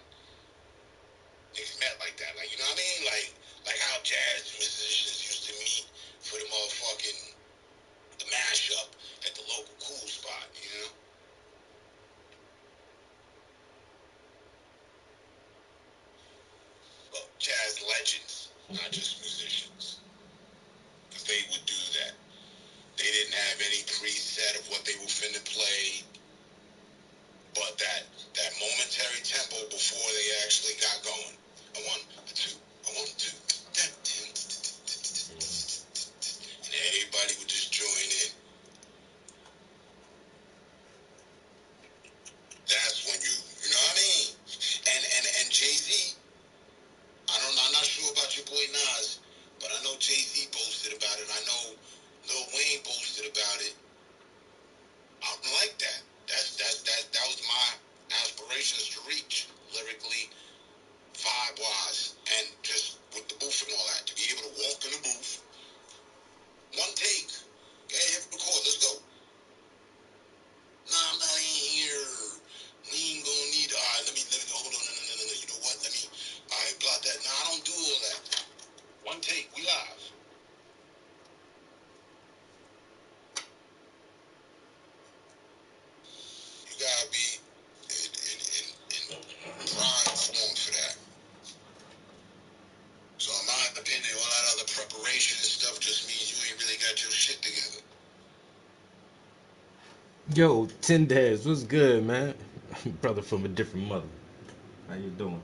Niggas met like that. Like, you know what I mean? Like how jazz musicians used to meet for the motherfucking, the mashup at the local cool spot, you know? Well, jazz legends, not just musicians. Because they would do that. They didn't have any preset of what they were finna play, but that momentary tempo before they actually got going. A one, a two, a one, two. And everybody would just join in. That's when you know what I mean? And Jay-Z, I'm not sure about your boy Nas, but I know Jay-Z boasted about it. I know Lil Wayne boasted about it. I'm like that. That was my aspirations to reach lyrically, vibe-wise, and just with the booth and all that. To be able to walk in the booth, one take, okay, hit record, let's go. Nah, I'm not in here. We ain't gonna need. All right, let me hold on. No. You know what? All right, blot that. Nah, I don't do all that. One take, we live. You gotta be in prime form for that. So in my opinion, all that other preparation and stuff just means you ain't really got your shit together. Yo, Tendaz, what's good, man? Brother from a different mother. How you doing?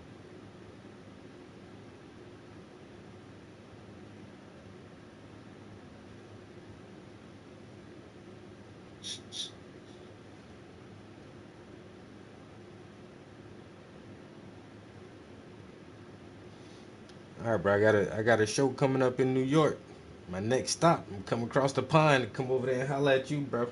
All right, bro. I got a show coming up in New York. My next stop. I'm coming across the pond and come over there and holler at you, bro.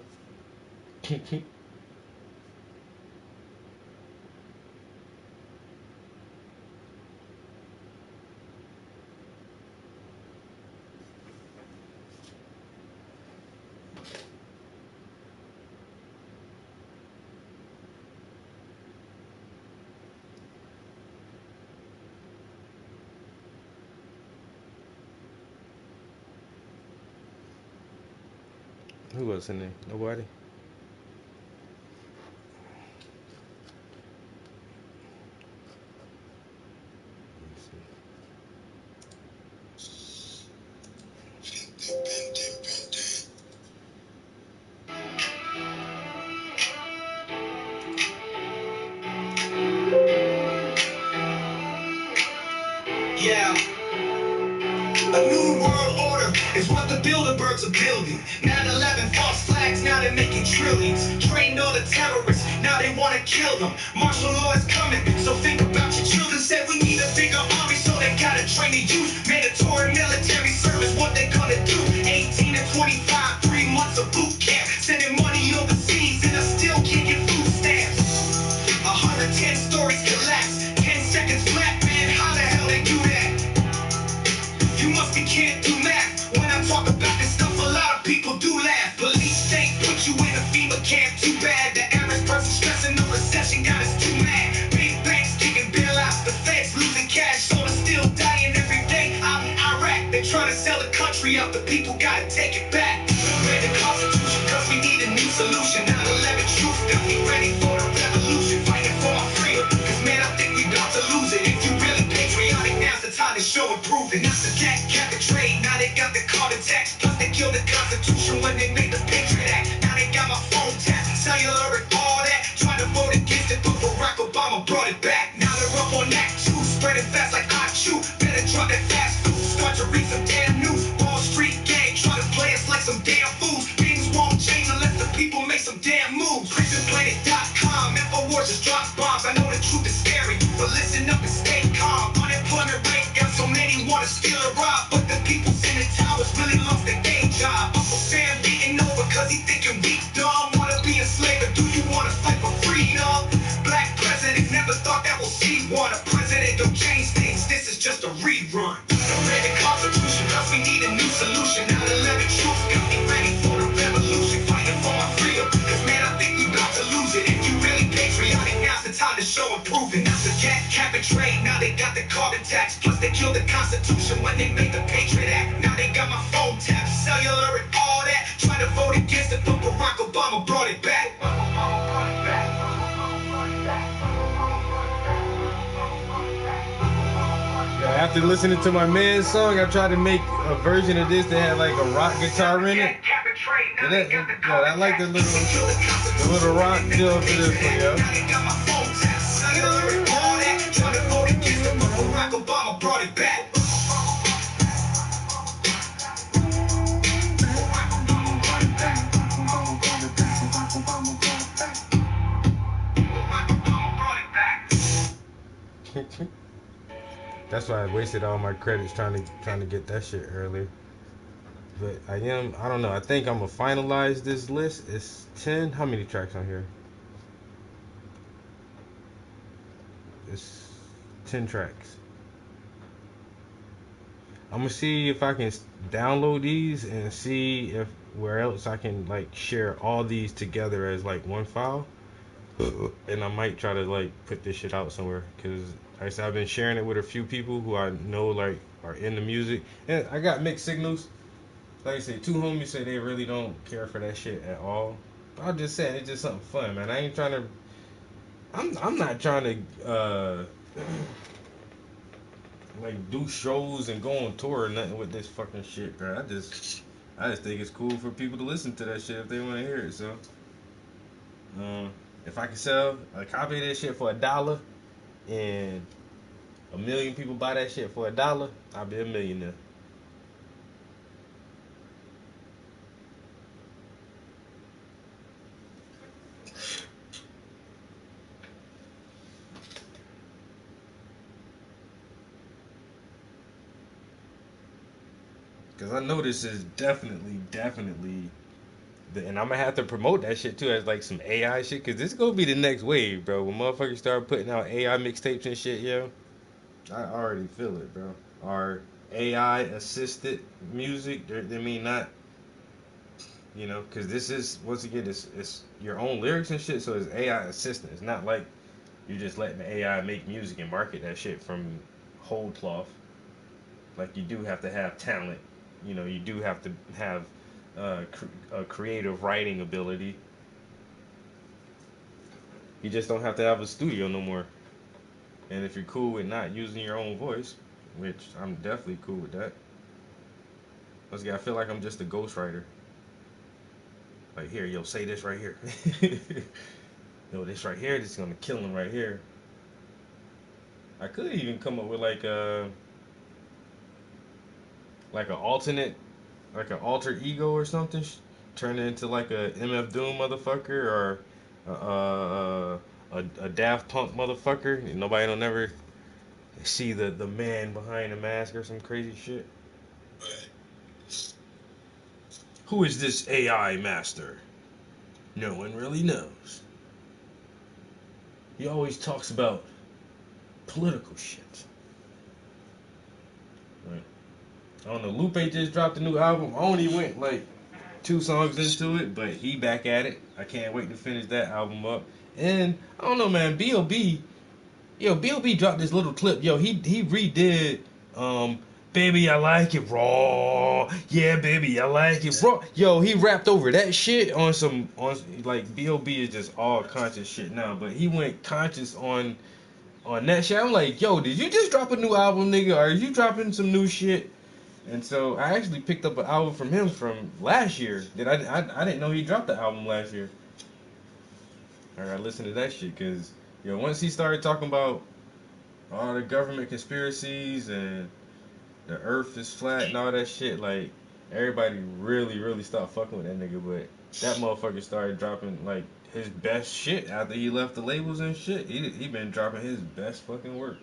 Who else in there? Nobody? Yeah. A new world order is what the Bilderbergs are building. 9/11 false flags, now they're making trillions. Trained all the terrorists, now they want to kill them. Martial law is coming, so think about your children. Said we need a bigger army, so they gotta train the youth. Mandatory military service, what they gonna do? 18 to 25, 3 months of boot camp. Sending money overseas, and I still can't get food stamps. 110 stories collapse, 10 seconds flat, man, how the hell they do that? You must be can't do math. When I talk about this stuff, a lot of people do laugh. Police think put you in a FEMA camp, too bad. The average person stressing the recession got us too mad. Big banks kicking bailouts, the feds losing cash, so they're still dying every day. They're trying to sell the country up, the people gotta take it back. Read the Constitution, cause we need a new solution. 9/11 truth, got me ready for the revolution. Fighting for my freedom, cause man, I think we about to lose it. If you really patriotic, now's the time to show and prove it. Not the debt, cap and trade, now they got the carbon tax. Plus they killed the Constitution when they made the Patriot Act. Now they got my phone tapped, cellular and all that. Trying to vote against it, but Barack Obama brought it back. Now they're up on that too, spreading fast like I chew. Better drop that fast food, start to read some damn news. Wall Street gang, try to play us like some damn fools. Things won't change unless the people make some damn moves. PrisonPlanet.com, InfoWars just drops bombs. I know the truth is scary, but listen up and stay calm. Unemployment rate got so many wanna steal or rob, but the people in the towers really lost their day job. Uncle Sam beating over cause he thinking weak, dumb. Wanna be a slave, or do you wanna fight for freedom? Black president, never thought that we'll see one. A president don't change things, this is just a rerun. Read the Constitution, cause we need a new solution. 9/11 truth, got me ready for the revolution. Fighting for my freedom, cause man, I think we about to lose it. If you really patriotic, now's the time to show and prove it. Not the debt, cap and trade, now they got the carbon tax. Plus they killed the Constitution when they made the Patriot Act. Now they got my phone tapped, cellular and all that. Trying to vote against it, but Barack Obama brought it back. Yeah, after listening to my man's song, I tried to make a version of this that had like a rock guitar in it. And I like the little rock feel for this one, yo. Barack Obama brought it back. That's why I wasted all my credits trying to get that shit earlier. But I don't know. I think I'm gonna finalize this list. It's 10. How many tracks on here? It's 10 tracks. I'm gonna see if I can download these and see if where else I can like share all these together as like one file. And I might try to like put this shit out somewhere, because like I said, I've been sharing it with a few people who I know like are into music, and I got mixed signals. Like I said, 2 homies say they really don't care for that shit at all. But I'm just saying, it's just something fun, man. I ain't trying to. I'm not trying to like do shows and go on tour or nothing with this fucking shit, bro. I just think it's cool for people to listen to that shit if they want to hear it. So, if I can sell a copy of that shit for $1 and 1 million people buy that shit for $1, I'll be a millionaire. Because I know this is definitely and I'm gonna have to promote that shit too as like some AI shit, because this is gonna be the next wave, bro. When motherfuckers start putting out AI mixtapes and shit, yo, I already feel it, bro. Or AI assisted music, they mean not, you know, because this is, once again, it's your own lyrics and shit, so it's AI assistant. It's not like you're just letting the AI make music and market that shit from whole cloth. Like, you do have to have talent, you know, you do have to have a creative writing ability. You just don't have to have a studio no more. And if you're cool with not using your own voice, which I'm definitely cool with that. Once again, I feel like I'm just a ghostwriter. Like, here, yo, say this right here. Yo, this right here, this is gonna kill him right here. I could even come up with like an alternate, like an alter ego or something, turn it into like a MF Doom motherfucker, or a Daft Punk motherfucker. And nobody will never see the man behind the mask or some crazy shit. Who is this AI master? No one really knows. He always talks about political shit. Right. I don't know, Lupe just dropped a new album. I only went like 2 songs into it, but he back at it. I can't wait to finish that album up. And I don't know, man, B.O.B. Yo, B.O.B. dropped this little clip. Yo, he redid Baby, I like it raw. Yeah, baby, I like it raw. Yo, he rapped over that shit on like B.O.B. is just all conscious shit now, but he went conscious on that shit. I'm like, yo, did you just drop a new album, nigga? Or are you dropping some new shit? And so I actually picked up an album from him from last year. I didn't know he dropped the album last year. I gotta listen to that shit because once he started talking about all the government conspiracies and the Earth is flat and all that shit, like everybody really stopped fucking with that nigga. But that motherfucker started dropping like his best shit after he left the labels and shit. He been dropping his best fucking work.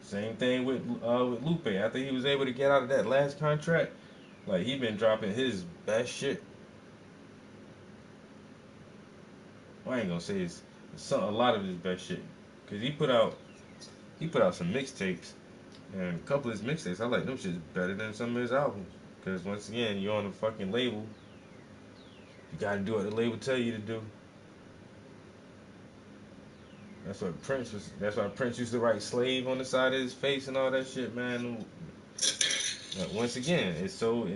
Same thing with Lupe. After he was able to get out of that last contract, like he been dropping his best shit. Well, I ain't gonna say a lot of his best shit, cause he put out some mixtapes, and a couple of his mixtapes I like them shits better than some of his albums. Cause once again, you're on a fucking label. You gotta do what the label tell you to do. That's why Prince used to write "slave" on the side of his face and all that shit, man. Once again, it's so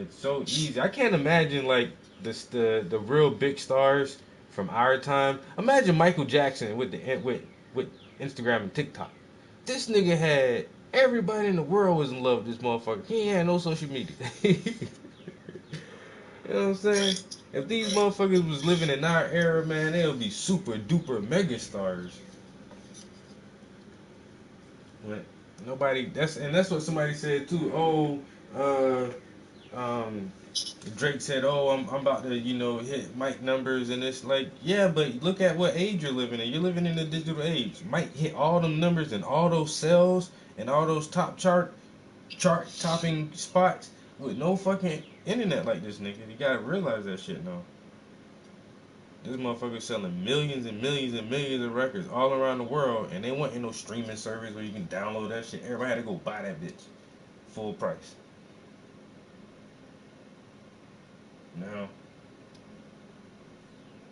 easy. I can't imagine like the real big stars from our time. Imagine Michael Jackson with Instagram and TikTok. This nigga had everybody in the world was in love with this motherfucker. He ain't had no social media. You know what I'm saying? If these motherfuckers was living in our era, man, they would be super duper mega stars. But nobody. That's what somebody said too. Oh, Drake said, "Oh, I'm about to hit Mike numbers and it's like, yeah, but look at what age you're living in. You're living in the digital age. Mike hit all them numbers and all those sales and all those chart topping spots with no fucking internet like this nigga. You gotta realize that shit now. This motherfucker selling millions and millions and millions of records all around the world, and they wasn't no streaming service where you can download that shit. Everybody had to go buy that bitch full price. Now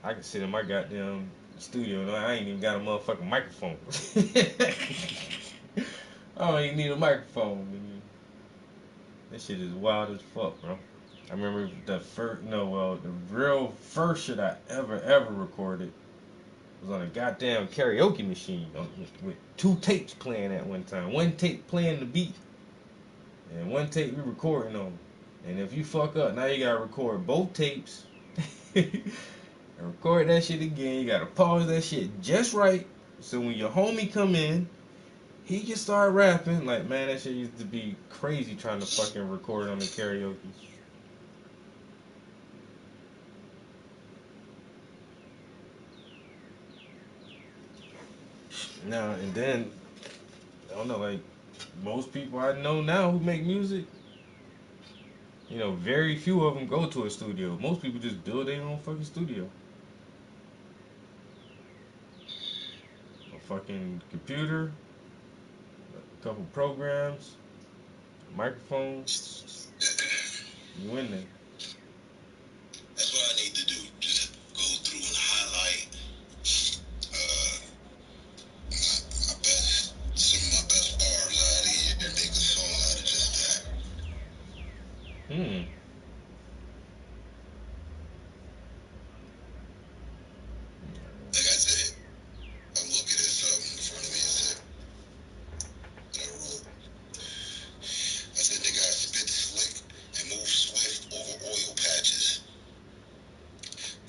I can sit in my goddamn studio. No, I ain't even got a motherfucking microphone. I don't even need a microphone. Nigga. That shit is wild as fuck, bro. I remember the real first shit I ever recorded was on a goddamn karaoke machine with two tapes playing at one time. One tape playing the beat, and one tape we recording on. And if you fuck up, now you gotta record both tapes. And record that shit again. You gotta pause that shit just right, so when your homie come in, he can start rapping. Like, man, that shit used to be crazy trying to fucking record on the karaoke. Now and then, I don't know, like most people I know now who make music, very few of them go to a studio. Most people just build their own fucking studio. A fucking computer, a couple programs, a microphone, you in there. That's what I need to do. Just go through and highlight some of my best bars out of here and make a song out of just that. Like I said, I'm looking at something in front of me and said, I wrote, I said, nigga, I spit slick and move swift over oil patches.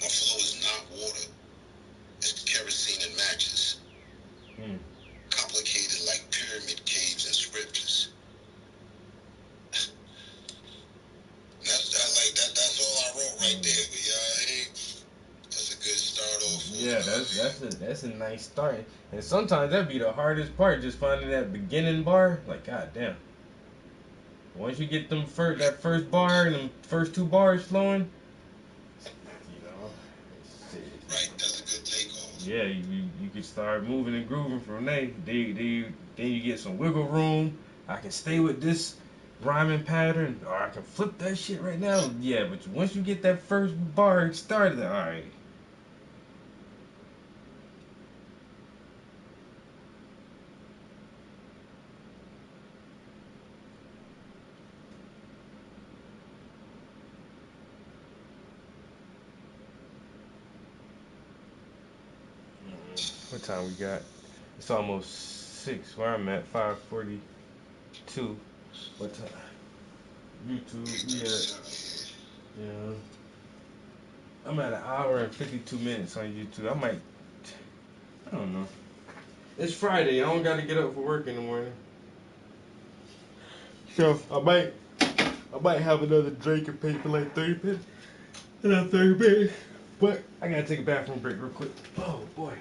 My flow is not water, it's kerosene and matches. Complicated like pyramid caves and scriptures. That's all I wrote right there. But yeah, that's a good start off. Yeah, that's a nice start. And sometimes that'd be the hardest part, just finding that beginning bar. Like, goddamn. Once you get that first bar and them first two bars flowing, Right, that's a good takeoff. yeah, you can start moving and grooving from there. Then you get some wiggle room. I can stay with this rhyming pattern, or I can flip that shit right now. Yeah, but once you get that first bar started, all right. What time we got? It's almost 6 where I'm at, 5:42. What time? YouTube, we at, yeah. I'm at 1 hour and 52 minutes on YouTube. I don't know. It's Friday. I don't got to get up for work in the morning. So I might have another drink and pay for like 30 minutes. Another 30 minutes. But I gotta take a bathroom break real quick. Oh boy.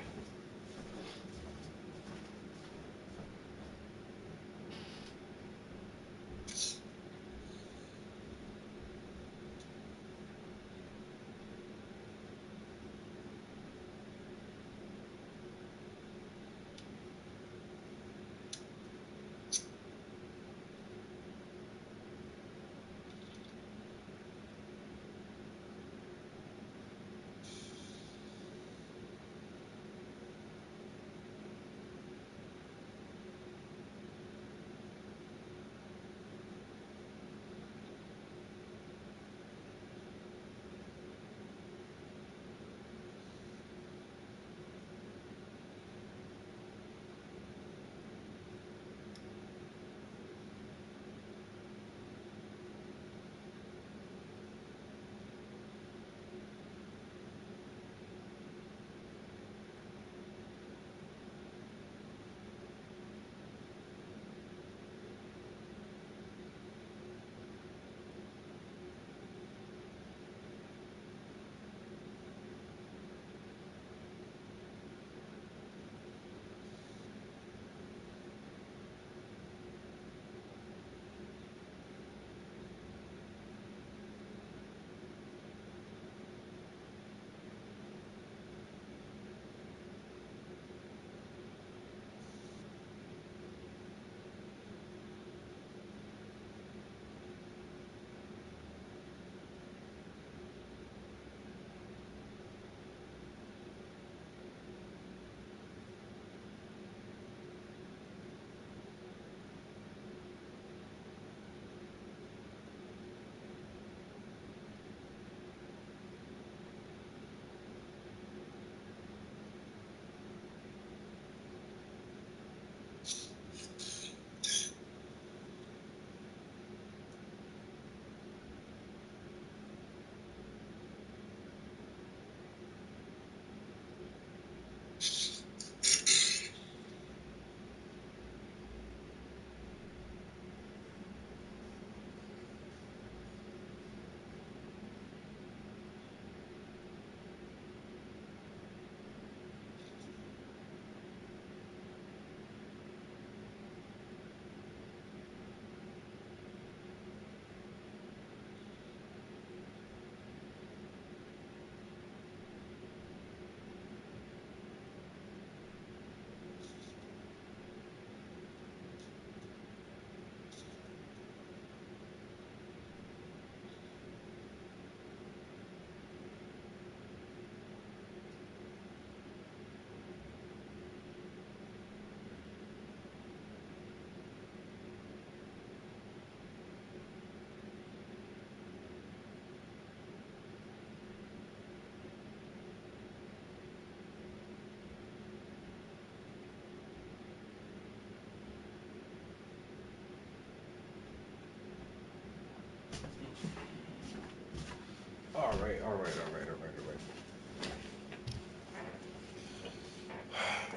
All right.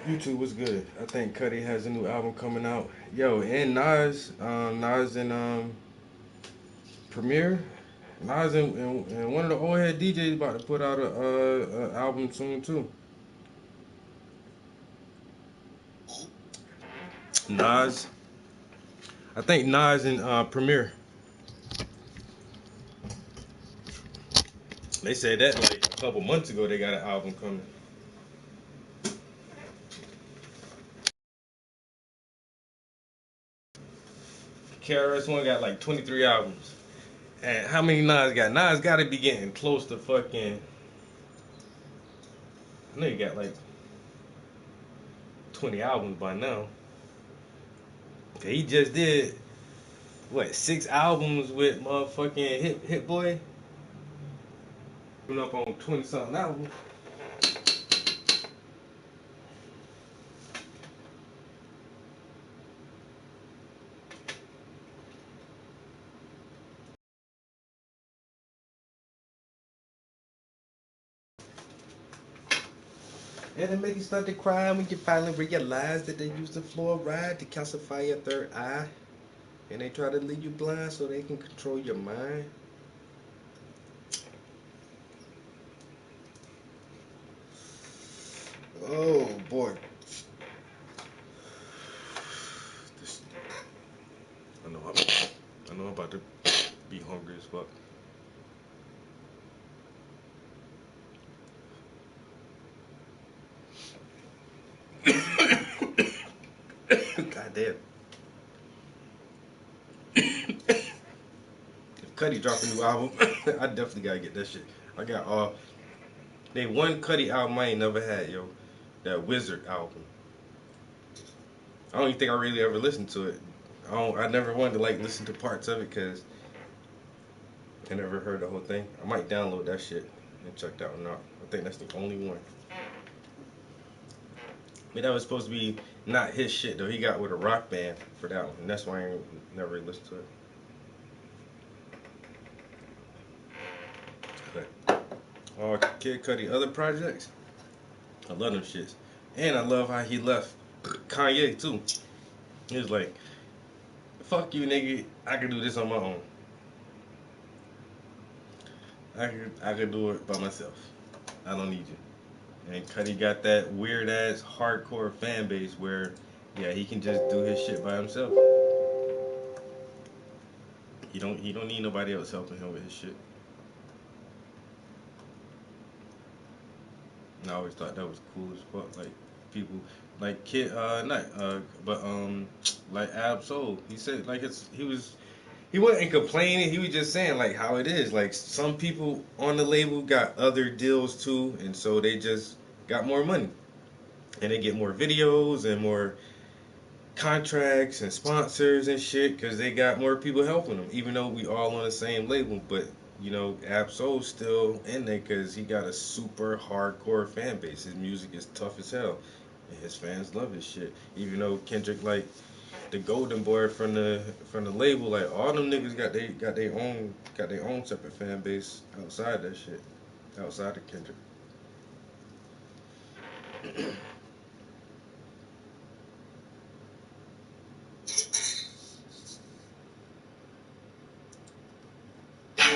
YouTube was good. I think Cudi has a new album coming out. Yo, and Nas and Premier. Nas and one of the old head DJs about to put out a album soon too. Nas, I think Nas and Premier. They said that like a couple months ago. They got an album coming. KRS One got like 23 albums. And how many Nas got? Nas got to be getting close to fucking. I know he got like 20 albums by now. He just did what 6 albums with motherfucking Hit Boy. Coming up on 20 something albums. And it make you start to cry when you finally realize that they use the fluoride to calcify your third eye. And they try to leave you blind so they can control your mind. Oh boy. This, I know I'm about to be hungry as fuck. God damn. If Cudi drop a new album, I definitely gotta get that shit. I got they one Cudi album I ain't never had, yo. That Wizard album. I don't even think I really ever listened to it. I never wanted to like listen to parts of it because I never heard the whole thing. I might download that shit and check that one out. I think that's the only one. But that was supposed to be not his shit though. He got with a rock band for that one, and that's why I ain't never really listened to it. But Kid Cudi other projects, I love them shits, and I love how he left Kanye too. He was like, "Fuck you, nigga. I can do this on my own. I can do it by myself. I don't need you." And Cudi got that weird ass hardcore fan base where, yeah, he can just do his shit by himself. He don't need nobody else helping him with his shit. And I always thought that was cool as fuck. Like people, like Kid, like Ab Soul. He said like he wasn't complaining. He was just saying like how it is. Like some people on the label got other deals too, and so they just got more money, and they get more videos and more contracts and sponsors and shit because they got more people helping them. Even though we all on the same label, but you know, Ab Soul's still in there because he got a super hardcore fan base. His music is tough as hell, and his fans love his shit. Even though Kendrick like the golden boy from the label, like all them niggas got their own separate fan base outside that shit, outside of Kendrick.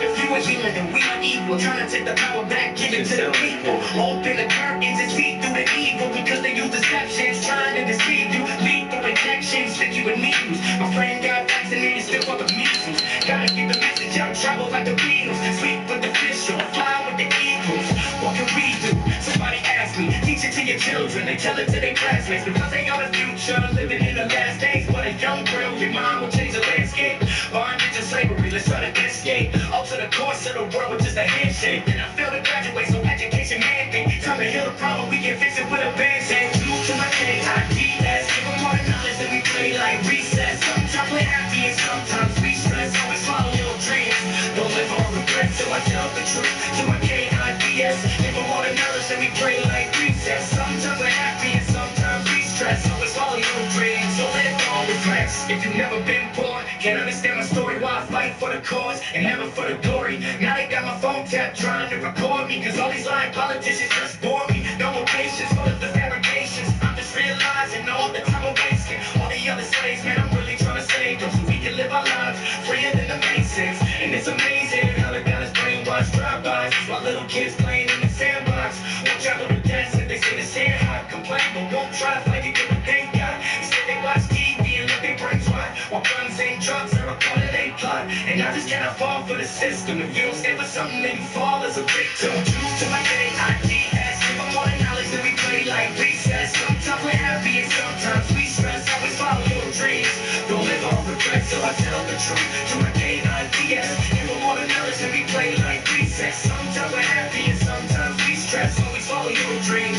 If you a human, then we are equal. Trying to take the power back, give it to the people. Open the curtains and see through the evil because they use deceptions, trying to deceive you. Lethal injections, stick you with needles. My friend got vaccinated, still full of measles. Gotta get the message out, travel like the Beatles. Sleep with the fish, or fly with the eagles. What can we do? Somebody ask me. Teach it to your children, they tell it to their classmates because they are the future, living in the last days. But a young girl, your mind will change the landscape. Bondage and slavery, let's try to escape. To the course of the world with just a handshake. And I failed to graduate, so education mandate. Time to heal the problem, we can fix it with a band-aid. Due to my K-I-D-S, give them more knowledge than we play like recess. Sometimes we're happy and sometimes we stress. Always follow your dreams, don't live on regrets. So I tell the truth to my K-I-D-S, give them more knowledge than we play like recess. Sometimes we're happy and sometimes we stress. Always follow your dreams, so let it all reflects. If you've never been born, can't understand my story, why I fight for the cause and never for the glory. Now they got my phone tapped trying to record me, cause all these lying politicians just bore me. No more patience for the fabrications. I'm just realizing all the time I'm wasting. All the other slaves, man, I'm really trying to save them so we can live our lives freer than the Masons. And it's amazing how they got us brainwashed drive-bys while little kids playing in the sandbox. Won't travel to death if they say the sand hot. Complain but won't try to fight to get what they got. Instead they watch TV and let their brains rot while guns and drugs are a part of their plot. And I just cannot fall for the system. If you don't stand for something, then you fall as a victim. True to my K-I-D-S, give them more knowledge than we play like recess. Sometimes we're happy and sometimes we stress. Always follow your dreams, don't live on regrets. So I tell the truth to my K-I-D-S, give them more knowledge than we play like recess. Sometimes we're happy and sometimes we stress. Always follow your dreams.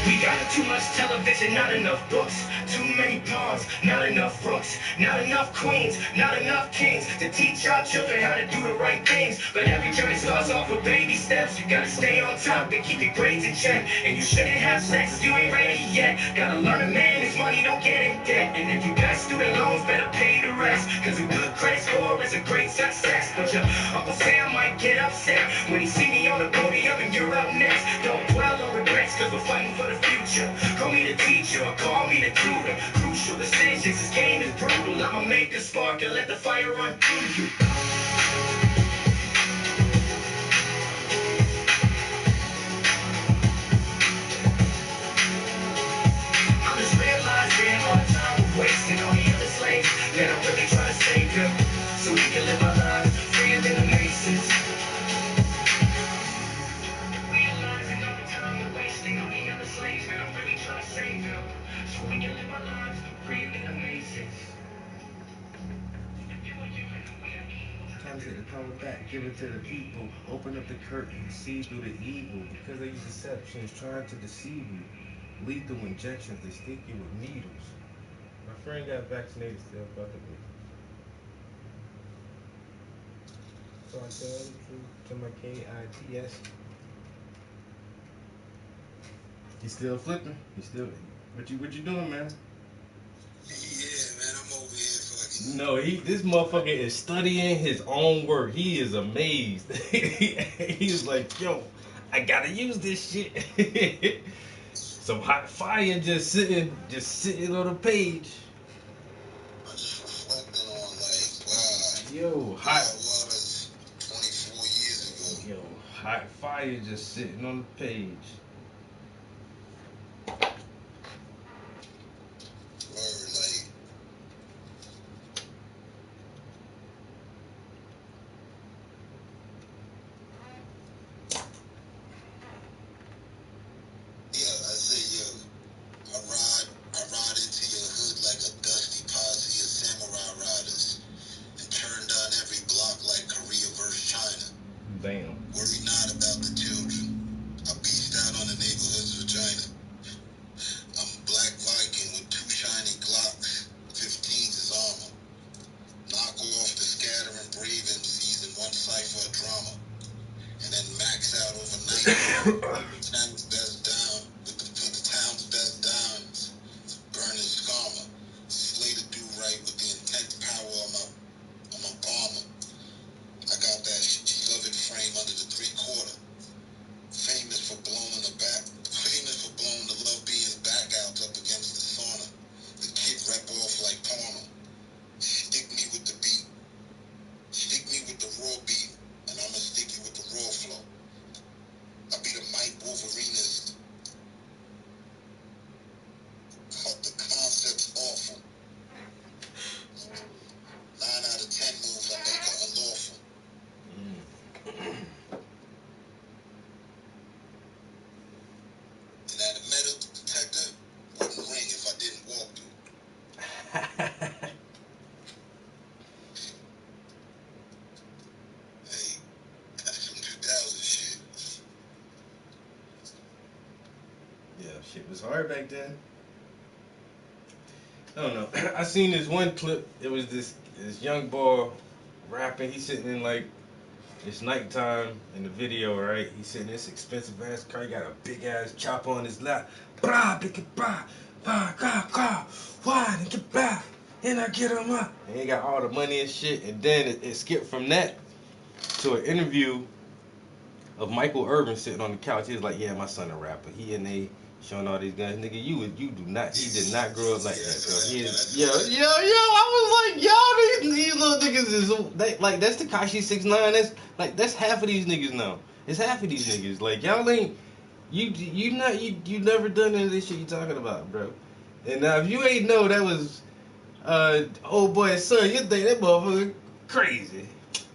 We got too much television, not enough books. Too many pawns, not enough rooks. Not enough queens, not enough kings to teach our children how to do the right things. But every journey starts off with baby steps. You gotta stay on top and keep your grades in check. And you shouldn't have sex if you ain't ready yet. Gotta learn to manage money, don't get in debt. And if you got student loans, better pay the rest. Cause a good credit score is a great success. But your Uncle Sam might get upset when he see me on the podium and you're up next. Don't dwell on regrets, cause we're fighting for the take the spark and let the fire run through you. I'm just realizing all the time we're wasting on the other slaves that I'm really trying to save them so we can live our lives freer than the masons. Realizing all the time we're wasting on the other slaves that I'm really trying to save them so we can live our lives freer than the masons. Time to take the power back, give it to the people. Open up the curtain, see through the evil. Because they use deceptions, trying to deceive you. Lethal injections, they stick you with needles. My friend got vaccinated still, fuck it. So I tell the truth to my KITS. He's still flipping. He's still. What you doing, man? Yeah, man, I'm over here fucking. No, this motherfucker is studying his own work. He is amazed. He's like, yo, I gotta use this shit. Some hot fire just sitting on the page. I'm just reflecting on, like, wow. Yo, I hot. was 24 years ago. Yo, hot fire just sitting on the page. Word, like, yeah, I say, yo, I ride into your hood like a dusty posse of samurai riders and turn down every block like Korea versus China. Damn. Worry not about the children. I beast out on the neighborhood's vagina. I'm a black Viking with 2 shiny Glocks. 15s is armor. Knock off the scattering brave MCs in one cipher of drama. And then max out overnight. Town's best down with the town's best diamonds. Burning Skarma. Slay to do right with the intense power of my bomber. I got that beloved frame under the 3/4. Famous for blowing the love being's back out up against the sauna. The kid rep off like porno. Stick me with the beat. Stick me with the raw beat, and I'ma stick you with the raw flow. I be the Mike Wolverinist. Cut the concept's awful. 9 out of 10 moves I make are unlawful. And that metal detector wouldn't ring if I didn't walk through. Hey, that's some 2000 shit. Yeah, shit was hard back then. I don't know. I seen this one clip. It was this young boy rapping. He's sitting in like it's nighttime in the video, right? He's sitting in this expensive ass car. He got a big ass chopper on his lap. Blah, big blah, blah, car, why and get back, and I get him up. And he got all the money and shit. And then it skipped from that to an interview of Michael Irvin sitting on the couch. He was like, "Yeah, my son a rapper. He and they showing all these guns, nigga. You do not. He did not grow up like that, bro. He is, yo. I was like, yo, these little niggas is that's Tekashi 6ix9ine. That's half of these niggas now. It's half of these niggas. Like y'all ain't you never done any of this shit you talking about, bro. And now if you ain't know that was old boy's son, you think that motherfucker crazy.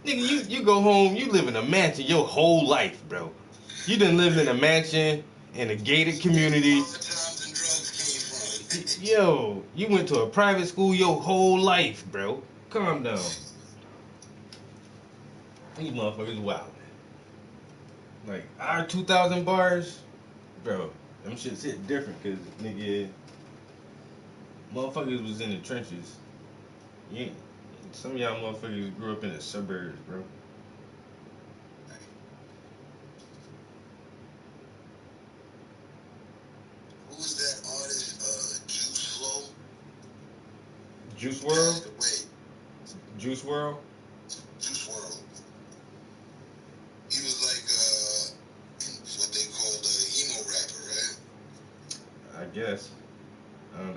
Nigga, you go home, you live in a mansion your whole life, bro. You done lived in a mansion in a gated community. Yo, you went to a private school your whole life, bro. Calm down. These motherfuckers wild. Like, our 2,000 bars, bro, them shit's hit different, cause, nigga, motherfuckers was in the trenches. Yeah, some of y'all motherfuckers grew up in the suburbs, bro. Who was that artist, Juice WRLD? Juice WRLD? Passed away. Juice WRLD? Juice WRLD. He was like, what they called an emo rapper, right? I guess.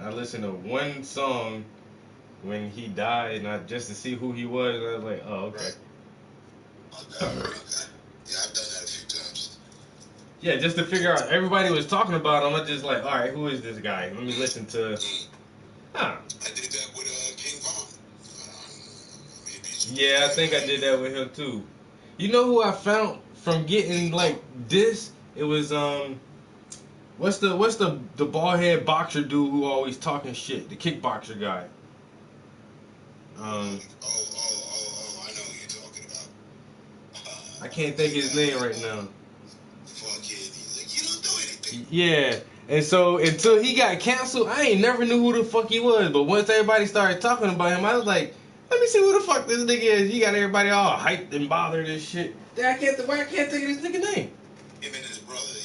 I listened to one song when he died, and just to see who he was, and I was like, oh, okay. Okay. Yeah, I've done that a few times. Yeah, just to figure out. Everybody was talking about him. I'm just like, all right, who is this guy? Let me listen to. Huh. I did that with King Von. Maybe Yeah, I think I did that with him too. You know who I found from getting like this? It was what's the bald head boxer dude who always talking shit? The kickboxer guy. Oh, I know who you're talking about. I can't think his name right now. Fuck it. He's like, you don't do anything. Yeah. And so until he got canceled, I ain't never knew who the fuck he was. But once everybody started talking about him, I was like, let me see who the fuck this nigga is. You got everybody all hyped and bothered and shit. Why I can't think of this nigga name? Him and his brother,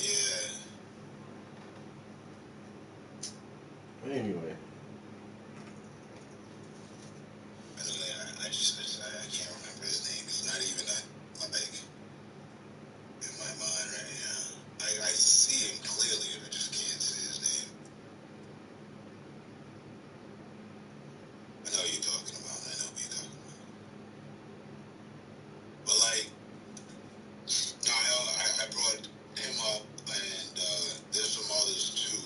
yeah. Anyway. I can't remember his name. It's not even like in my mind right now. I see him clearly, and I just can't say his name. I know who you're talking about. But like, no, I brought him up, and there's some others too.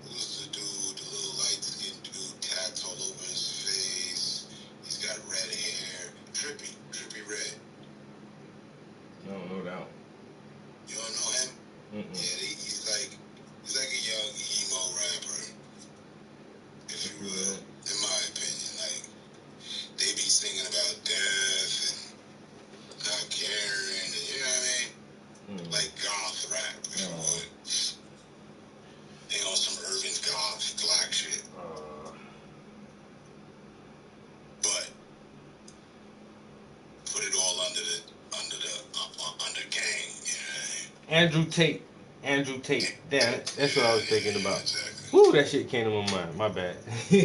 Who's the dude, the little light-skinned dude, tats all over his face. He's got red hair. Trippy Red. I don't know that one. You don't know him? Mm-mm. Yeah, he's like a young emo rapper, if you will. In my opinion, like they be singing about death and not caring, and you know what I mean? Like goth rap, if you would. They on some urban goth black shit. But put it all under gang, you know what I mean? Andrew Tate. Damn it. That's what I was thinking about. Exactly. Woo, that shit came to my mind. My bad. Help me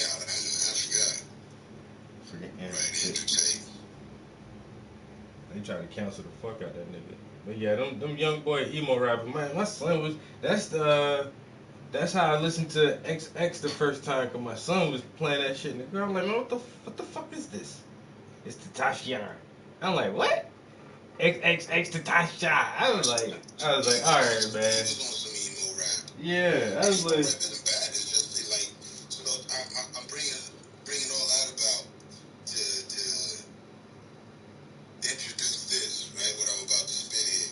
out. I forgot. Forget Right, Andrew Andrew Tate. Tate. They try to cancel the fuck out that nigga. But yeah, them young boy emo rappers, man. My son was that's how I listened to XX the first time, cause my son was playing that shit, and the girl was like, man, what the fuck is this? It's Tatashi. I'm like, what? XXX Tatashi. I was like, all right, He man. was on some emo rap. Yeah, I was Emo like, rap isn't bad. It's just like, so I'm bringing all that about to introduce this, right? What I'm about to spit here.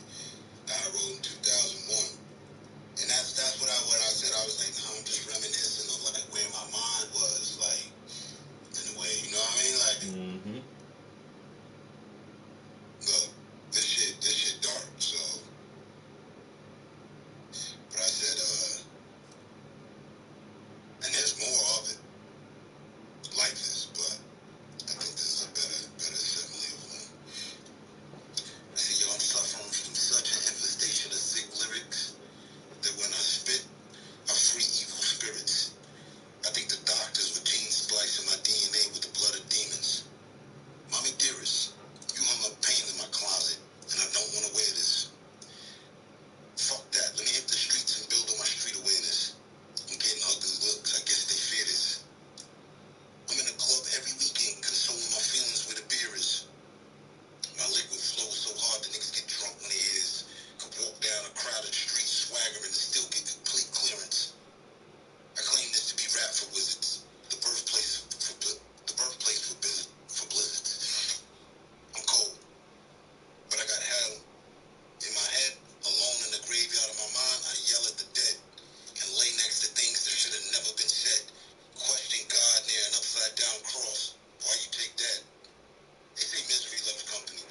That I wrote in 2001. And that's what I said. I was like, no, I'm just reminiscing of like where my mind was, like in a way, you know what I mean? Like, look, this shit dark. So, but I said, and there's more of it like this, but I think this is a better simile of one. I said, yo, I'm suffering from such an infestation of sick lyrics that when I spit, I free evil spirits. I think the doctors were gene splicing my DNA with the blood of demons. Mommy dearest, you hung up pain in my closet, and I don't want to wear this. Fuck that. Let me hit the streets and build on my street awareness. I'm getting ugly looks. I guess they fear this. I'm in a club every weekend, consoling my feelings where the beer is. My liquid flows so hard the niggas get drunk when they is. Could walk down a crowded street swaggering and still get complete clearance. I claim this to be rap for wizards, the birthplace for blizzards. I'm cold, but I got hell in my head, alone in the graveyard of my mind. I yell at the dead and lay next to things that should have never been said. Question God near an upside down cross. Why you take that? They say misery loves company,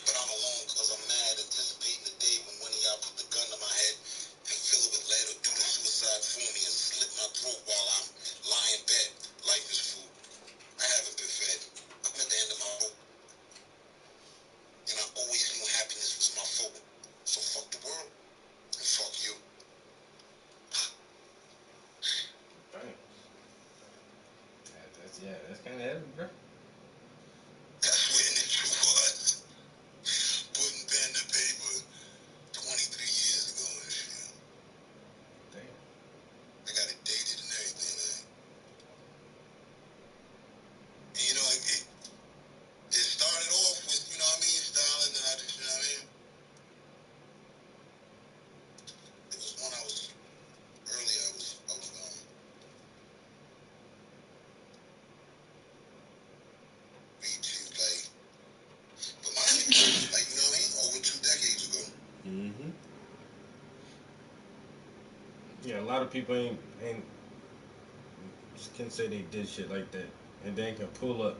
but I'm alone because I'm mad, anticipating the day when one of y'all put the gun to my head and fill it with lead or do the suicide for me and slit my throat while I'm lying in bed. Life is food. I haven't been fed. I'm at the end of my rope, and I always knew happiness was my fault. So fuck the world and fuck you. That's kind of heavy, bro. That's when it was. Putting pen to paper 23 years ago and shit. a lot of people ain't can say they did shit like that, and then can pull up.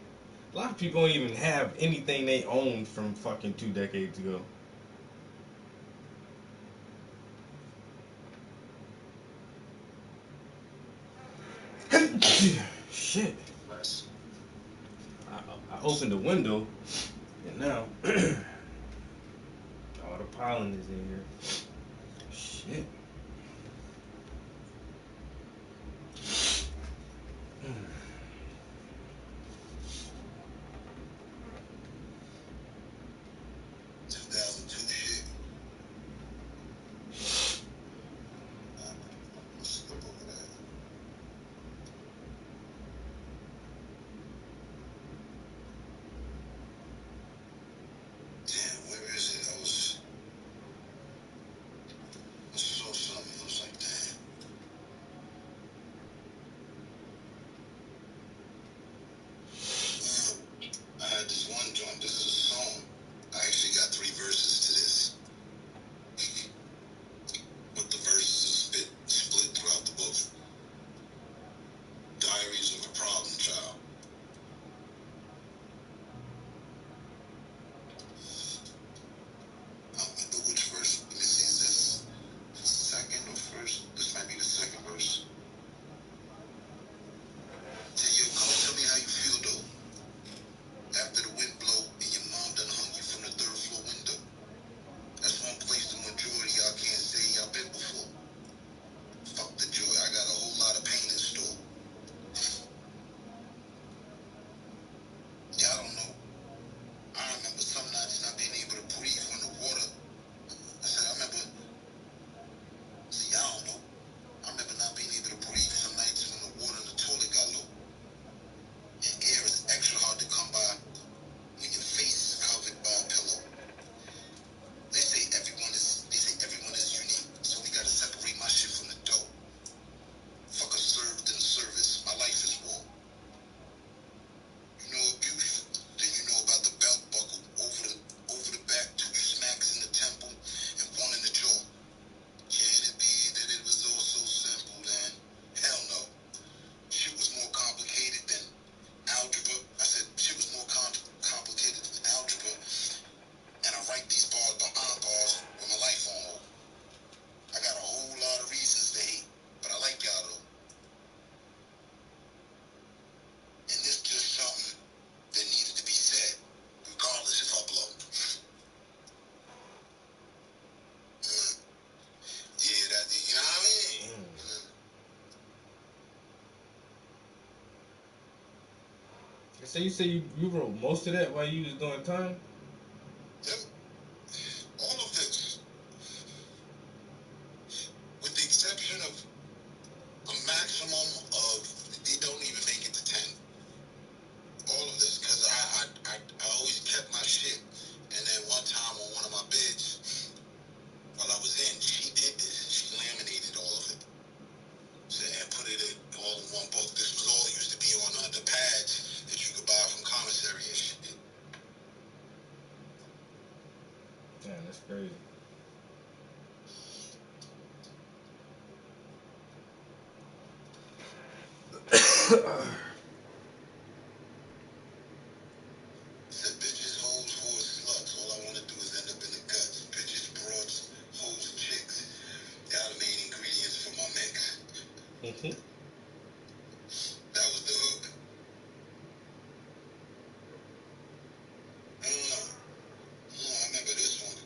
A lot of people don't even have anything they owned from fucking 2 decades ago. Shit. I opened the window, and now all the pollen is in here. Shit. Mm. 2002 shit. Let's skip over that. Damn, where is it? I saw something. I was like, damn. I had this one joint. This is a song. I actually got 3 verses to this. But the verses are split throughout the book. Diaries of a Problem Child. I don't remember which verse. Let me see. Is this second or first? This might be the second verse. Say, yo, come and tell me how you feel though. After the wind blow and your mom done hung you from the 3rd floor window. That's one place the majority y'all can't say y'all been before. Fuck the joy. I got a whole lot of pain in store. Y'all don't know. I remember some nights not being able to breathe when the water. I remember. See, y'all don't know. I remember not being able to breathe some nights when the water in the toilet got low. And air is extra hard to come by when your face is covered by a pillow. They say everyone is unique, so we gotta separate my shit from the dough. Fuck a served in service. My life is war. You know abuse, then you know about the belt buckle over the back, 2 smacks in the temple, and 1 in the jaw. Can it be that it was all so simple then? Hell no. Shit was more complicated than algebra. I said shit was more complicated than algebra, and I write these bars behind bars with my life on hold. I got a whole lot of reasons to hate, but I like y'all though. And this just something that needed to be said, regardless if I blow. Yeah, that, you know what I mean? So you say you wrote most of that while you was doing time? Yep. All of this. With the exception of a maximum of, they don't even make it to 10. All of this, because I always kept my shit. And then one time on one of my bids, while I was in, she did this. She laminated all of it. So, and put it in all in one book. This was all used to be on the pads that you could buy from commissary and shit. Man, that's crazy. Said bitches, hoes, whores, sluts. All I want to do is end up in the guts. Bitches, broads, hoes, chicks. Y'all the main ingredients for my mix. That was the hook. I remember this one.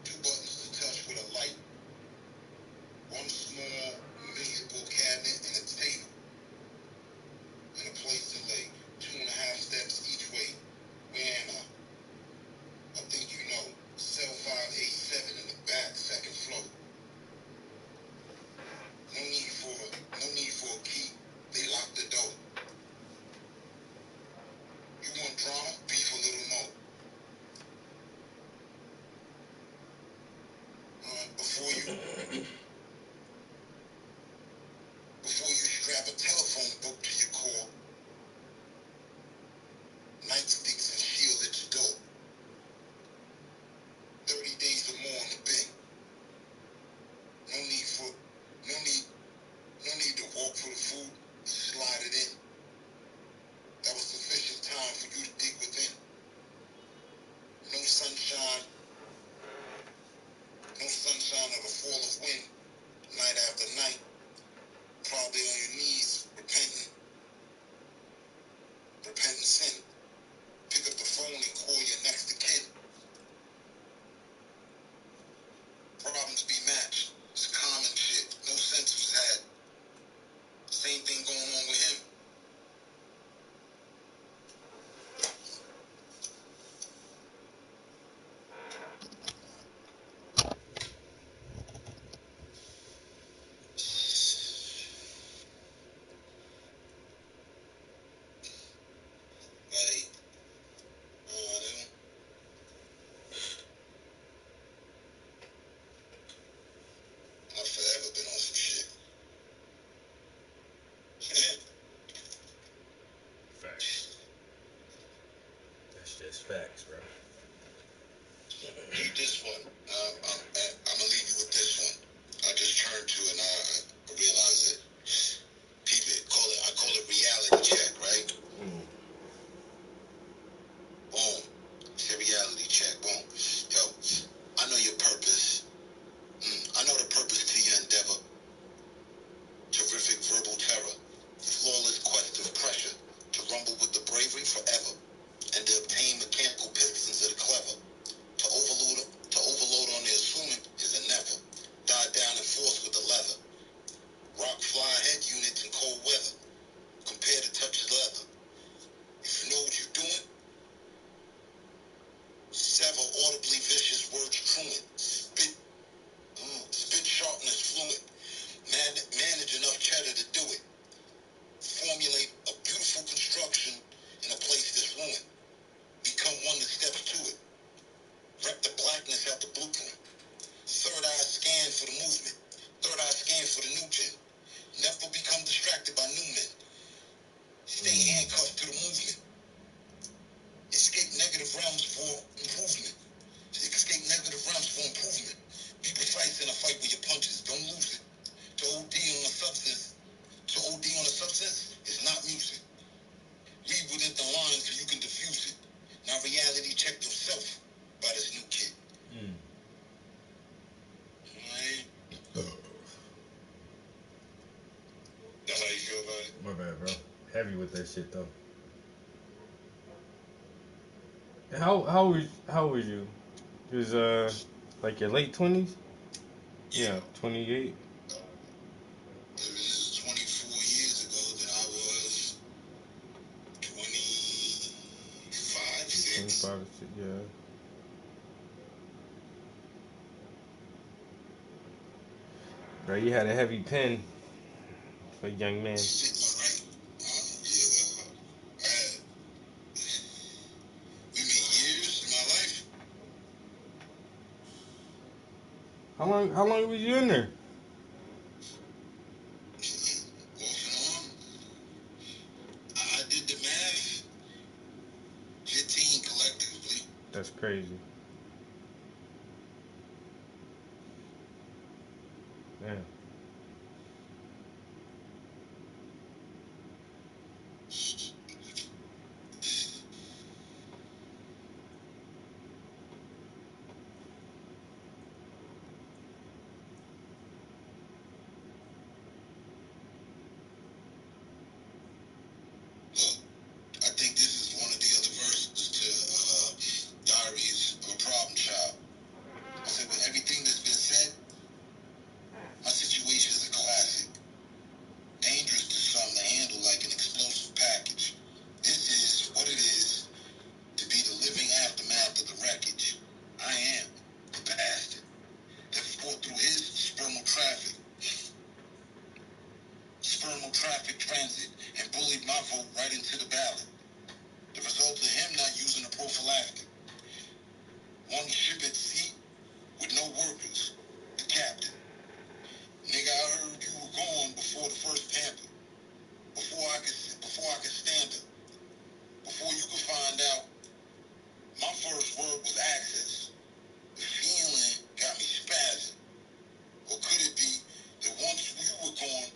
2 buttons to touch with a light. 1 small, miserable cabinet and a table. And a place to lay. 2.5 steps each way. Where am I? I think you know. Cell 587 in the back, 2nd floor. No food and slide it in. That was sufficient time for you to dig within. No sunshine or the fall of wind, night after night, probably on your knees, repenting sin. Pick up the phone and call your next of kin. Problems be matched. It's common shit. No sense was had. Same thing going on with him. Like, I've forever been on some shit. Facts. That's just facts, bro. Read this one. I'm gonna leave you with this one. I just turned to and I realized it. Peep it. I call it reality check, right? Boom. It's a reality check. Boom. Yo, I know your purpose. I know the purpose to your endeavor. Terrific verbal terror. Flawless quest of pressure. To rumble with the bravery forever. And to obtain mechanical pistons of the clever. To overload on the assuming is a never. Die down in force with the leather. Rock fly head units in cold weather. Compare to touch of leather. If you know what you're doing, sever audibly vicious words truant. Spit sharpness fluid. Manage enough cheddar to do it. Formulate a beautiful construction in a place that's ruined. Become one that steps to it. Rep the blackness out the blueprint. Third eye scan for the movement. Third eye scan for the new gen. Never become distracted by new men. Stay handcuffed to the movement. Escape negative realms for improvement. Be precise in a fight with your punches. Don't lose it. To OD on a substance is not music. Read within the lines so you can diffuse it. Now reality check yourself by this new kid. Alright? That's how you feel about it? My bad, bro. Heavy with that shit though. How was you? It was like your late 20s? Yeah, 28. It was 24 years ago that I was 25, 6. 25, yeah. Bro, you had a heavy pen for a young man. Shit, alright. We mean years in my life. How long was you in there? Off and on. I did the math. 15 collectively. That's crazy. Damn. Look, I think this is one of the other verses to Diaries of a Problem Child. I said, with everything that's been said, my situation is a classic. Dangerous to some to handle like an explosive package. This is what it is to be the living aftermath of the wreckage. I am the bastard that fought through his spermal traffic transit and bullied my vote right into the ballot. The result of him not using a prophylactic. One ship at sea with no workers. The captain. Nigga, I heard you were gone before the first Panther. Before I could stand up. Before you could find out, my first word was access. The feeling got me spazzing. Or could it be that once you were gone,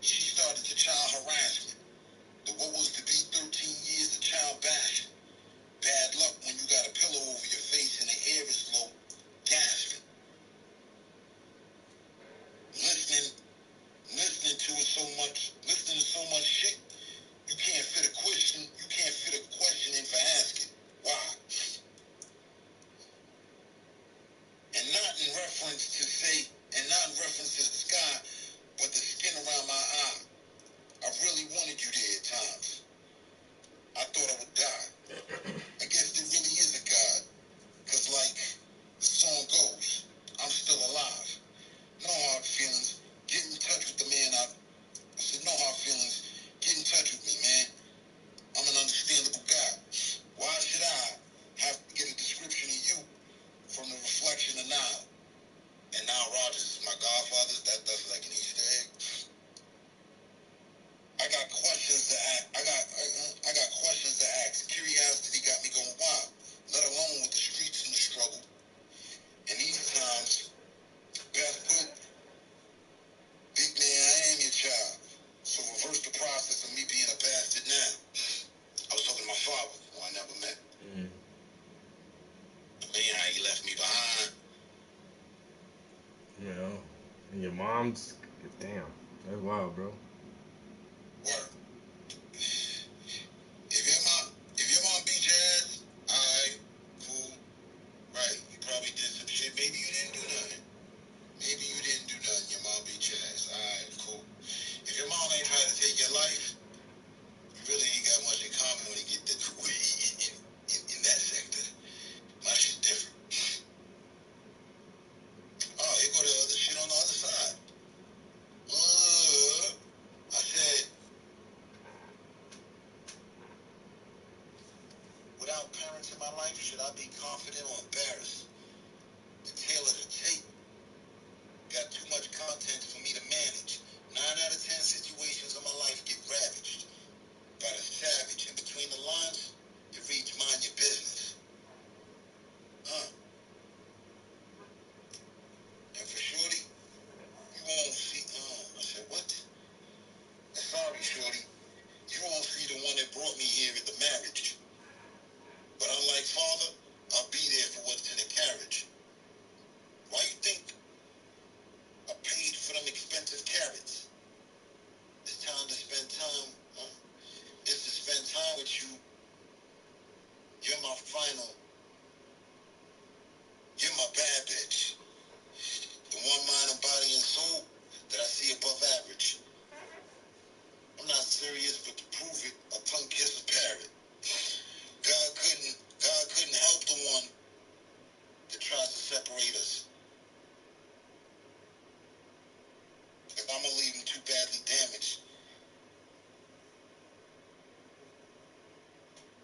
she I'm just, damn, that's wild, bro. Word. If your mom beat your ass, alright, cool. Right. You probably did some shit. Maybe you didn't do nothing. Maybe you didn't do nothing. Your mom beat your ass. Alright, cool. If your mom ain't trying to take your life, you really ain't got much in common when you get in that sector. My shit's different. Oh, here go the other shit on the other side. I said, without parents in my life, should I be confident or embarrassed? The tail of the tape got too much content for me to manage. 9 out of 10 situations of my life get ravaged by the savage. In between the lines, it reads mind your business. And for Shorty, you won't see, I said, what? Sorry, Shorty. You won't see the one that brought me here at the marriage. But unlike father, I'll be there for what's in the carriage. Why you think I paid for them expensive carrots? It's time to spend time, huh? It's to spend time with you. You're my final. You're my bad bitch. The one mind and body and soul that I see above average. I'm not serious, but to prove it, I tongue kiss a parrot. God couldn't help the one that tries to separate us. If I'm gonna leave him too badly damaged,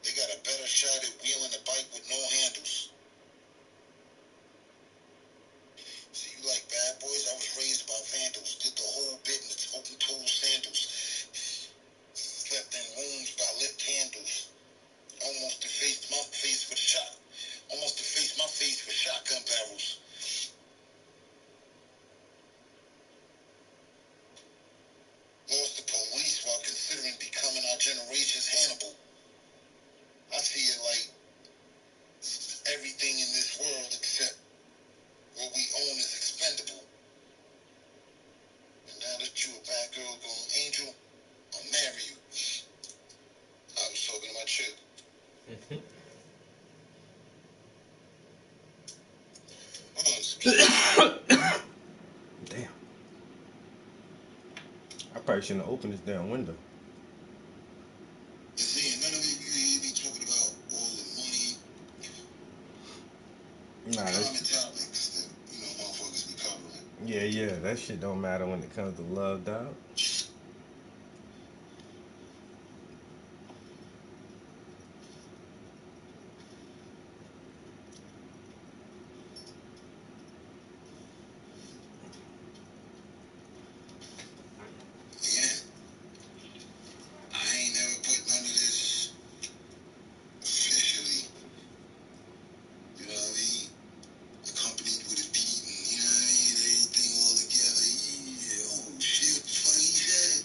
they got a better shot at wheeling a bike with no handles. See, you like bad boys? I was raised by vandals. Did the whole business, open-toed sandals. Slept in rooms by lit candles. Almost defaced my face with shotgun barrels. Lost the police while considering becoming our generation's Hannibal. I see it like everything in this world except what we own is expendable. And now that you a bad girl going angel, I'll marry you. I was talking to my chick. Damn. I probably shouldn't have opened this damn window. See, none of you hear me talking about all the money, Nah, common that's, topics that, motherfuckers be covering. yeah, that shit don't matter when it comes to love, dog. Yeah. I ain't never put none of this officially, you know what I mean? Accompanied with a beat and, you know what I mean? Everything all together. Yeah, oh shit, what the fuck he said?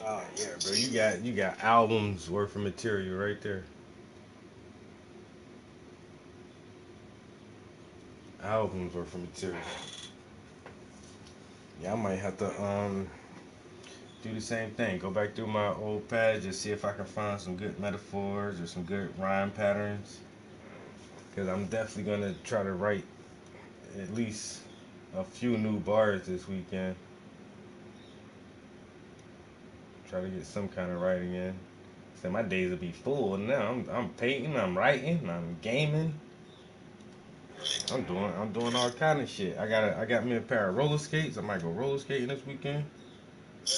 Oh yeah, bro. You got albums worth of material right there. Albums worth of material. Yeah, I might have to do the same thing. Go back through my old pad, just see if I can find some good metaphors or some good rhyme patterns. Cause I'm definitely gonna try to write at least a few new bars this weekend. Try to get some kind of writing in. So my days will be full now. I'm painting, I'm writing, I'm gaming. I'm doing all kind of shit. I got me a pair of roller skates. I might go roller skating this weekend. Look,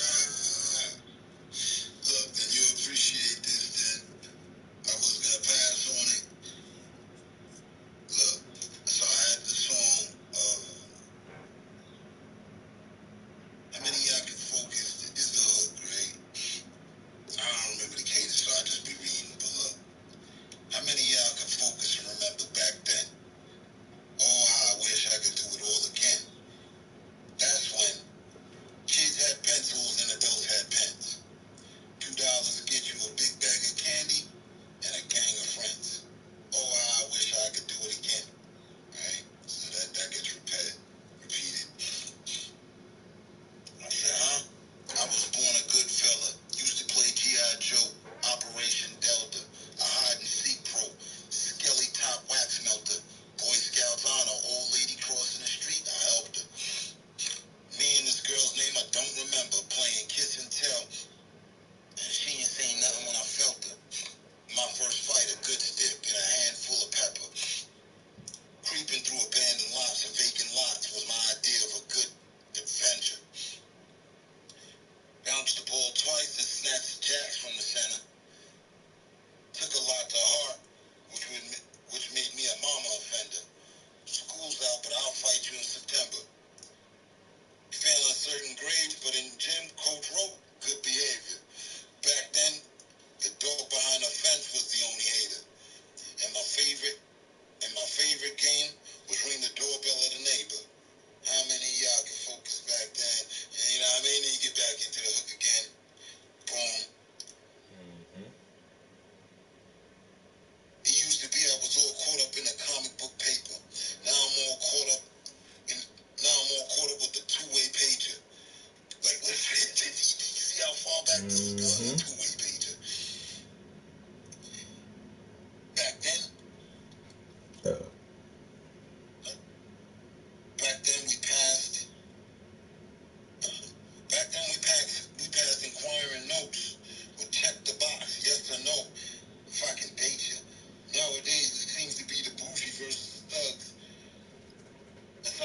and you appreciate this, then. I was gonna pass on it. Look, so I had the song, how many of y'all can focus? Is the hook, right? I don't remember the cadence, so I just be reading, but look. How many of y'all can focus and remember back then? Oh, how I wish I could do it all again. That's when kids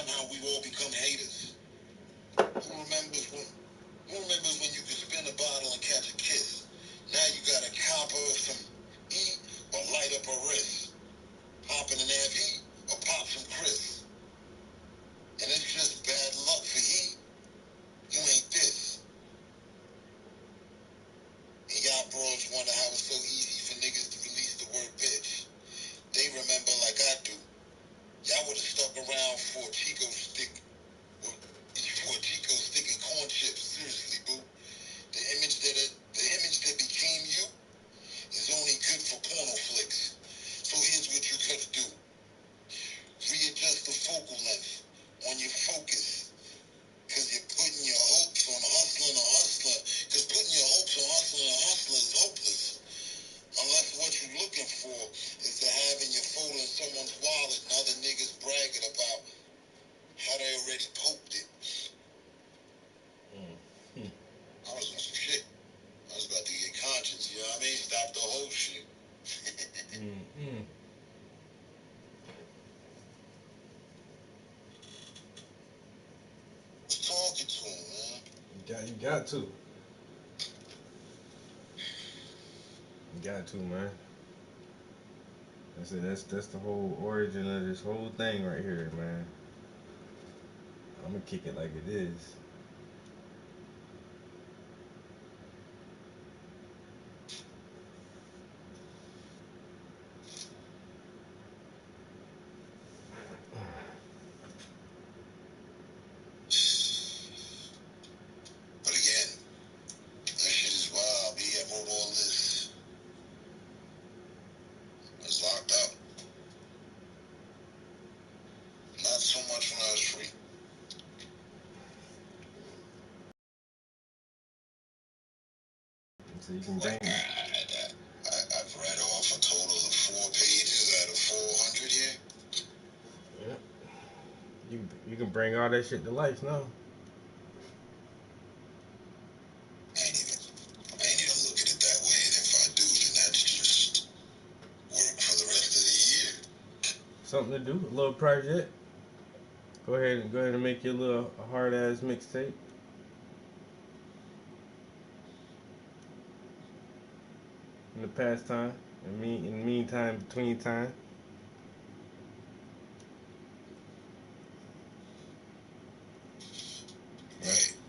somehow we've all become haters. Who remembers when you could spin a bottle and catch a kiss? Now you gotta copper some eat or light up a wrist. Hop in an amp heat or pop some Chris. And it's just bad luck for heat. You ain't this. And y'all bros wonder how it's so easy for niggas to release the word bitch. They remember like I do. Y'all would've stuck around for a Chico stick. For a Chico stick and corn chips. Seriously, boo. The image that became you is only good for porno flicks. So here's what you gotta do. Readjust the focal length on your focus. Cause you're putting your hopes on hustling a hustler. Cause putting your hopes on hustling a hustler is hopeless. Unless what you're looking for is to have in your folder in someone's wallet and other niggas bragging about how they already poked it. I was on some shit. I was about to get conscious, you know what I mean? Stop the whole shit. I was talking to him, man. You got to. You got to, man. That's it. That's the whole origin of this whole thing right here, man. I'm gonna kick it like it is. But again, that shit is wild. B, I wrote all this. I was locked up. Not so much when I was free. So you can bring. I've read off a total of 4 pages out of 400 here. Yeah. You can bring all that shit to life now. I ain't even look at it that way. And if I do, then that's just work for the rest of the year. Something to do, a little project. Go ahead and make your little hard ass mixtape. In the pastime, in the meantime, between time.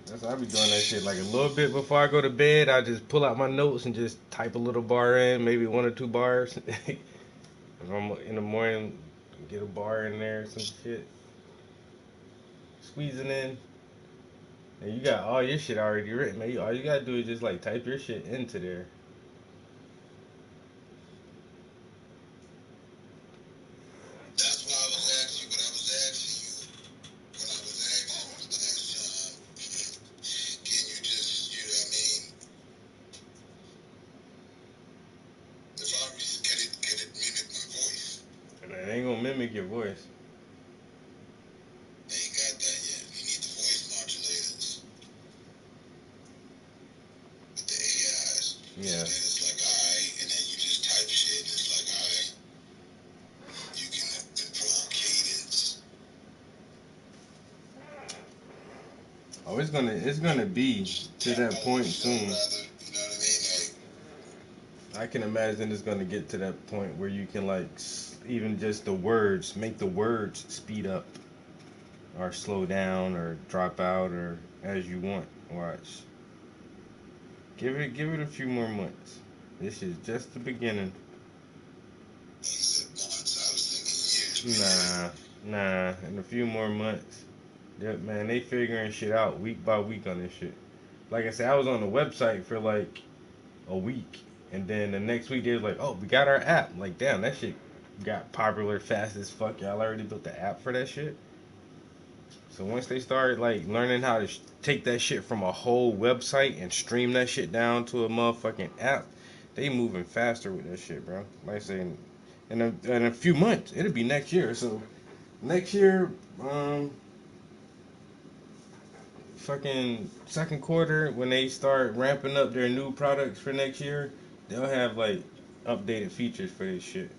That's how I be doing that shit. Like a little bit before I go to bed, I just pull out my notes and just type a little bar in, maybe 1 or 2 bars. If I'm in the morning, get a bar in there, some shit. Squeeze it in. And you got all your shit already written, man. All you gotta do is just like type your shit into there. That's why I was asking you what I was asking you. When I was asking you last time, can you just, you know what I mean? If I could it mimic my voice? And it ain't gonna mimic your voice. They ain't got that yet. You need the voice modulators with the AIs. Yeah. So then it's like, alright, and then you just type shit, and it's like, alright, you can control cadence. Oh, it's gonna be to that point soon. You know what I mean? Like, I can imagine it's gonna get to that point where you can like even just the words, make the words speed up or slow down or drop out or as you want. Watch. Give it a few more months. This is just the beginning. you said months, I was thinking years. Nah. In a few more months. Man, they figuring shit out week by week on this shit. Like I said, I was on the website for like a week, and then the next week they was like, "Oh, we got our app." Like, damn, that shit got popular fast as fuck. Y'all already built the app for that shit. So once they started like learning how to take that shit from a whole website and stream that shit down to a motherfucking app, they moving faster with that shit, bro. Like I say, in a few months, it'll be next year. So next year, fucking second quarter when they start ramping up their new products for next year, they'll have like updated features for this shit.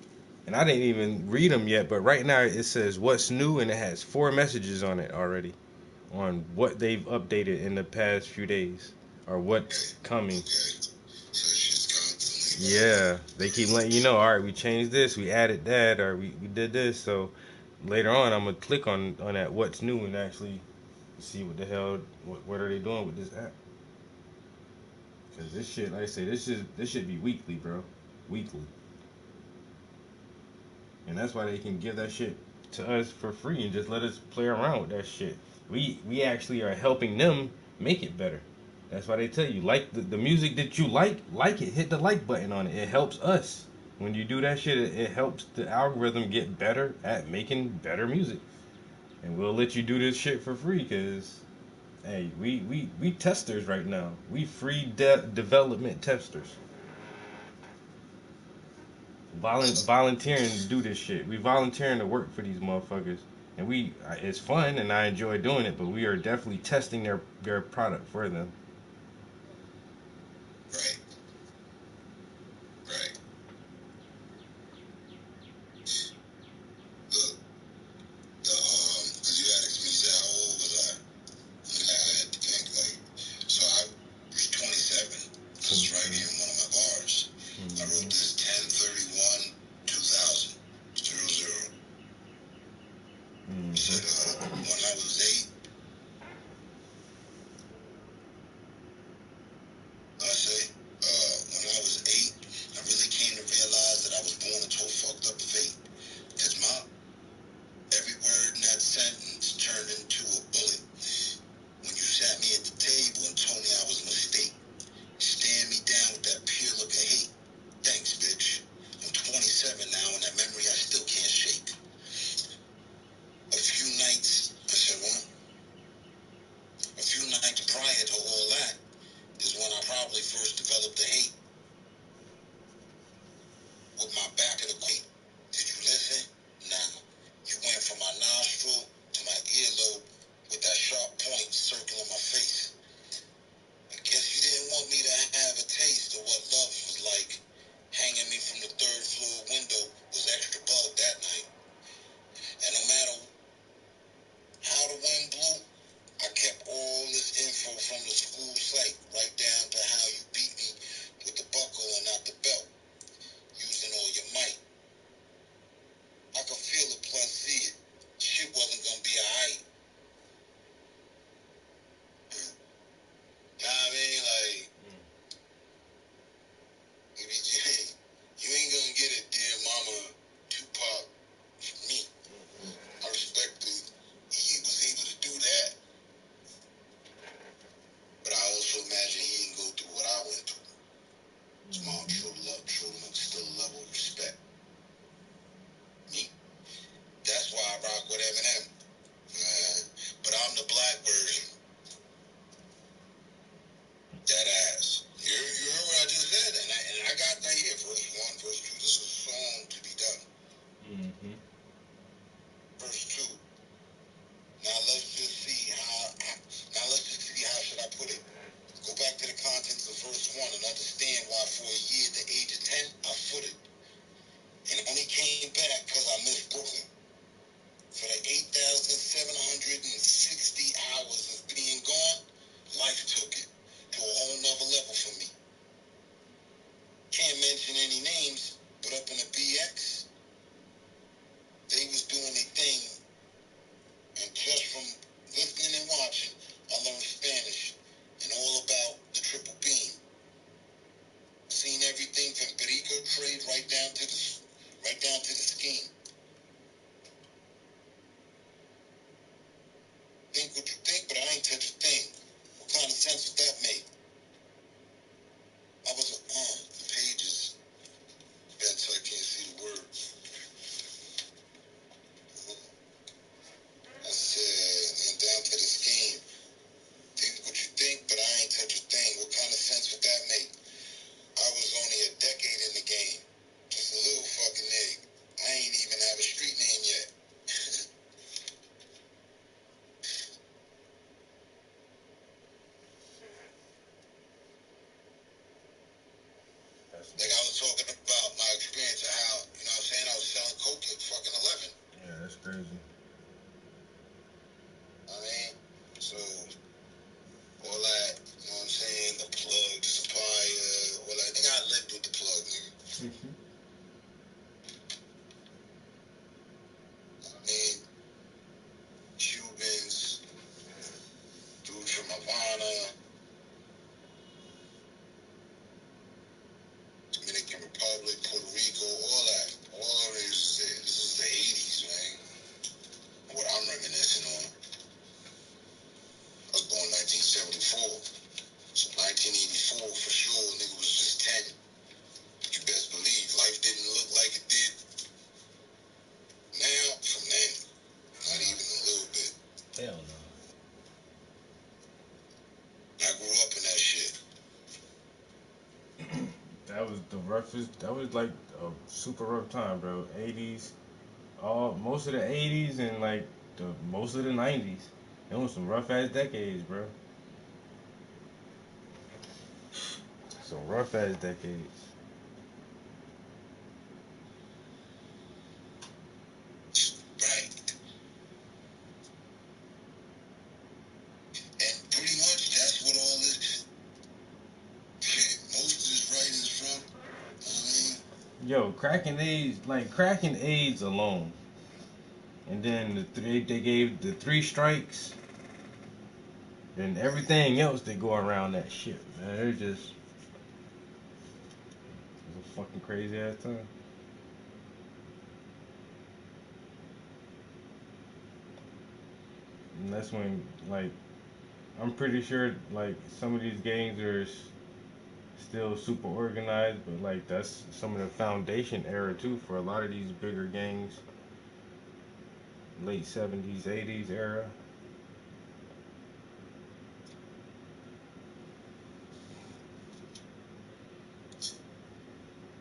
and I didn't even read them yet. But right now it says what's new, and it has 4 messages on it already, on what they've updated in the past few days or what's coming. Yeah, they keep letting you know. All right, we changed this, we added that, or we did this. So later on, I'm gonna click on that what's new and actually see what the hell what are they doing with this app. Cause this shit, like I say, this should be weekly, bro, weekly, and that's why they can give that shit to us for free and just let us play around with that shit. We actually are helping them make it better. That's why they tell you like the music that you like it. Hit the like button on it. It helps us. When you do that shit, it helps the algorithm get better at making better music. And we'll let you do this shit for free, cause hey, we testers right now. We free development testers. Volunteering to do this shit. We volunteering to work for these motherfuckers. And it's fun and I enjoy doing it, but we are definitely testing their product for them. Right. Right. Look, cause you asked me, you said, how old was I? And I had to think, like, so I was 27. This is right here in one of my bars. I wrote this 10/31/2000. 00. Said, when I was 8, I say, when I was 8, I really came to realize that I was born into a fucked up fate. Cause every word in that sentence turned into a bullet. When you sat me at the table and told me I was a mistake, staring me down with that pure look of hate. Thanks, bitch. I'm 27 now, and that memory I still can't shake. A few nights, I said, what? A few nights prior to all that is when I probably first developed the hate. With my back to the quake. Did you listen? Nah. You went from my nostril to my earlobe with that sharp point circling my face. I guess you didn't want me to have a taste of what love was like. Hanging me from the 3rd floor window was extra bug that night. And no matter how the wind blew, I kept all this info from the school site, right down to how you beat me with the buckle and not the belt, using all your might. I could feel it plus see it. Shit wasn't gonna be alright. Know what I mean? Like, you ain't gonna get it, dear mama, Tupac, from me. I respect that he was able to do that, but I also imagine he didn't go through what I went through. His mom showed love, showed him still a level of respect. Me, that's why I rock with Eminem. But I'm the black version. That ass. You heard what I just said? And I got that here. Verse 1, verse 2. This is a song to be done. Mm-hmm. Verse 2. Now let's just see how should I put it? Go back to the contents of verse 1 and understand why for a year at the age of 10, I footed. And only came back because I missed Brooklyn. For the 8,760 hours of being gone, life took it to a whole nother level for me. Can't mention any names, but up in the BX, they was doing their thing. And just from listening and watching, I learned Spanish and all about the triple beam. Seen everything from Perico trade right down to the scheme. Think what you think, but I ain't touch a thing. What kind of sense would that make? I was the pages bent so I can't see the words. I said, and down to the scheme. Think what you think, but I ain't touch a thing. What kind of sense would that make? I was only a decade in the game. Just a little fucking egg. I ain't even have a street name yet. Like I was talking about my experience of how, you know what I'm saying, I was selling 1984. So 1984 for sure, nigga was just 10. But you best believe life didn't look like it did now from then. Not even a little bit. Hell no. I grew up in that shit. That was the roughest. That was like a super rough time, bro. 80s, most of the 80s and like most of the 90s. It was some rough ass decades, bro. Some rough ass decades. Right. And pretty much that's what all this most of this writing is from. I mean, Yo, cracking AIDS alone, and then they gave the 3 strikes, and everything else that go around that shit, man. It's a fucking crazy ass time. And that's when, like, I'm pretty sure, like, some of these gangs are still super organized, but like that's some of the foundation era too for a lot of these bigger gangs. Late 70s, 80s era.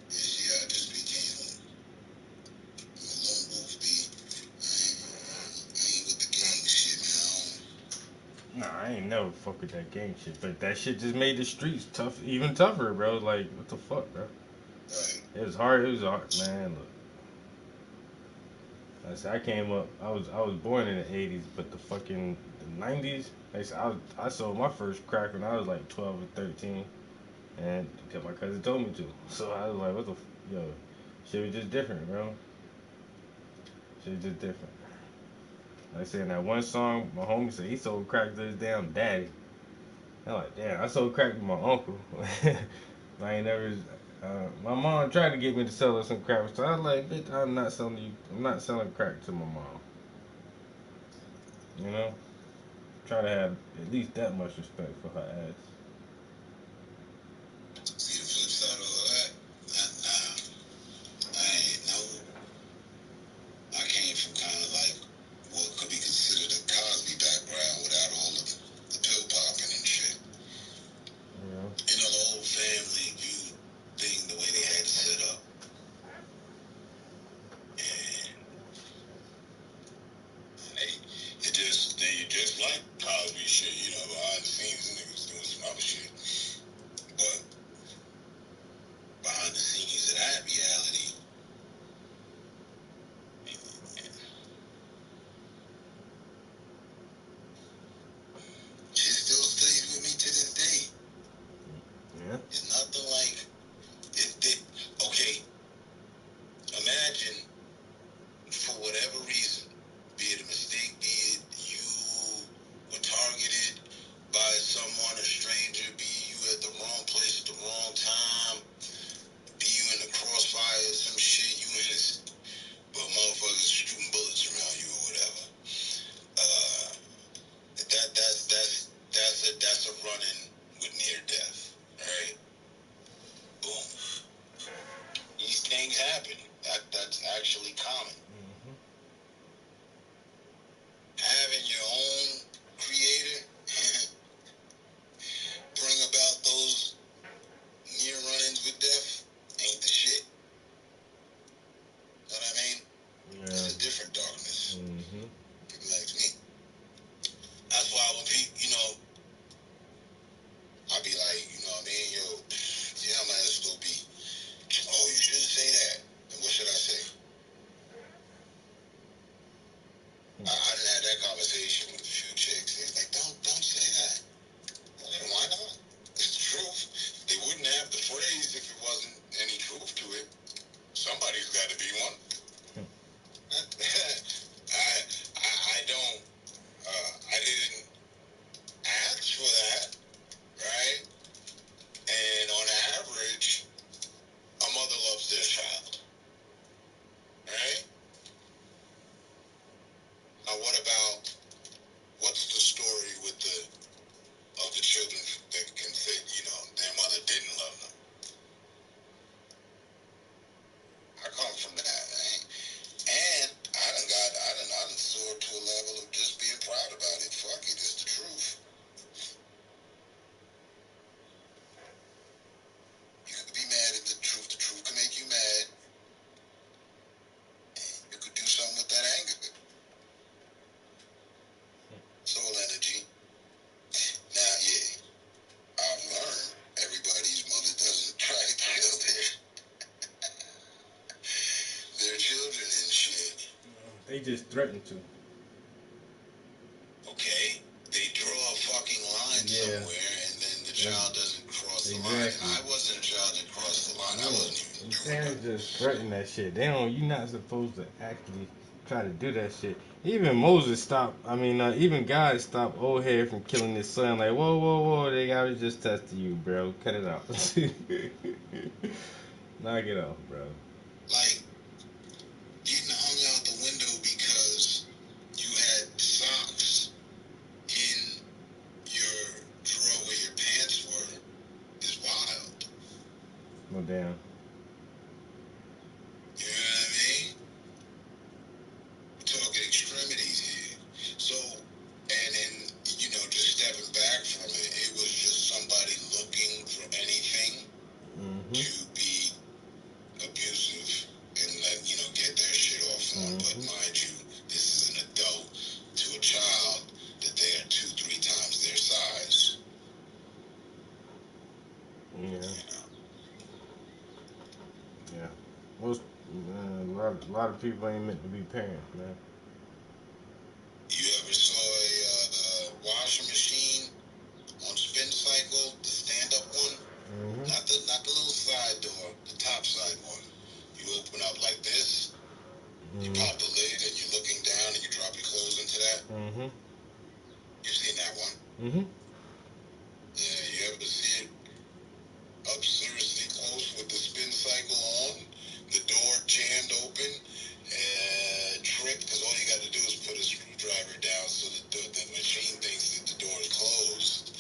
see, I just became a lone wolf, B. I ain't with the gang shit, man. Nah, I ain't never fuck with that gang shit, but that shit just made the streets tough, even tougher, bro. Like, what the fuck, bro? Right. It was hard, man. Look, I came up, I was born in the 80s, but the 90s, I sold my first crack when I was like 12 or 13, and because my cousin told me to. So I was like, yo, shit was just different, bro. Shit was just different. Like I said, in that one song, my homie said he sold crack to his damn daddy. I'm like, damn, I sold crack to my uncle. I ain't never. My mom tried to get me to sell her some crack, so I was like, bitch, I'm not selling crack to my mom. You know, try to have at least that much respect for her ass. See the flip side of all that? I ain't no. I came from kind of like what could be considered a Cosby background without all the pill popping and shit. You know, You know, the whole family viewed things the way they had it set up. And they just like Cosby shit, you know, behind the scenes, niggas doing some They just threatened to. Okay, they draw a fucking line Yeah. somewhere, and then the child doesn't cross the line. Exactly. And I wasn't a child that crossed the line. I wasn't even The doing parents that. just threaten that shit. They don't. You're not supposed to actually try to do that shit. Even Moses stopped. I mean, even God stopped old head from killing his son. Like, whoa, whoa, whoa! They gotta just testing you, bro. Cut it out. Knock it off, bro. Like, getting hung out the window because you had socks in your drawer where your pants were is wild. No damn. You know what I mean? We're talking extremities here. So, and then, you know, just stepping back from it, it was just somebody looking for anything to be abusive and let, you know, get their shit off on. But mind you, this is an adult to a child that they are 2-3 times their size. Yeah. You know? Yeah. Most a lot of people ain't meant to be parents, man. You ever saw a washing machine on spin cycle, the stand-up one? Not the little side door, the top side one. You open up like this, you pop the lid, and you're looking down, and you drop your clothes into that. You've seen that one? Yeah, you ever see it up seriously close with the spin cycle on, the door jammed open, tripped, because all you got to do is put a screwdriver down so that the machine thinks that the door is closed.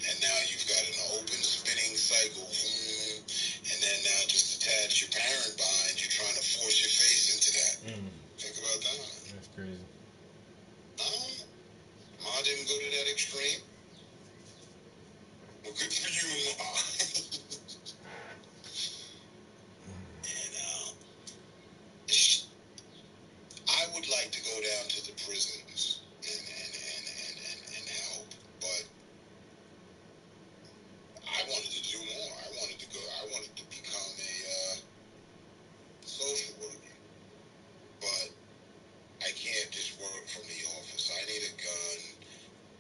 And now you've got an open spinning cycle, and then now just attach your parent behind you trying to force your face into that. Think about that. That's crazy. No, Ma didn't go to that extreme. Well, good for you, Ma. I would like to go down to the prisons and help, but I wanted to do more. I wanted to become a social worker, but I can't just work from the office. I need a gun.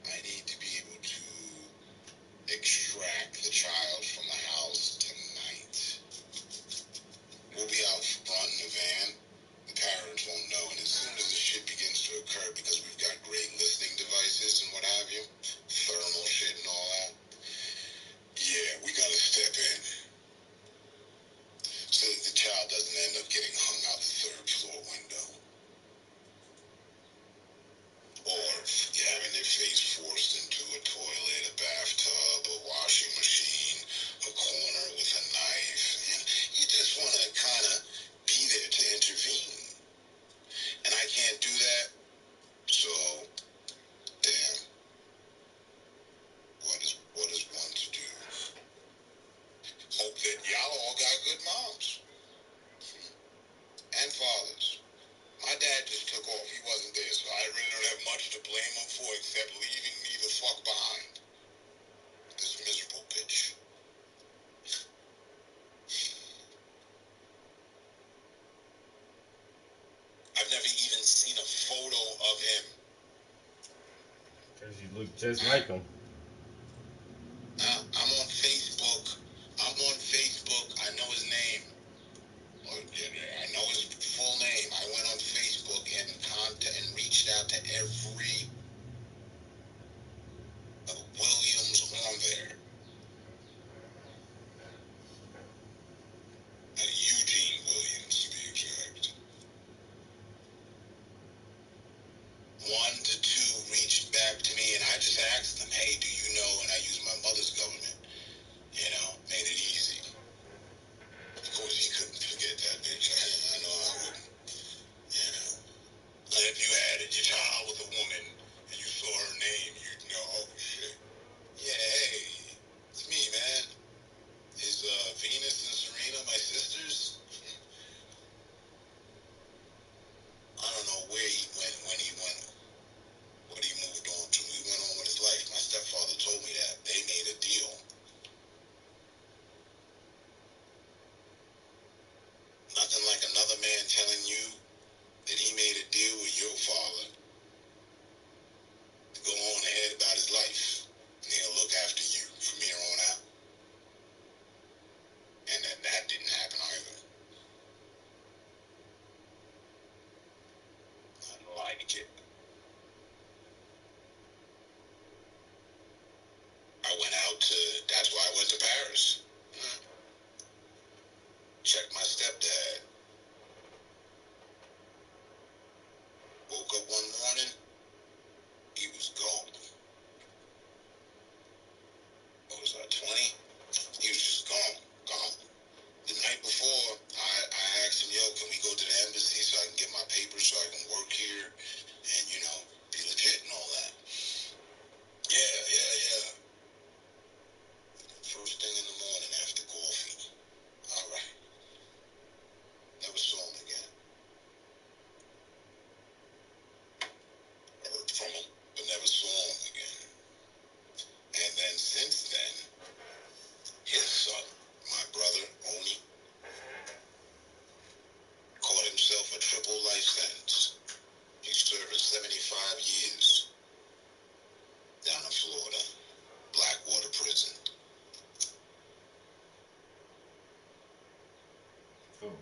I need to be able to extract the child from the house tonight. We'll be out front in the van. The parents won't know, and as soon as the shit begins to occur, because we've got great listening devices and what have you, thermal shit and all that, yeah, we gotta step in. So that the child doesn't end up getting hung out the third floor window. Or having their face forced into a toilet, a bathtub, a washing machine, a corner with a knife. And you just want to kind of be there to intervene. And I can't do that. So, damn. What is one to do? Hope that y'all all got good moms. And fathers. My dad just took off. He wasn't there, so I really don't have much to blame him for except leaving me the fuck behind. This miserable bitch. I've never even seen a photo of him. Because you look just like him. I'm on Facebook. I know his name. I know his full name. I went on Facebook and reached out to every Williams on there. Eugene Williams, to be exact. 1 to 2 reached back to me, and I just asked them, hey,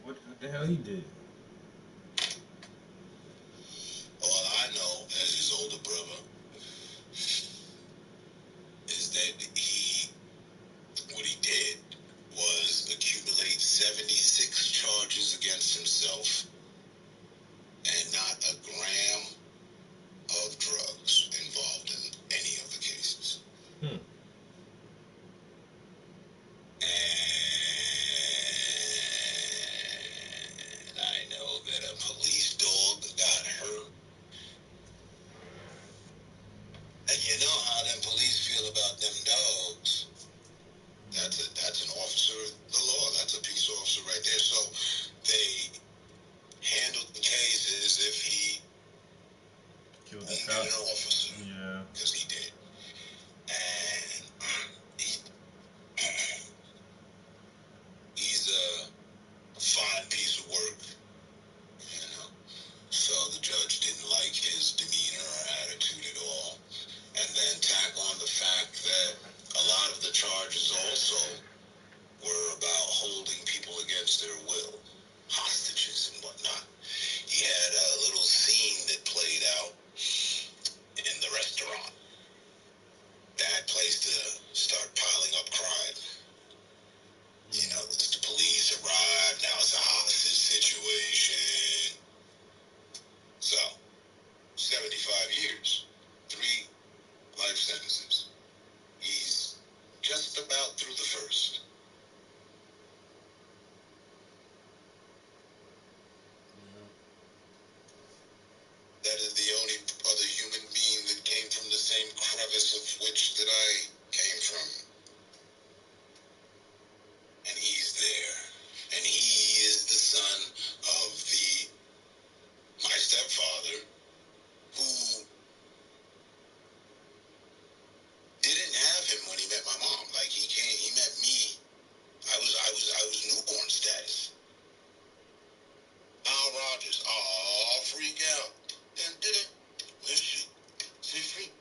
What the hell he did? All I know, as his older brother, is that what he did was accumulate 76 charges against himself and not a gram of drugs involved in any of the cases. Hmm. And I know that a police dog got hurt. And you know how them police feel about them dogs. That's an officer of the law. That's a peace officer right there. So they handled the case as if he Killed the wounded cop. an officer, Yeah. because he did. And he's a fine piece of work, you know. So the judge didn't like his demeanor or attitude at all. And then tack on the fact that a lot of the charges also were about holding people against their will, hostages and whatnot. He had a little scene that played out in the restaurant. Bad place to start piling up crime. You know, the police arrived, now it's a hostage situation. So, 75 years, 3 life sentences. He's just about through the first. That is the only other human being that came from the same crevice of which that I came from. And he's there. And he is the son of my stepfather, who didn't have him when he met my mom. Like he met me. I was newborn status. Al Rogers, freak out. Then did it. Listen, see free.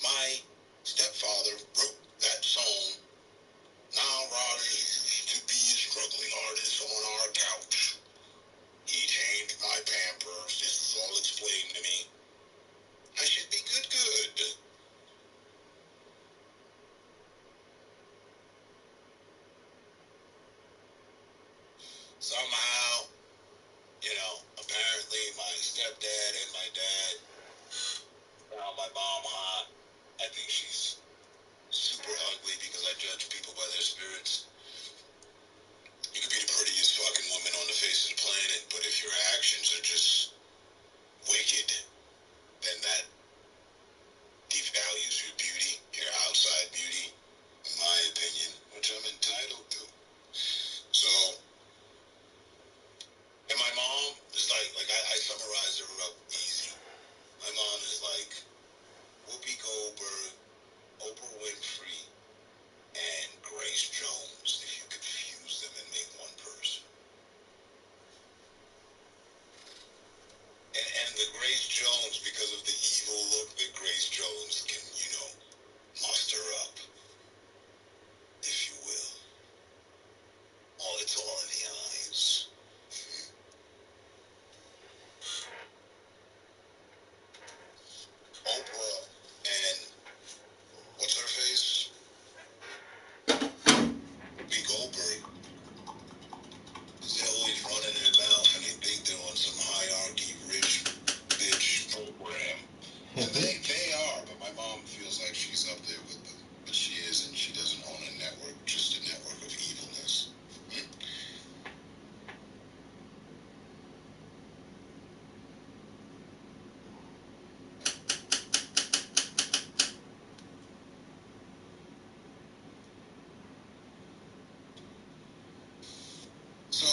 My stepfather wrote that song. Nile Rodgers used to be a struggling artist on our couch. He changed my Pampers. This was all explained to me. I should be good. Somehow, apparently my stepdad and my dad found my mom hot. I think she's super ugly because I judge people by their spirits. You could be the prettiest fucking woman on the face of the planet, but if your actions are just wicked, then that devalues your beauty, your outside beauty, in my opinion, which I'm entitled to. So, and my mom is like I summarize her up easy. My mom is like Whoopi Goldberg, Oprah Winfrey, and Grace Jones, if you could fuse them and make one person. And the Grace Jones, because of the evil look that Grace Jones can, muster up, if you will. Oh, it's all in the eyes. Oprah and what's her face? Whoopi Goldberg. They're always running their mouth and they think they're on some hierarchy, rich bitch program. And they are, but my mom feels like she's up there with them. But she isn't. She doesn't own a network, just a network of evilness. So,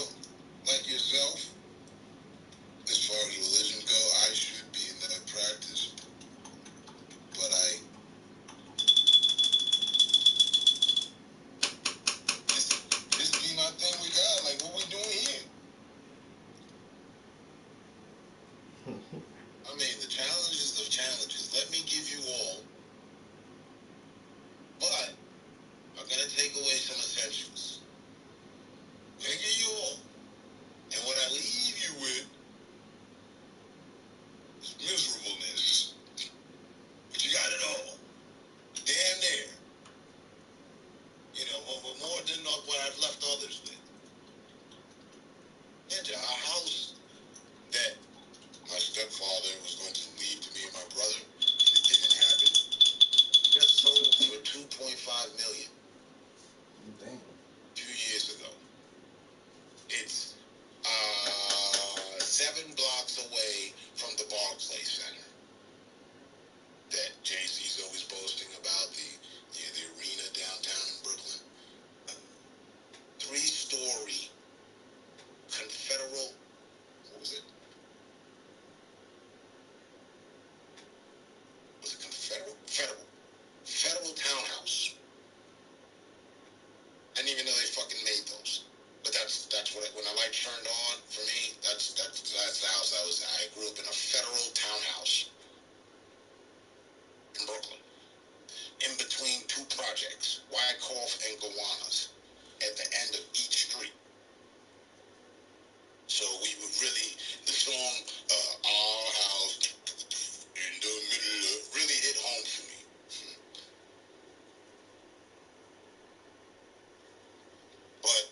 like yourself, as far as religion go, I should be in that practice. But this be my thing with God. Like, what we doing here? I mean, the challenges of challenges. Let me give you all. But I'm going to take away some essentials. I give you all. million Damn. 2 years ago. It's 7 blocks away from the Barclays Center that Jay-Z's always boasting about, the arena downtown in Brooklyn. 3-story Confederal, what was it? Was it Confederal? Federal townhouse. I didn't even know they fucking made those. But that's what when the light turned on for me. That's the house I was in. I grew up in a federal townhouse in Brooklyn, in between 2 projects, Wyckoff and Gowanus, at the end of each street. So we would really, the song "Our House in the Middle" really hit home for me. But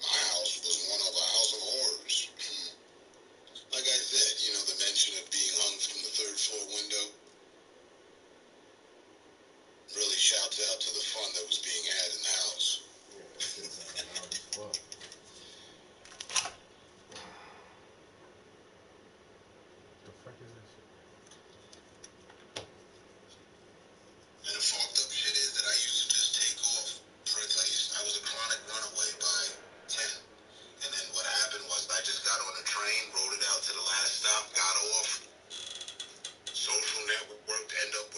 my house was one of a house of horrors. Like I said, the mention of being hung from the 3rd floor window really shouts out to the fun that was being had in the house. Yeah, that shit sound loud as fuck. The fuck is this shit? And the fucked up shit is that I used to just take off. For instance, I was a chronic runaway by 10. And then what happened was I just got on a train, rode it out to the last stop, got off. Social network, ended up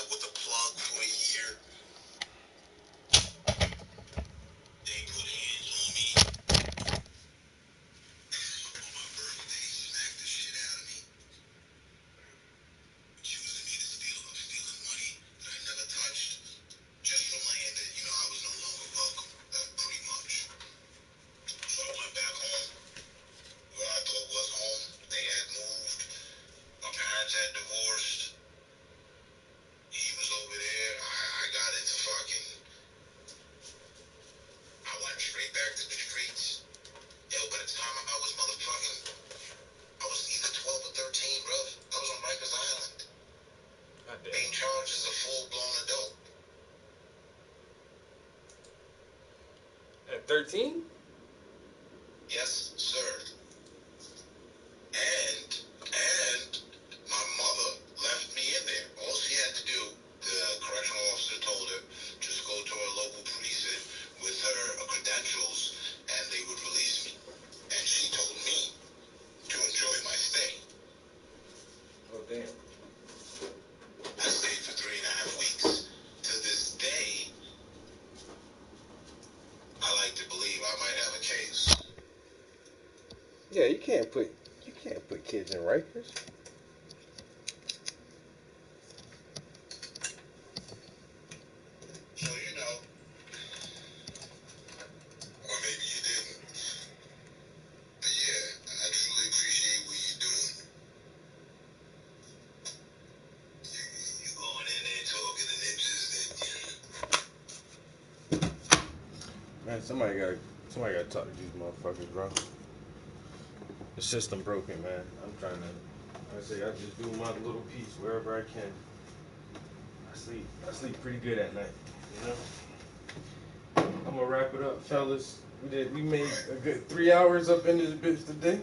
with a plug for a year. They put hands on me. On my birthday, smacked the shit out of me. Accusing me of stealing money that I never touched. Just for land that, I was no longer welcome. Pretty much. So I went back home, where I thought was home. They had moved. My parents had divorced. He was over there. I got into fucking. I went straight back to the streets. Yo, by the time I was I was either 12 or 13, bro. I was on Rikers Island. Being charged as a full-blown adult. At 13? Yes, sir. And my mother left me in there. All she had to do, the correctional officer told her, just go to her local precinct with her credentials, and they would release me. And she told me to enjoy my stay. Oh, damn. I stayed for 3.5 weeks. To this day, I like to believe I might have a case. Yeah, you can't put kids in Rikers. So, or maybe you didn't. But yeah, I truly appreciate what you're doing. You going in there talking and it just, Man, somebody gotta talk to these motherfuckers, bro. The system broken, man. I'm trying to. I just do my little piece wherever I can. I sleep pretty good at night, I'm gonna wrap it up, fellas. We made a good 3 hours up in this bitch today.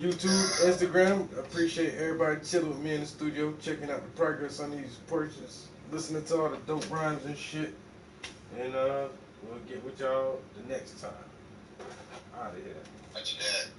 YouTube, Instagram. I appreciate everybody chilling with me in the studio, checking out the progress on these portions, listening to all the dope rhymes and shit. And we'll get with y'all the next time. Out of here. What you did?